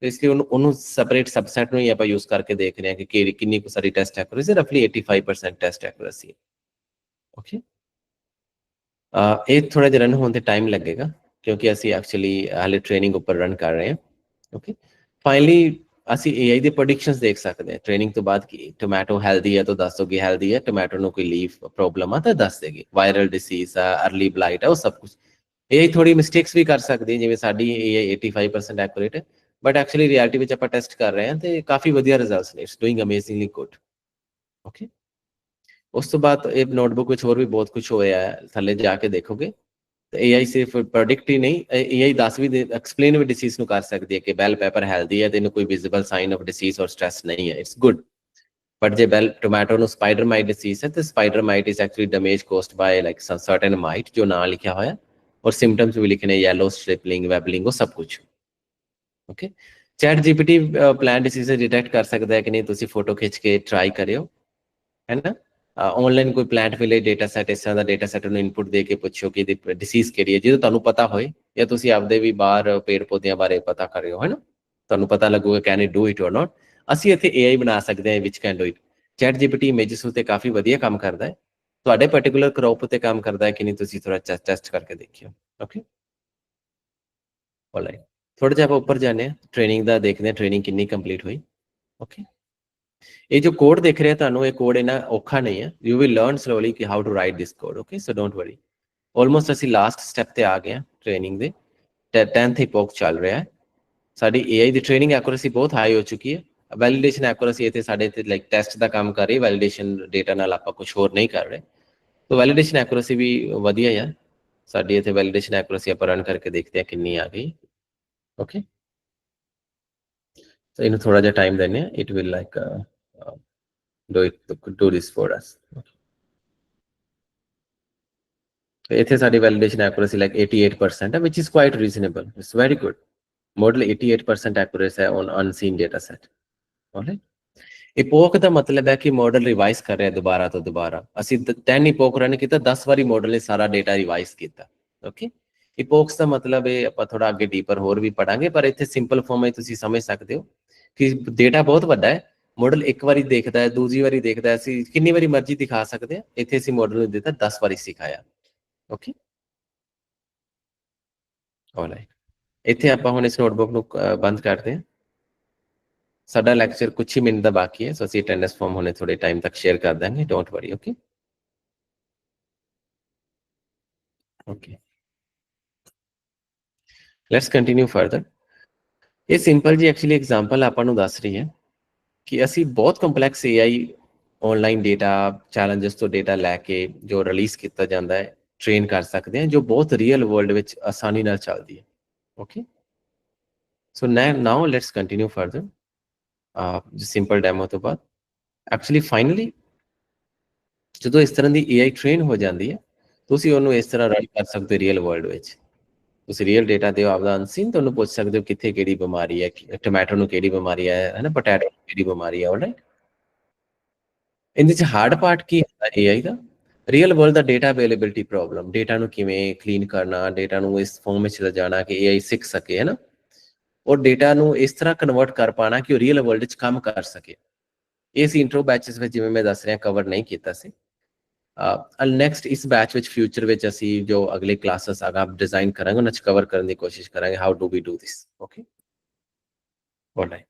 ਇਸ ਲਈ ਉਹਨੂੰ ਸੈਪਰੇਟ ਸਬਸੈਟ ਨੂੰ ਹੀ ਆਪਾਂ ਯੂਜ਼ ਕਰਕੇ ਦੇਖ ਰਹੇ ਹਾਂ ਕਿ ਕਿੰਨੀ ਕੁ ਸਾਰੀ ਟੈਸਟ ਐਕੂਰੇਸੀ, ਰਫਲੀ 85% ਟੈਸਟ ਐਕੂਰੇਸੀ. ਓਕੇ, ਇਹ ਥੋੜਾ ਜਿਹਾ ਰਨ ਹੋਣ ਤੇ ਟਾਈਮ ਲੱਗੇਗਾ ਕਿਉਂਕਿ ਅਸੀਂ ਐਕਚੁਅਲੀ ਹਾਲੇ ਟ੍ਰੇਨਿੰਗ ਉੱਪਰ ਰਨ ਕਰ ਰਹੇ ਹਾਂ. ਓਕੇ, ਫਾਈਨਲੀ ਅਸੀਂ AI ਦੇ ਪ੍ਰੈਡਿਕਸ਼ਨਸ ਦੇਖ ਸਕਦੇ ਹਾਂ ਟ੍ਰੇਨਿੰਗ ਤੋਂ ਬਾਅਦ ਕਿ ਟੋਮੈਟੋ ਹੈਲਦੀ ਹੈ ਤਾਂ ਦੱਸ ਦੋਗੇ ਹੈਲਦੀ ਹੈ, ਟੋਮੈਟੋ ਨੂੰ ਕੋਈ ਲੀਫ ਪ੍ਰੋਬਲਮ ਆ ਤਾਂ ਦੱਸ ਦੇਗੀ, ਵਾਇਰਲ ਡਿਸੀਜ਼ ਆ, ਅਰਲੀ ਬਲਾਈਟ ਆ, ਉਹ ਸਭ ਕੁਝ. AI ਥੋੜੀ ਮਿਸਟੇਕਸ ਵੀ ਕਰ ਸਕਦੀ ਹੈ, ਜਿਵੇਂ ਸਾਡੀ AI 85% ਐਕੂਰੇਟ ਹੈ, ਬਟ ਐਕਚੁਅਲੀ ਰਿਐਲਿਟੀ ਵਿੱਚ ਆਪਾਂ ਟੈਸਟ ਕਰ ਰਹੇ ਹਾਂ ਤੇ ਕਾਫੀ ਵਧੀਆ ਰਿਜ਼ਲਟਸ ਨੇ. It's doing amazingly good. Okay, ਉਸ ਤੋਂ ਬਾਅਦ ਇਹ ਨੋਟਬੁੱਕ ਵਿੱਚ ਹੋਰ ਵੀ ਬਹੁਤ ਕੁਝ ਹੋਇਆ ਹੈ, ਥੱਲੇ ਜਾ ਕੇ ਦੇਖੋਗੇ. AI ਸਿਰਫ ਪ੍ਰੈਡਿਕਟ ਹੀ ਨਹੀਂ, AI ਦੱਸ ਵੀ ਐਕਸਪਲੇਨ ਵੀ ਡਿਸੀਜ਼ ਨੂੰ ਕਰ ਸਕਦੀ ਹੈ ਕਿ ਬੈਲ ਪੈਪਰ ਹੈਲਦੀ ਹੈ ਤੇ ਇਹਨੂੰ ਕੋਈ visible sign of disease or stress ਨਹੀਂ ਹੈ, ਇਟਸ ਗੁੱਡ. ਬਟ ਜੇ ਬੈਲ ਟੋਮੈਟੋ ਨੂੰ ਸਪਾਈਡਰ ਮਾਈਟ ਡਿਸੀਜ਼ ਹੈ ਤੇ spider mite is actually damage caused by like some certain mite ਜੋ ਨਾਂ ਲਿਖਿਆ ਹੋਇਆ ਔਰ ਸਿੰਪਟਮਸ ਵੀ ਲਿਖੇ ਨੇ, ਯੈਲੋ ਸਟ੍ਰਿਪਲਿੰਗ, ਵੈਬਲਿੰਗ, ਉਹ ਸਭ ਕੁਝ. Okay, chat GPT plant disease detect ਕਰ ਸਕਦਾ ਹੈ ਕਿ ਨਹੀਂ, ਤੁਸੀਂ ਫੋਟੋ ਖਿੱਚ ਕੇ ਟਰਾਈ ਕਰਿਓ, ਹੈ ਨਾ. ਆਨਲਾਈਨ ਕੋਈ ਪਲਾਂਟ ਵਿਲੇ ਡੇਟਾ ਸੈਟ, ਇਸ ਤਰ੍ਹਾਂ ਦਾ ਡੇਟਾ ਸੈਟ ਨੂੰ ਇਨਪੁਟ ਦੇ ਕੇ ਪੁੱਛੋ ਕਿ ਇਹਦੀ ਡਿਸੀਜ਼ ਕਿਹੜੀ ਹੈ, ਜਿਹਨੂੰ ਤੁਹਾਨੂੰ ਪਤਾ ਹੋਏ, ਜਾਂ ਤੁਸੀਂ ਆਪਦੇ ਵੀ ਬਾਹਰ ਪੇੜ ਪੌਦਿਆਂ ਬਾਰੇ ਪਤਾ ਕਰਿਓ, ਹੈ ਨਾ. ਤੁਹਾਨੂੰ ਪਤਾ ਲੱਗੂਗਾ ਕੈਨ ਇਟ ਡੂ ਇਟ ਔਰ ਨਾਟ. ਅਸੀਂ ਇੱਥੇ AI ਬਣਾ ਸਕਦੇ ਹਾਂ which can do it. Chat GPT images ਉੱਤੇ ਕਾਫੀ ਵਧੀਆ ਕੰਮ ਕਰਦਾ ਹੈ, ਤੁਹਾਡੇ ਪਾਰਟਿਕੂਲਰ ਕ੍ਰੌਪ ਉੱਤੇ ਕੰਮ ਕਰਦਾ ਹੈ ਕਿ ਨਹੀਂ, ਤੁਸੀਂ ਥੋੜਾ ਟੈਸਟ ਕਰਕੇ ਦੇਖਿਓ. Okay, all right. ਥੋੜਾ ਜਿਹਾ ਆਪਾਂ ਉੱਪਰ ਜਾਂਦੇ ਹਾਂ, ਟ੍ਰੇਨਿੰਗ ਦਾ ਦੇਖਦੇ ਹਾਂ ਟ੍ਰੇਨਿੰਗ ਕਿੰਨੀ ਕੰਪਲੀਟ ਹੋਈ. ਓਕੇ, ਇਹ ਜੋ ਕੋਡ ਦਿਖ ਰਿਹਾ ਤੁਹਾਨੂੰ, ਇਹ ਕੋਡ ਇੰਨਾ ਔਖਾ ਨਹੀਂ ਹੈ. ਯੂ ਵਿਲ ਲਰਨ ਸਲੋਲੀ ਕਿ how to write this code. Okay, so don't worry. Almost ਅਸੀਂ ਲਾਸਟ ਸਟੈਪ ਤੇ ਆ ਗਏ ਹਾਂ ਟ੍ਰੇਨਿੰਗ ਦੇ. 10th ਇਪੋਕ ਚੱਲ ਰਿਹਾ ਹੈ। ਸਾਡੀ AI ਦੀ ਟ੍ਰੇਨਿੰਗ ਐਕੂਰੇਸੀ ਬਹੁਤ ਹਾਈ ਹੋ ਚੁੱਕੀ ਹੈ। ਵੈਲੀਡੇਸ਼ਨ ਐਕੂਰੇਸੀ ਇੱਥੇ ਸਾਡੇ ਇੱਥੇ ਲਾਈਕ ਟੈਸਟ ਦਾ ਕੰਮ ਕਰ ਰਹੀ, ਵੈਲੀਡੇਸ਼ਨ ਡੇਟਾ ਨਾਲ ਆਪਾਂ ਕੁਝ ਹੋਰ ਨਹੀਂ ਕਰ ਰਹੇ। ਸੋ ਵੈਲੀਡੇਸ਼ਨ ਐਕੂਰੇਸੀ ਵੀ ਵਧੀਆ ਆ ਸਾਡੀ ਇੱਥੇ। ਵੈਲੀਡੇਸ਼ਨ ਐਕੂਰੇਸੀ ਆਪਾਂ ਰਨ ਕਰਕੇ ਦੇਖਦੇ ਹਾਂ ਕਿੰਨੀ ਆ ਗਈ। ਓਕੇ, ਸੋ ਇਹਨੂੰ ਥੋੜਾ ਜਿਹਾ ਟਾਈਮ ਦਿੰਦੇ ਹਾਂ। It will like do this for us. ਇੱਥੇ ਸਾਡੀ ਵੈਲੀਡੇਸ਼ਨ ਐਕੂਰੇਸੀ ਲਾਈਕ 88% ਹੈ, which is quite reasonable. It's very good. Model 88% accurate ਹੈ on unseen data set. Okay. ਇਪੋਕ ਦਾ ਮਤਲਬ ਹੈ ਕਿ ਮਾਡਲ ਰਿਵਾਈਜ਼ ਕਰ ਰਿਹਾ ਦੁਬਾਰਾ ਤੋਂ ਦੁਬਾਰਾ। ਅਸੀਂ 10 ਇਪੋਕ ਰਨ ਕੀਤਾ, 10 ਵਾਰੀ ਮਾਡਲ ਨੇ ਸਾਰਾ ਡੇਟਾ ਰਿਵਾਈਜ਼ ਕੀਤਾ। ਓਕੇ, ਇਪੋਕਸ ਦਾ ਮਤਲਬ ਇਹ ਆਪਾਂ ਥੋੜਾ ਅੱਗੇ ਡੀਪਰ ਹੋਰ ਵੀ ਪੜਾਂਗੇ, ਪਰ ਇੱਥੇ ਸਿੰਪਲ ਫਾਰਮ ਵਿੱਚ ਤੁਸੀਂ ਸਮਝ ਸਕਦੇ ਹੋ ਕਿ ਡੇਟਾ ਬਹੁਤ ਵੱਡਾ ਹੈ। ਮਾਡਲ ਇੱਕ ਵਾਰੀ ਦੇਖਦਾ ਹੈ, ਦੂਜੀ ਵਾਰੀ ਦੇਖਦਾ ਹੈ, ਅਸੀਂ ਕਿੰਨੀ ਵਾਰੀ ਮਰਜ਼ੀ ਦਿਖਾ ਸਕਦੇ ਹਾਂ। ਇੱਥੇ ਅਸੀਂ ਮਾਡਲ ਨੂੰ ਦਿੱਤਾ 10 ਵਾਰੀ ਸਿਖਾਇਆ। ਓਕੇ, ਆਲਰਾਈਟ, ਇੱਥੇ ਆਪਾਂ ਹੁਣ ਇਸ ਨੋਟਬੁੱਕ ਨੂੰ ਬੰਦ ਕਰਦੇ ਹਾਂ। ਸਾਡਾ ਲੈਕਚਰ ਕੁਛ ਹੀ ਮਿੰਟ ਦਾ ਬਾਕੀ ਹੈ, ਸੋ ਅਸੀਂ ਅਟੈਂਡੈਂਸ ਫਾਰਮ ਹੁਣੇ ਥੋੜੇ ਟਾਈਮ ਤੱਕ ਸ਼ੇਅਰ ਕਰ ਦਾਂਗੇ। Don't worry. Okay okay, let's continue further. ਇਹ ਸਿੰਪਲ ਜੀ ਐਕਚੁਅਲੀ ਐਗਜ਼ਾਮਪਲ ਆਪਾਂ ਨੂੰ ਦੱਸ ਰਹੀ ਹੈ ਕਿ ਅਸੀਂ ਬਹੁਤ complex AI online data challenges ਤੋਂ ਡੇਟਾ ਲੈ ਕੇ ਜੋ ਰਿਲੀਜ਼ ਕੀਤਾ ਜਾਂਦਾ ਹੈ, ਟ੍ਰੇਨ ਕਰ ਸਕਦੇ ਹਾਂ, ਜੋ ਬਹੁਤ ਰੀਅਲ ਵਰਲਡ ਵਿੱਚ ਆਸਾਨੀ ਨਾਲ ਚੱਲਦੀ ਹੈ। Okay, so now let's continue further. Simple demo ਤੋਂ ਬਾਅਦ ਐਕਚੁਅਲੀ ਫਾਈਨਲੀ ਜਦੋਂ ਇਸ ਤਰ੍ਹਾਂ ਦੀ AI ਟ੍ਰੇਨ ਹੋ ਜਾਂਦੀ ਹੈ, ਤੁਸੀਂ ਉਹਨੂੰ ਇਸ ਤਰ੍ਹਾਂ ਰਨ ਕਰ ਸਕਦੇ ਹੋ ਰੀਅਲ ਵਰਲਡ ਵਿੱਚ। ਤੁਸੀਂ ਰੀਅਲ ਡੇਟਾ ਦਿਓ ਆਪਦਾ ਅਨਸੀਨ, ਤੁਹਾਨੂੰ ਪੁੱਛ ਸਕਦੇ ਹੋ ਕਿੱਥੇ ਕਿਹੜੀ ਬਿਮਾਰੀ ਹੈ, ਟੋਮੈਟੋ ਨੂੰ ਕਿਹੜੀ ਬਿਮਾਰੀ ਹੈ ਨਾ, ਪੋਟੈਟੋ ਨੂੰ ਕਿਹੜੀ ਬਿਮਾਰੀ ਹੈ। ਆਲਰਾਈਟ, ਇਹਦੇ ਚ ਹਾਰਡ ਪਾਰਟ ਕੀ ਹੁੰਦਾ AI ਦਾ? ਰੀਅਲ ਵਰਲਡ ਦਾ ਡੇਟਾ ਅਵੇਲੇਬਿਲਿਟੀ ਪ੍ਰੋਬਲਮ, ਡੇਟਾ ਨੂੰ ਕਿਵੇਂ ਕਲੀਨ ਕਰਨਾ, ਡੇਟਾ ਨੂੰ ਇਸ ਫਾਰਮ ਵਿੱਚ ਲਿਜਾਣਾ ਕਿ AI ਸਿੱਖ ਸਕੇ, ਹੈ ਨਾ, ਔਰ ਡੇਟਾ ਨੂੰ ਇਸ ਤਰ੍ਹਾਂ ਕਨਵਰਟ ਕਰ ਪਾਣਾ ਕਿ ਉਹ ਰੀਅਲ ਵਰਲਡ ਵਿੱਚ ਕੰਮ ਕਰ ਸਕੇ। ਇਹ ਸੀ ਇੰਟਰੋ ਬੈਚਸ ਵਿੱਚ, ਜਿਵੇਂ ਮੈਂ ਦੱਸ ਰਿਹਾ, ਕਵਰ ਨਹੀਂ ਕੀਤਾ ਸੀ। ਨੈਕਸਟ ਇਸ ਬੈਚ ਵਿੱਚ ਫਿਊਚਰ ਵਿੱਚ ਅਸੀਂ ਜੋ ਅਗਲੇ ਕਲਾਸਸ ਆਗਾ ਡਿਜ਼ਾਈਨ ਕਰਾਂਗੇ, ਉਹਨਾਂ 'ਚ ਕਵਰ ਕਰਨ ਦੀ ਕੋਸ਼ਿਸ਼ ਕਰਾਂਗੇ how do we do this. Okay, alright,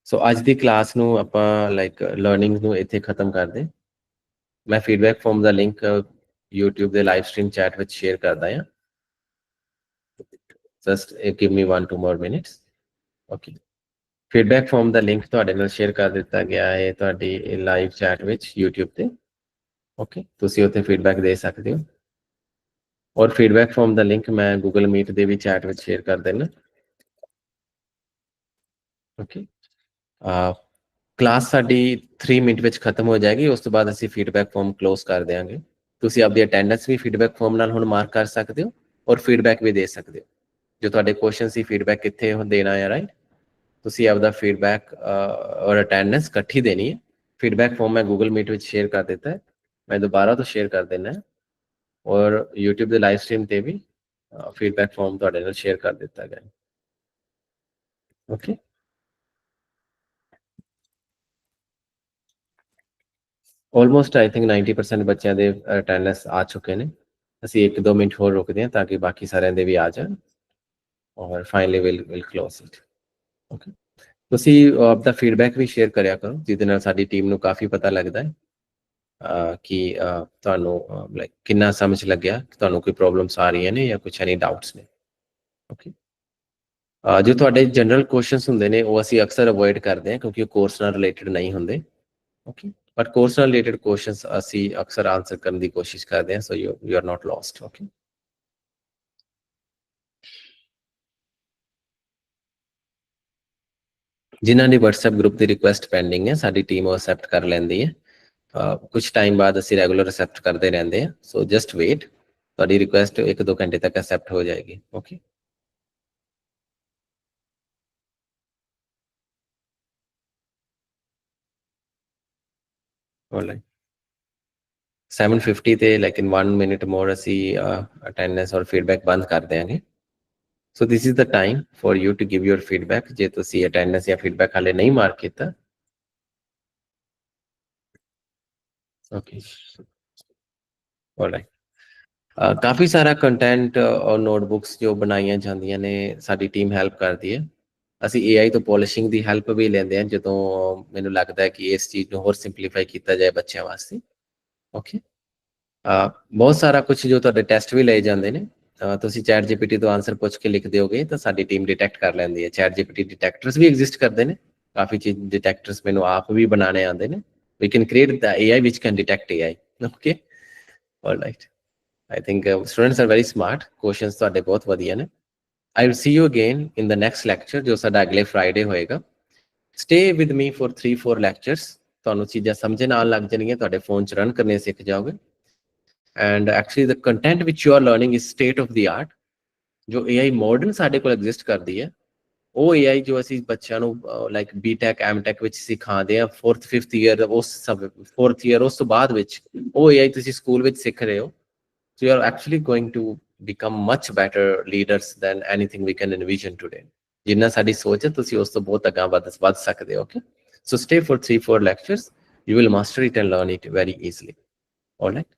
so ਅੱਜ ਦੀ ਕਲਾਸ ਨੂੰ ਆਪਾਂ ਲਾਈਕ ਲਰਨਿੰਗ ਨੂੰ ਇੱਥੇ ਖਤਮ ਕਰਦੇ। ਮੈਂ ਫੀਡਬੈਕ ਫਾਰਮ ਦਾ ਲਿੰਕ YouTube ਦੇ ਲਾਈਵ ਸਟ੍ਰੀਮ ਚੈਟ ਵਿੱਚ ਸ਼ੇਅਰ ਕਰਦਾ ਹਾਂ। Just give me 1-2 more minutes. Okay, feedback form ਦਾ ਲਿੰਕ ਤੁਹਾਡੇ ਨਾਲ ਸ਼ੇਅਰ ਕਰ ਦਿੱਤਾ ਗਿਆ ਹੈ ਤੁਹਾਡੀ ਲਾਈਵ ਚੈਟ ਵਿੱਚ YouTube ਤੇ। ਓਕੇ, ਤੁਸੀਂ ਉੱਥੇ ਫੀਡਬੈਕ ਦੇ ਸਕਦੇ ਹੋ, ਔਰ ਫੀਡਬੈਕ ਫਾਰਮ ਦਾ ਲਿੰਕ ਮੈਂ Google Meet ਦੇ ਵੀ ਚੈਟ ਵਿੱਚ ਸ਼ੇਅਰ ਕਰ ਦੇਣਾ। ਓਕੇ, ਕਲਾਸ ਸਾਡੀ 3 ਮਿੰਟ ਵਿੱਚ ਖਤਮ ਹੋ ਜਾਏਗੀ, ਉਸ ਤੋਂ ਬਾਅਦ ਅਸੀਂ ਫੀਡਬੈਕ ਫਾਰਮ ਕਲੋਜ਼ ਕਰ ਦਿਆਂਗੇ। ਤੁਸੀਂ ਆਪਦੀ ਅਟੈਂਡੈਂਸ ਵੀ ਫੀਡਬੈਕ ਫਾਰਮ ਨਾਲ ਹੁਣ ਮਾਰਕ ਕਰ ਸਕਦੇ ਹੋ, ਔਰ ਫੀਡਬੈਕ ਵੀ ਦੇ ਸਕਦੇ ਹੋ। ਜੋ ਤੁਹਾਡੇ ਕੁਐਸਚਨ ਸੀ ਫੀਡਬੈਕ ਕਿੱਥੇ ਦੇਣਾ ਹੈ, ਰਾਈਟ, ਤੁਸੀਂ ਆਪਦਾ ਫੀਡਬੈਕ ਔਰ ਅਟੈਂਡੈਂਸ ਇਕੱਠੀ ਦੇਣੀ ਹੈ। ਫੀਡਬੈਕ ਫਾਰਮ ਮੈਂ Google Meet ਵਿੱਚ ਸ਼ੇਅਰ ਕਰ ਦਿੱਤਾ ਹੈ, ਮੈਂ ਦੁਬਾਰਾ ਤੋਂ ਸ਼ੇਅਰ ਕਰ ਦੇਣਾ ਹੈ, ਔਰ YouTube ਦੇ ਲਾਈਵ ਸਟ੍ਰੀਮ ਤੇ ਵੀ ਫੀਡਬੈਕ ਫਾਰਮ ਤੁਹਾਡੇ ਨਾਲ ਸ਼ੇਅਰ ਕਰ ਦਿੱਤਾ ਗਿਆ। ਓਕੇ, ਆਲਮੋਸਟ ਆਈ ਥਿੰਕ 90% ਬੱਚਿਆਂ ਦੇ ਅਟੈਂਡੈਂਸ ਆ ਚੁੱਕੇ ਨੇ। ਅਸੀਂ 1-2 ਮਿੰਟ ਹੋਰ ਰੁਕਦੇ ਹਾਂ ਤਾਂ ਕਿ ਬਾਕੀ ਸਾਰਿਆਂ ਦੇ ਵੀ ਆ ਜਾਣ, ਔਰ finally will close it. Okay, ਤੁਸੀਂ ਆਪਦਾ ਫੀਡਬੈਕ ਵੀ ਸ਼ੇਅਰ ਕਰਿਆ ਕਰੋ, ਜਿਹਦੇ ਨਾਲ ਸਾਡੀ ਟੀਮ ਨੂੰ ਕਾਫੀ ਪਤਾ ਲੱਗਦਾ ਹੈ ਕਿ ਤੁਹਾਨੂੰ ਲਾਈਕ ਕਿੰਨਾ ਸਮਝ ਲੱਗਿਆ, ਤੁਹਾਨੂੰ ਕੋਈ ਪ੍ਰੋਬਲਮਸ ਆ ਰਹੀਆਂ ਨੇ ਜਾਂ ਕੁਛ ਐਨੀ ਡਾਊਟਸ ਨੇ। ਓਕੇ, ਜੋ ਤੁਹਾਡੇ ਜਨਰਲ ਕੁਐਸਚਨਸ ਹੁੰਦੇ ਨੇ ਉਹ ਅਸੀਂ ਅਕਸਰ ਅਵੋਇਡ ਕਰਦੇ ਹਾਂ ਕਿਉਂਕਿ ਉਹ ਕੋਰਸ ਨਾਲ ਰਿਲੇਟਡ ਨਹੀਂ ਹੁੰਦੇ। ਓਕੇ, ਬਟ ਕੋਰਸ ਨਾਲ ਰਿਲੇਟਡ ਕੁਐਸਚਨਸ ਅਸੀਂ ਅਕਸਰ ਆਨਸਰ ਕਰਨ ਦੀ ਕੋਸ਼ਿਸ਼ ਕਰਦੇ ਹਾਂ, so you are not lost. Okay, ਜਿਨ੍ਹਾਂ ਦੀ WhatsApp ਗਰੁੱਪ ਦੀ ਰਿਕੁਐਸਟ ਪੈਂਡਿੰਗ ਹੈ, ਸਾਡੀ ਟੀਮ ਉਹ ਅਸੈਪਟ ਕਰ ਲੈਂਦੀ ਹੈ। ਕੁਝ ਟਾਈਮ ਬਾਅਦ ਅਸੀਂ ਰੈਗੂਲਰ ਅਸੈਪਟ ਕਰਦੇ ਰਹਿੰਦੇ ਹਾਂ, ਸੋ ਜਸਟ ਵੇਟ, ਤੁਹਾਡੀ ਰਿਕੁਐਸਟ 1-2 ਘੰਟੇ ਤੱਕ ਅਸੈਪਟ ਹੋ ਜਾਏਗੀ। ਓਕੇ, ਆਲਰਾਈਟ, 7:50 ਤੇ ਲੇਕਿਨ 1 ਮਿੰਟ ਮੋਰ ਅਸੀਂ ਅਟੈਂਡੈਂਸ ਔਰ ਫੀਡਬੈਕ ਬੰਦ ਕਰ ਦਿਆਂਗੇ। So this is the time for you to give your feedback. ਜੇ ਤੁਸੀਂ ਅਟੈਂਡੈਂਸ ਜਾਂ ਫੀਡਬੈਕ ਹਾਲੇ ਨਹੀਂ ਮਾਰਕ ਕੀਤਾ। ਓਕੇ, ਆਲਰਾਈਟ, ਕਾਫੀ ਸਾਰਾ ਕੰਟੈਂਟ ਔਰ ਨੋਟਬੁੱਕਸ ਜੋ ਬਣਾਈਆਂ ਜਾਂਦੀਆਂ ਨੇ, ਸਾਡੀ ਟੀਮ ਹੈਲਪ ਕਰਦੀ ਹੈ। ਅਸੀਂ AI ਤੋਂ ਪੋਲਿਸ਼ਿੰਗ ਦੀ ਹੈਲਪ ਵੀ ਲੈਂਦੇ ਹਾਂ ਜਦੋਂ ਮੈਨੂੰ ਲੱਗਦਾ ਹੈ ਕਿ ਇਸ ਚੀਜ਼ ਨੂੰ ਹੋਰ ਸਿੰਪਲੀਫਾਈ ਕੀਤਾ ਜਾਏ ਬੱਚਿਆਂ ਵਾਸਤੇ। ਓਕੇ, ਬਹੁਤ ਸਾਰਾ ਕੁਝ ਜੋ ਤੁਹਾਡੇ ਟੈਸਟ ਵੀ ਲਏ ਜਾਂਦੇ ਨੇ, ਤੁਸੀਂ ਚੈਟ ਜੀਪੀਟੀ ਤੋਂ ਆਨਸਰ ਪੁੱਛ ਕੇ ਲਿਖ ਦਿਓਗੇ ਤਾਂ ਸਾਡੀ ਟੀਮ ਡਿਟੈਕਟ ਕਰ ਲੈਂਦੀ ਹੈ। ਚੈਟ ਜੀਪੀਟੀ ਡਿਟੈਕਟਰਸ ਵੀ ਐਗਜ਼ਿਸਟ ਕਰਦੇ ਨੇ, ਕਾਫੀ ਚੀਜ਼ ਡਿਟੈਕਟਰਸ ਮੈਨੂੰ ਆਪ ਵੀ ਬਣਾਉਣੇ ਆਉਂਦੇ ਨੇ। We can create the AI which can detect AI। Okay, alright. I think students are very smart, questions ਤੁਹਾਡੇ ਬਹੁਤ ਵਧੀਆ ਨੇ। I will see you again in the next lecture ਜੋ ਸਾਡਾ ਅਗਲੇ ਫਰਾਈਡੇ ਹੋਏਗਾ। Stay with me for 3-4 lectures, ਤੁਹਾਨੂੰ ਚੀਜ਼ਾਂ ਸਮਝਣ ਆਉਣ ਲੱਗ ਜਾਣਗੀਆਂ, ਤੁਹਾਡੇ ਫੋਨ 'ਚ ਰਨ ਕਰਨੇ ਸਿੱਖ ਜਾਓਗੇ। And actually the content which you are learning is state of the art. ਜੋ AI ਮਾਡਰਨ ਸਾਡੇ ਕੋਲ ਐਗਜ਼ਿਸਟ ਕਰਦੀ ਹੈ, ਉਹ AI ਜੋ ਅਸੀਂ ਬੱਚਿਆਂ ਨੂੰ ਲਾਈਕ BTech MTech ਵਿੱਚ ਸਿਖਾਉਂਦੇ ਆ 4th 5th ਈਅਰ, ਉਸ 4th ਈਅਰ, ਉਸ ਤੋਂ ਬਾਅਦ ਵਿੱਚ ਉਹ AI ਤੁਸੀਂ ਸਕੂਲ ਵਿੱਚ ਸਿੱਖ ਰਹੇ ਹੋ। So you are actually going to become much better leaders than anything we can envision today. ਜਿੰਨਾ ਸਾਡੀ ਸੋਚ ਹੈ ਤੁਸੀਂ ਉਸ ਤੋਂ ਬਹੁਤ ਅੱਗੇ ਵੱਧ ਸਕਦੇ ਹੋ। Okay, so stay for 3-4 lectures, you will master it and learn it very easily. All right,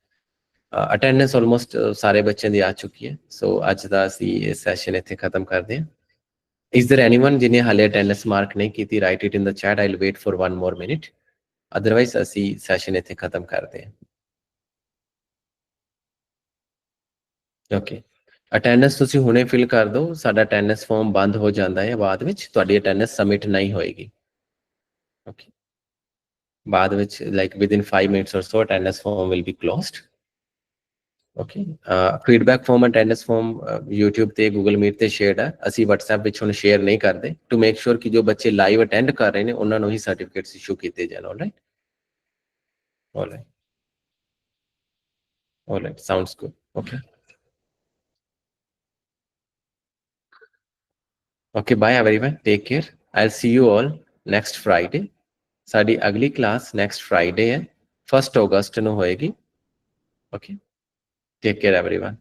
attendance almost ਸਾਰੇ ਬੱਚਿਆਂ ਦੀ ਆ ਚੁੱਕੀ ਹੈ। ਸੋ ਅੱਜ ਦਾ ਅਸੀਂ ਇਹ ਸੈਸ਼ਨ ਇੱਥੇ ਖਤਮ ਕਰਦੇ ਹਾਂ। Is there anyone ਜਿਹਨੇ ਹਾਲੇ attendance ਮਾਰਕ ਨਹੀਂ ਕੀਤੀ? Write it in the chat, I'll wait for 1 more minute, otherwise ਅਸੀਂ ਸੈਸ਼ਨ ਇੱਥੇ ਖਤਮ ਕਰਦੇ ਹਾਂ। ਓਕੇ, ਅਟੈਂਡੈਂਸ ਤੁਸੀਂ ਹੁਣੇ ਫਿਲ ਕਰ ਦਿਓ, ਸਾਡਾ ਅਟੈਂਡੈਂਸ ਫਾਰਮ ਬੰਦ ਹੋ ਜਾਂਦਾ ਹੈ ਬਾਅਦ ਵਿੱਚ, ਤੁਹਾਡੀ ਅਟੈਂਡੈਂਸ ਸਬਮਿਟ ਨਹੀਂ ਹੋਏਗੀ। ਓਕੇ, ਬਾਅਦ ਵਿੱਚ like within 5 minutes or so attendance form will be closed. Okay, feedback form, attendance form YouTube ਤੇ Google Meet ਤੇ ਸ਼ੇਅਰਡ ਹੈ। ਅਸੀਂ WhatsApp ਵਿੱਚ ਹੁਣ ਸ਼ੇਅਰ ਨਹੀਂ ਕਰਦੇ ਟੂ ਮੇਕ ਸ਼ੋਰ ਕਿ ਜੋ ਬੱਚੇ ਲਾਈਵ ਅਟੈਂਡ ਕਰ ਰਹੇ ਨੇ ਉਹਨਾਂ ਨੂੰ ਹੀ ਸਰਟੀਫਿਕੇਟਸ ਇਸ਼ੂ ਕੀਤੇ ਜਾਣ। All right, all right, all right, sounds good. Okay, okay, bye everyone, take care, I'll see you all next Friday. ਸਾਡੀ ਅਗਲੀ ਕਲਾਸ ਨੈਕਸਟ ਫਰਾਈਡੇ ਹੈ, 1 ਅਗਸਤ ਨੂੰ ਹੋਏਗੀ। Okay, take care everyone.